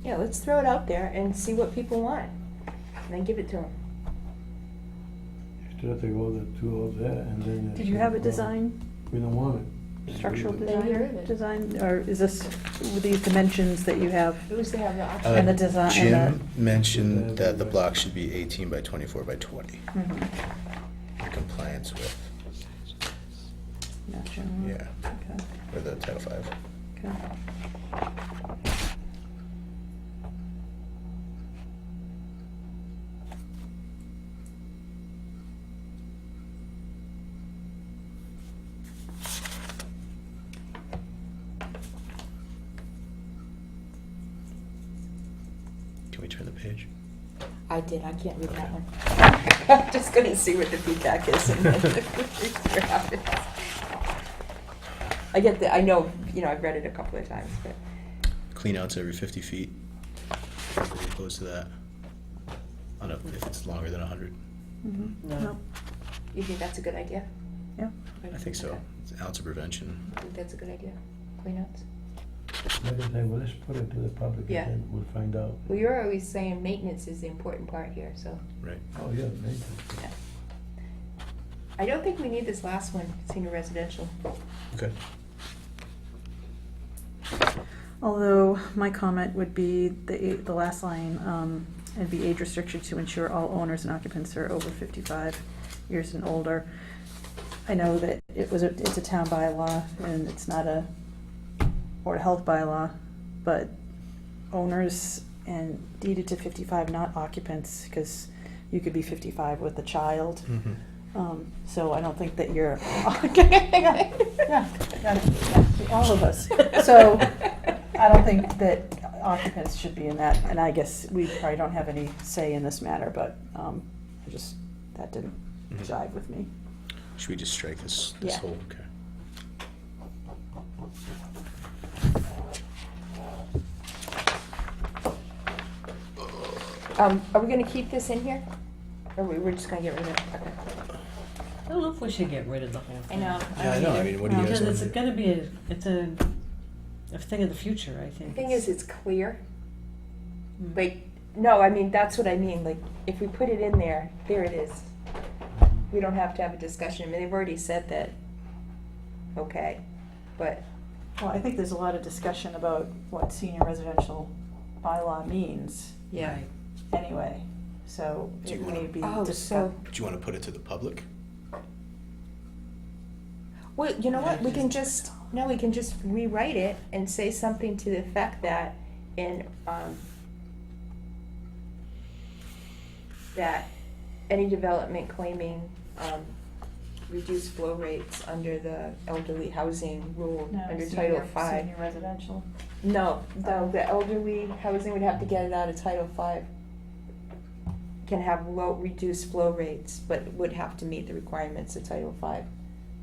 Yeah, let's throw it out there and see what people want, and then give it to them. Still have to go the two of that and then. Did you have a design, We don't want it. structural They heard design, it. design, or is this with these dimensions that you have? Who's to have the option? And the design, and Jim mentioned that the block should be 18 by 24 by 20, Mhm. in compliance with, Not general. yeah, Okay, with the Title V. okay. Can we turn the page? I did, I can't read that one. I'm just gonna see what the feedback is and then redraft it. I get the, I know, I've read it a couple of times, but Clean outs every 50 feet. Pretty close to that. I don't know if it's longer than 100. Mhm. No. No. you think that's a good idea? Yeah. I think so. It's an ounce of prevention. I think that's a good idea, cleanouts. Next time, well, let's put it to the public Yeah. and then we'll find out. Well, you're always saying maintenance is the important part here, so. Right. Oh, yeah, maybe. Yeah. I don't think we need this last one, senior residential. Okay. Although my comment would be the last line, it'd be age restriction to ensure all owners and occupants are over 55 years and older. I know that it's a town bylaw and it's not a Board of Health bylaw, but owners and deeded to 55, not occupants, because you could be 55 with a child. Mm-hmm. So I don't think that you're, yeah, all of us. So I don't think that occupants should be in that, and I guess we probably don't have any say in this matter, but that didn't Mhm. jive with me. Should we just strike this Yeah. whole? Okay. Are we gonna keep this in here? Or we're just gonna get rid of it? Okay. I don't know if we should get rid of the whole I thing. know. Yeah, I know. I mean, what do you guys Because want it's to do? gonna be a thing of the future, I The think. thing is, it's clear. Mm. Like, no, I mean, that's what I mean, like, if we put it in there, there it is. We don't have to have a discussion, I mean, they've already said that, okay, but, Well, I think there's a lot of discussion about what senior residential bylaw means yeah. Right. anyway, so Do it you may wanna- be Oh, discussed. so, Do you want to put it to the public? well, you know what, we can just rewrite it and say something to the effect that that any development claiming, reduced flow rates under the elderly housing rule, No, under senior- Title V. Senior residential. No, the elderly housing would have to get it out of Title V. Can have low, reduced flow rates, but would have to meet the requirements of Title V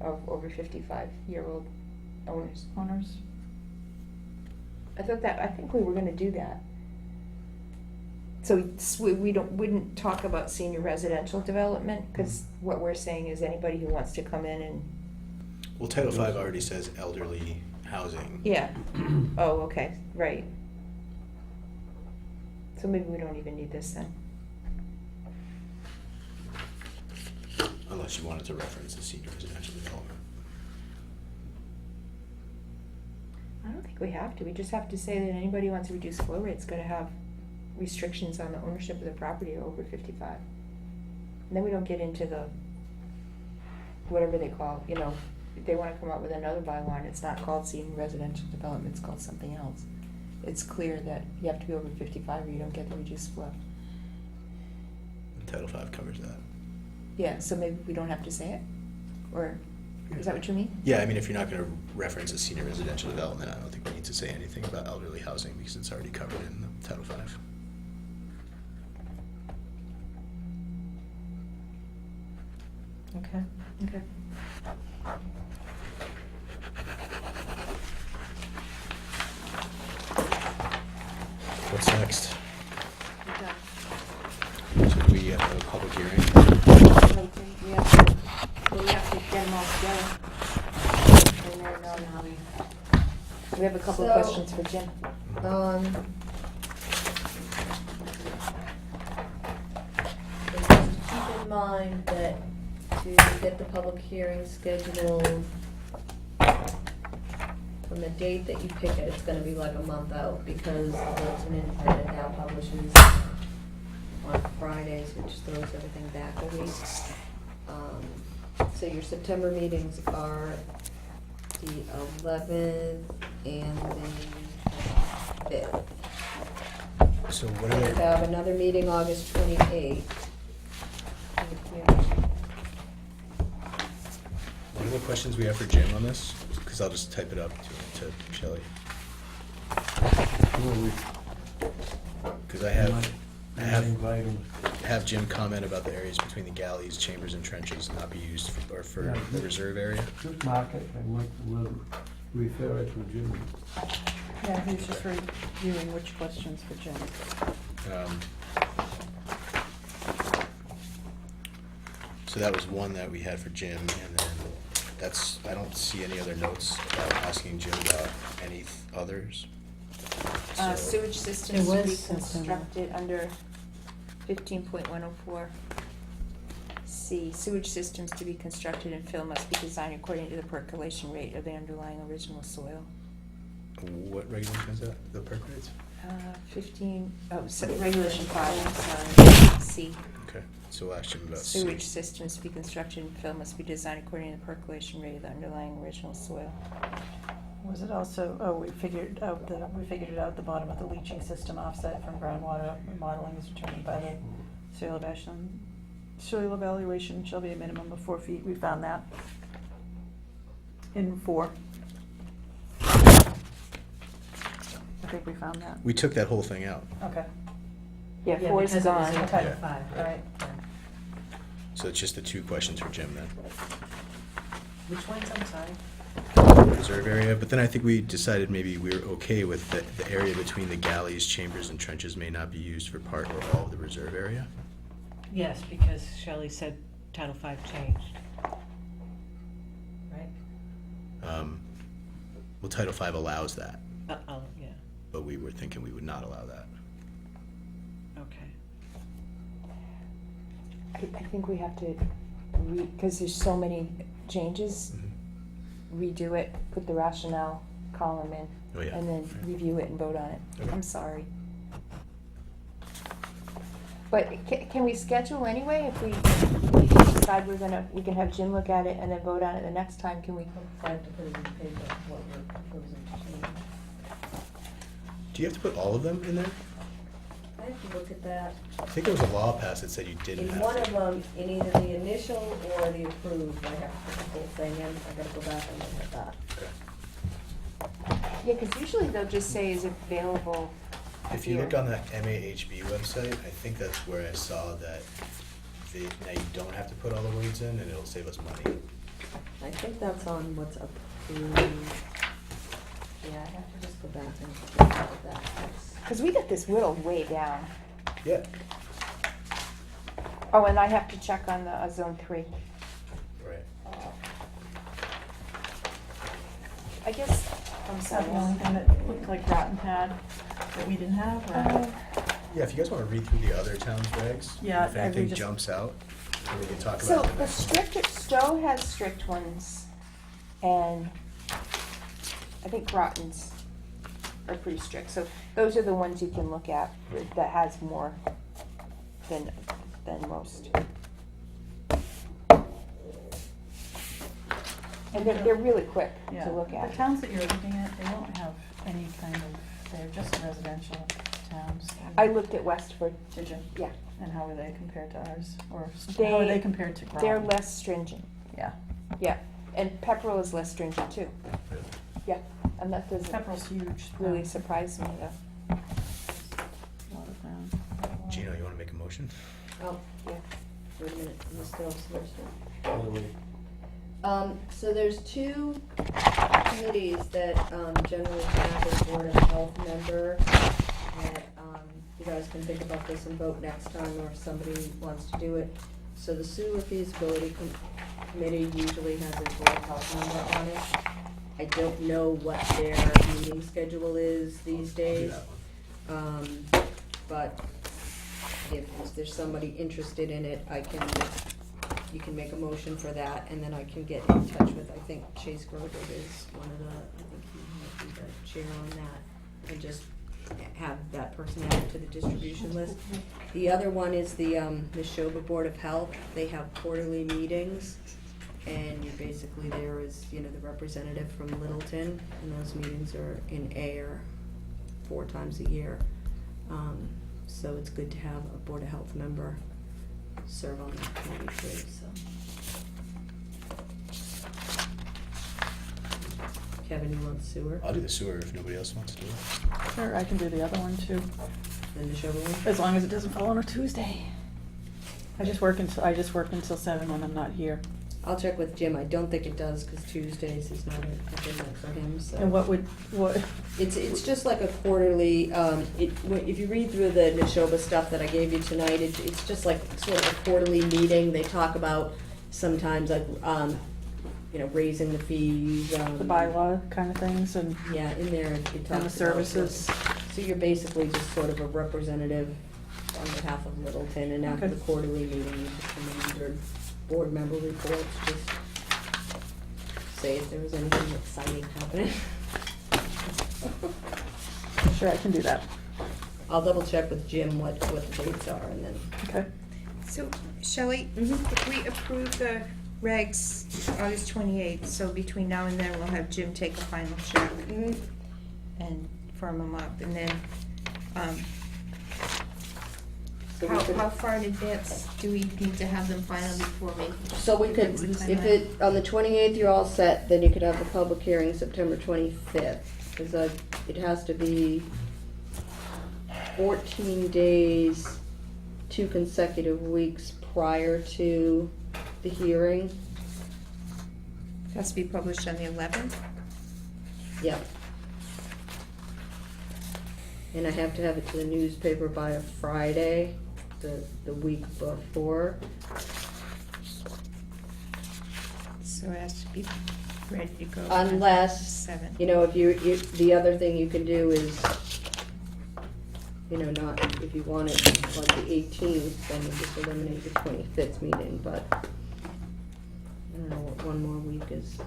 of over 55-year-old owners. Owners. I think we were gonna do that. So we wouldn't talk about senior residential development, cause what we're saying is anybody who wants to come in and, Well, Title V already says elderly housing. yeah. Oh, okay, right. So maybe we don't even need this then. Unless you wanted to reference the senior residential development. I don't think we have to, we just have to say that anybody who wants to reduce flow rate's gotta have restrictions on the ownership of the property over 55. And then we don't get into the, whatever they call, if they wanna come up with another bylaw and it's not called senior residential development, it's called something else. It's clear that you have to be over 55 or you don't get the reduced flow. Title V covers that. Yeah, so maybe we don't have to say it? Or, is that what you mean? Yeah, I mean, if you're not gonna reference a senior residential development, I don't think we need to say anything about elderly housing because it's already covered in the Title V. Okay. Okay. What's next? We're done. So do we have a public hearing? We have to, well, we have to get them all together. And then, we have a couple of So- questions for Jim. Just keep in mind that to get the public hearing scheduled from the date that you pick it, it's gonna be like a month out because the Littleton Independent now publishes on Fridays, which throws everything back a week. So your September meetings are the 11th and the 5th. So what We are have another meeting August 28th. what are the questions we have for Jim on this? Because I'll just type it up to Shelley. Because I Invite 'em. have Jim comment about the areas between the galleys, chambers, and trenches not be used for Yeah. the reserve area. Just mark it and we'll refer it to Jim. Yeah, he was just reviewing which questions for Jim. So that was one that we had for Jim, and then I don't see any other notes about asking Jim about any others. So- Sewage systems There to be was something. constructed under 15.104. C, sewage systems to be constructed and fill must be designed according to the percolation rate of the underlying original soil. What regulation is that? The perk rates? regulation 5, I'm sorry, C. Okay, so we'll ask Jim about Sewage systems to be constructed and fill must be designed according to the percolation rate of the underlying original soil. Was it also, we figured it out at the bottom of the leaching system offset from groundwater modeling is determined by the soil evaluation. Soil evaluation shall be a minimum of 4 feet. We found that in 4. I think we found that. We took that whole thing out, Okay. Yeah, 4 is because it was gone. in Okay. Title V. All right. so it's just the 2 questions for Jim then. Which ones, I'm sorry? Reserve area, but then I think we decided maybe we were okay with the area between the galleys, chambers, and trenches may not be used for part or all of the reserve area. Yes, because Shelley said Title V changed. Right? Well, Title V allows that, Oh, yeah, but we were thinking we would not allow that. okay. I think we have to because there's so many changes, redo it, put the rationale column in, Oh, yeah. and then review it and vote on it. Okay. I'm sorry. But can we schedule anyway if we decide we can have Jim look at it and then vote on it the next time, can we? I have to put it in paper, what we're proposing to change. Do you have to put all of them in there? I have to look at that. I think there was a law passed that said you didn't In have one to. of them, in either the initial or the approved, I have to put the whole thing in, I gotta go back and look at that. Okay. Yeah, because usually they'll just say is available If you here. look on the MAHB website, I think that's where I saw that now you don't have to put all the words in and it'll save us money. I think that's on what's approved. Yeah, I have to just go back and look at that. Because we got this whittled way down. Yeah. Oh, and I have to check on the zone 3. Right. I guess, I'm Is sorry. that the only thing that looked like Groton had that we didn't have? Or? Yeah, if you guys want to read through the other towns' regs, Yeah, if I anything just- jumps out, then we can talk So about it. the strict, Stowe has strict ones, and I think Groton's are pretty strict. So those are the ones you can look at that has more than most. And they're really quick Yeah. to look at. The towns that you're looking at, they don't have any kind of, they're just residential. towns. I looked at Westford. Did you? Yeah. And how are they compared to ours? Or They- how are they compared to Groton? They're less stringent. Yeah. Yeah, and Pepperell is less stringent too. Yeah, and that doesn't Pepperell's huge. really though. surprise me though. A lot of ground. Gino, you wanna make a motion? Oh, Yeah. wait a minute, I'm still supposed to. By the way, So there's two committees that, generally have a Board of Health member that, you guys can think about this and vote next time, or if somebody wants to do it. So the sewer feasibility committee usually has a Board of Health member on it. I don't know what their meeting schedule is these days. But if there's somebody interested in it, you can make a motion for that, and then I can get in touch with, I think Chase Grover is one of the, I think he might be the chair on that, and just have that person added to the distribution list. The other one is the, Neshoba Board of Health. They have quarterly meetings, and you're basically there as, the representative from Littleton, and those meetings are in Ayer 4 times a year. So it's good to have a Board of Health member serve on that committee too, so. Kevin, you want sewer? I'll do the sewer if nobody else wants to do it. Sure, I can do the other one too, And the shovel one? as long as it doesn't fall on a Tuesday. I just work until 7 when I'm not here. I'll check with Jim. I don't think it does, cause Tuesdays is not a good night for him, so. And what, It's just like a quarterly, if you read through the Neshoba stuff that I gave you tonight, it's just like sort of a quarterly meeting. They talk about sometimes like, raising the fees. the bylaw kind of things and, Yeah, in there it talks and about the services? So you're basically just sort of a representative on behalf of Littleton, and after Okay. the quarterly meeting, you just come in under board member reports, just say if there was anything exciting happening. Sure, I can do that. I'll double check with Jim what the dates are, and then. Okay. So Shelley, if we approve the regs August 28th, so between now and then we'll have Jim take a final check and firm them up, and then, So we could- how far in advance do we need to have them final before we? So we could, if it, on the 28th you're all set, then you could have the public hearing September 25th. Because it has to be 14 days, 2 consecutive weeks prior to the hearing. Has to be published on the 11th? Yep. And I have to have it to the newspaper by a Friday, the week before. So it has to be ready to go. Unless, 7. if the other thing you can do is, not, if you want it like the 18th, then you just eliminate the 25th meeting, but I don't know what one more week is.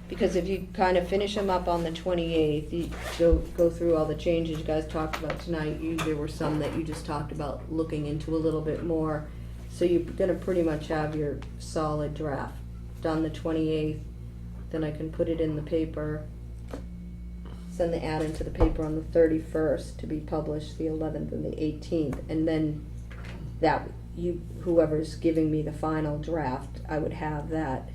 Because if you kind of finish them up on the 28th, you go through all the changes you guys talked about tonight. There were some that you just talked about looking into a little bit more. So you're gonna pretty much have your solid draft done the 28th. Then I can put it in the paper, send the ad into the paper on the 31st to be published the 11th and the 18th. And then whoever's giving me the final draft, I would have that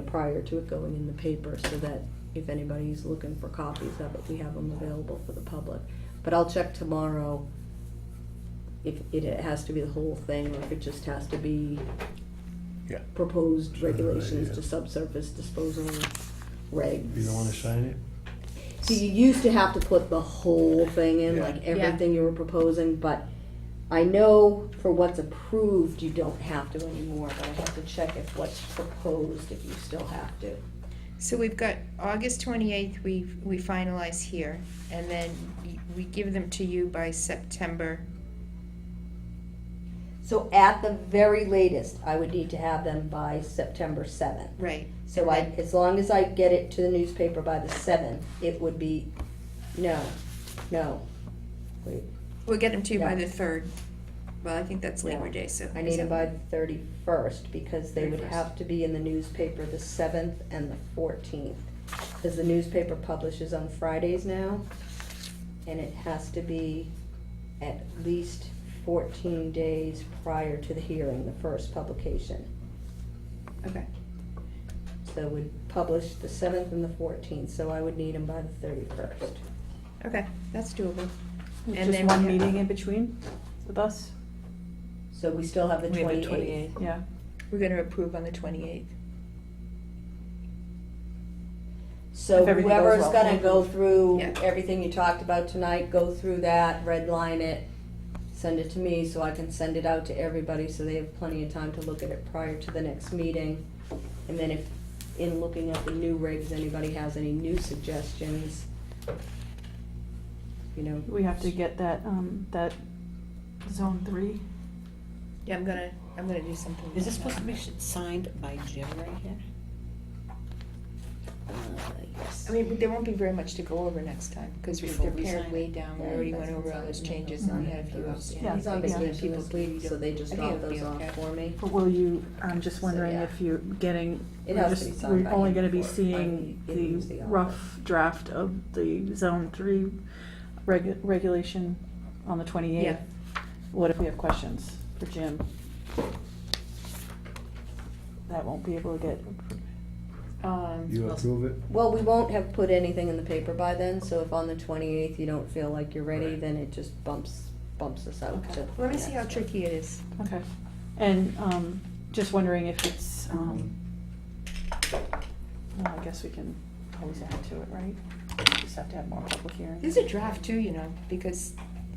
prior to it going in the paper, so that if anybody's looking for copies of it, we have them available for the public. But I'll check tomorrow if it has to be the whole thing, or if it just has to be Yeah. proposed Sure, regulations yeah. to subsurface disposal regs. you don't wanna sign it? So you used to have to put the whole thing in, Yeah. like everything you were proposing, but I know for what's approved, you don't have to anymore, but I have to check if what's proposed, if you still have to. So we've got August 28th, we finalize here, and then we give them to you by September. So at the very latest, I would need to have them by September 7th. Right. So as long as I get it to the newspaper by the 7th, it would be, wait. We'll get them to you by Yeah. the 3rd. Well, I think that's Labor Yeah. Day, so. I is need them that- by the 31st, because they would 31st. have to be in the newspaper the 7th and the 14th. Because the newspaper publishes on Fridays now, and it has to be at least 14 days prior to the hearing, the first publication. Okay. So it would publish the 7th and the 14th, so I would need them by the 31st. Okay, that's doable. And Just then one we have- meeting in between with us? So we still have the We have the 28th. 28th. Yeah. We're gonna approve on the 28th. So If everything goes whoever's well. gonna go through Yeah. everything you talked about tonight, go through that, redline it, send it to me so I can send it out to everybody so they have plenty of time to look at it prior to the next meeting. And then if, in looking at the new regs, anybody has any new suggestions, you know. We have to get that, that zone 3. Yeah, I'm gonna do something. Is this supposed to be signed by Jim right here? Yes. I mean, there won't be very much to go over next time, because Before they're we pared sign way it. down, we Yeah, already that's went over all those inside. changes, and we had a few outstanding. Yeah, He's on yeah. vacation this week, so they just I think dropped it'll be those off okay. for me. But will you, I'm just So, wondering yeah. if you're getting, It we're has to just, be signed we're by only him gonna be before- seeing by he leaves the the rough draft of the zone 3 regulation on the 28th. Yeah. What if we have questions for Jim? That won't be able to get approved. You approve it? Well, we won't have put anything in the paper by then, so if on the 28th you don't feel like you're ready, then it just bumps us out Okay. to. Let me the see next how tricky it is. Okay. And, just wondering if it's, well, I guess we can always add to it, right? Just have to have more public hearings. There's a draft too, you know, because,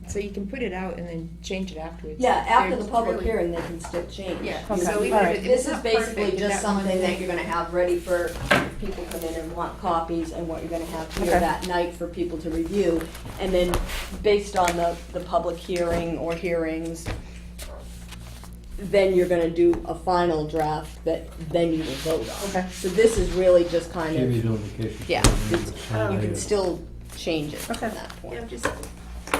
so you can put it out and then change it afterwards. Yeah, after There's the public really- hearing, they can still change. Yeah, Okay. so even Alright. if This it's is not basically perfect, just that one something that thing- you're gonna have ready for if people come in and want copies, and what you're gonna have here Okay. that night for people to review. And then, based on the public hearing or hearings, then you're gonna do a final draft that then you will vote on. Okay. So this is really just kind Jimmy's of, on vacation. yeah, so it's, sign you can later. still change it from Okay. that Yeah, point. I'm just,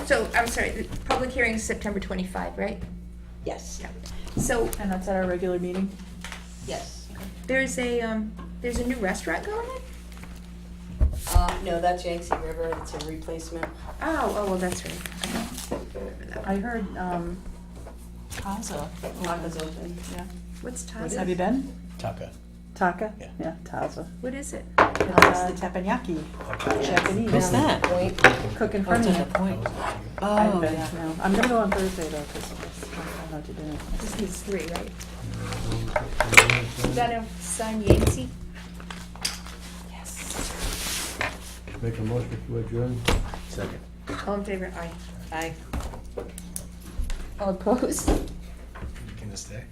so, I'm sorry, the public hearing is September 25, right? Yes, Yeah. So, And that's at our regular meeting? yes. there's a new restaurant going in? No, that's Yangtze River, it's a replacement. Oh, well, that's right. Remember that I one. heard, Taza. Taka's open. Yeah. What's Taza? Have you been? Taka. Taka? Yeah. Yeah, Taza. What is it? It's teppanyaki, Japanese. What's that? Point. Cook in Oh, front it's of at you. the point. I haven't Oh, been, yeah. no. I'm gonna go on Thursday though, because I'm not to dinner. This needs 3, right? You gotta sign Yancey? Yes. Make a motion to adjourn? Second. All in favor? Aye. Aye. All opposed? Can this stay?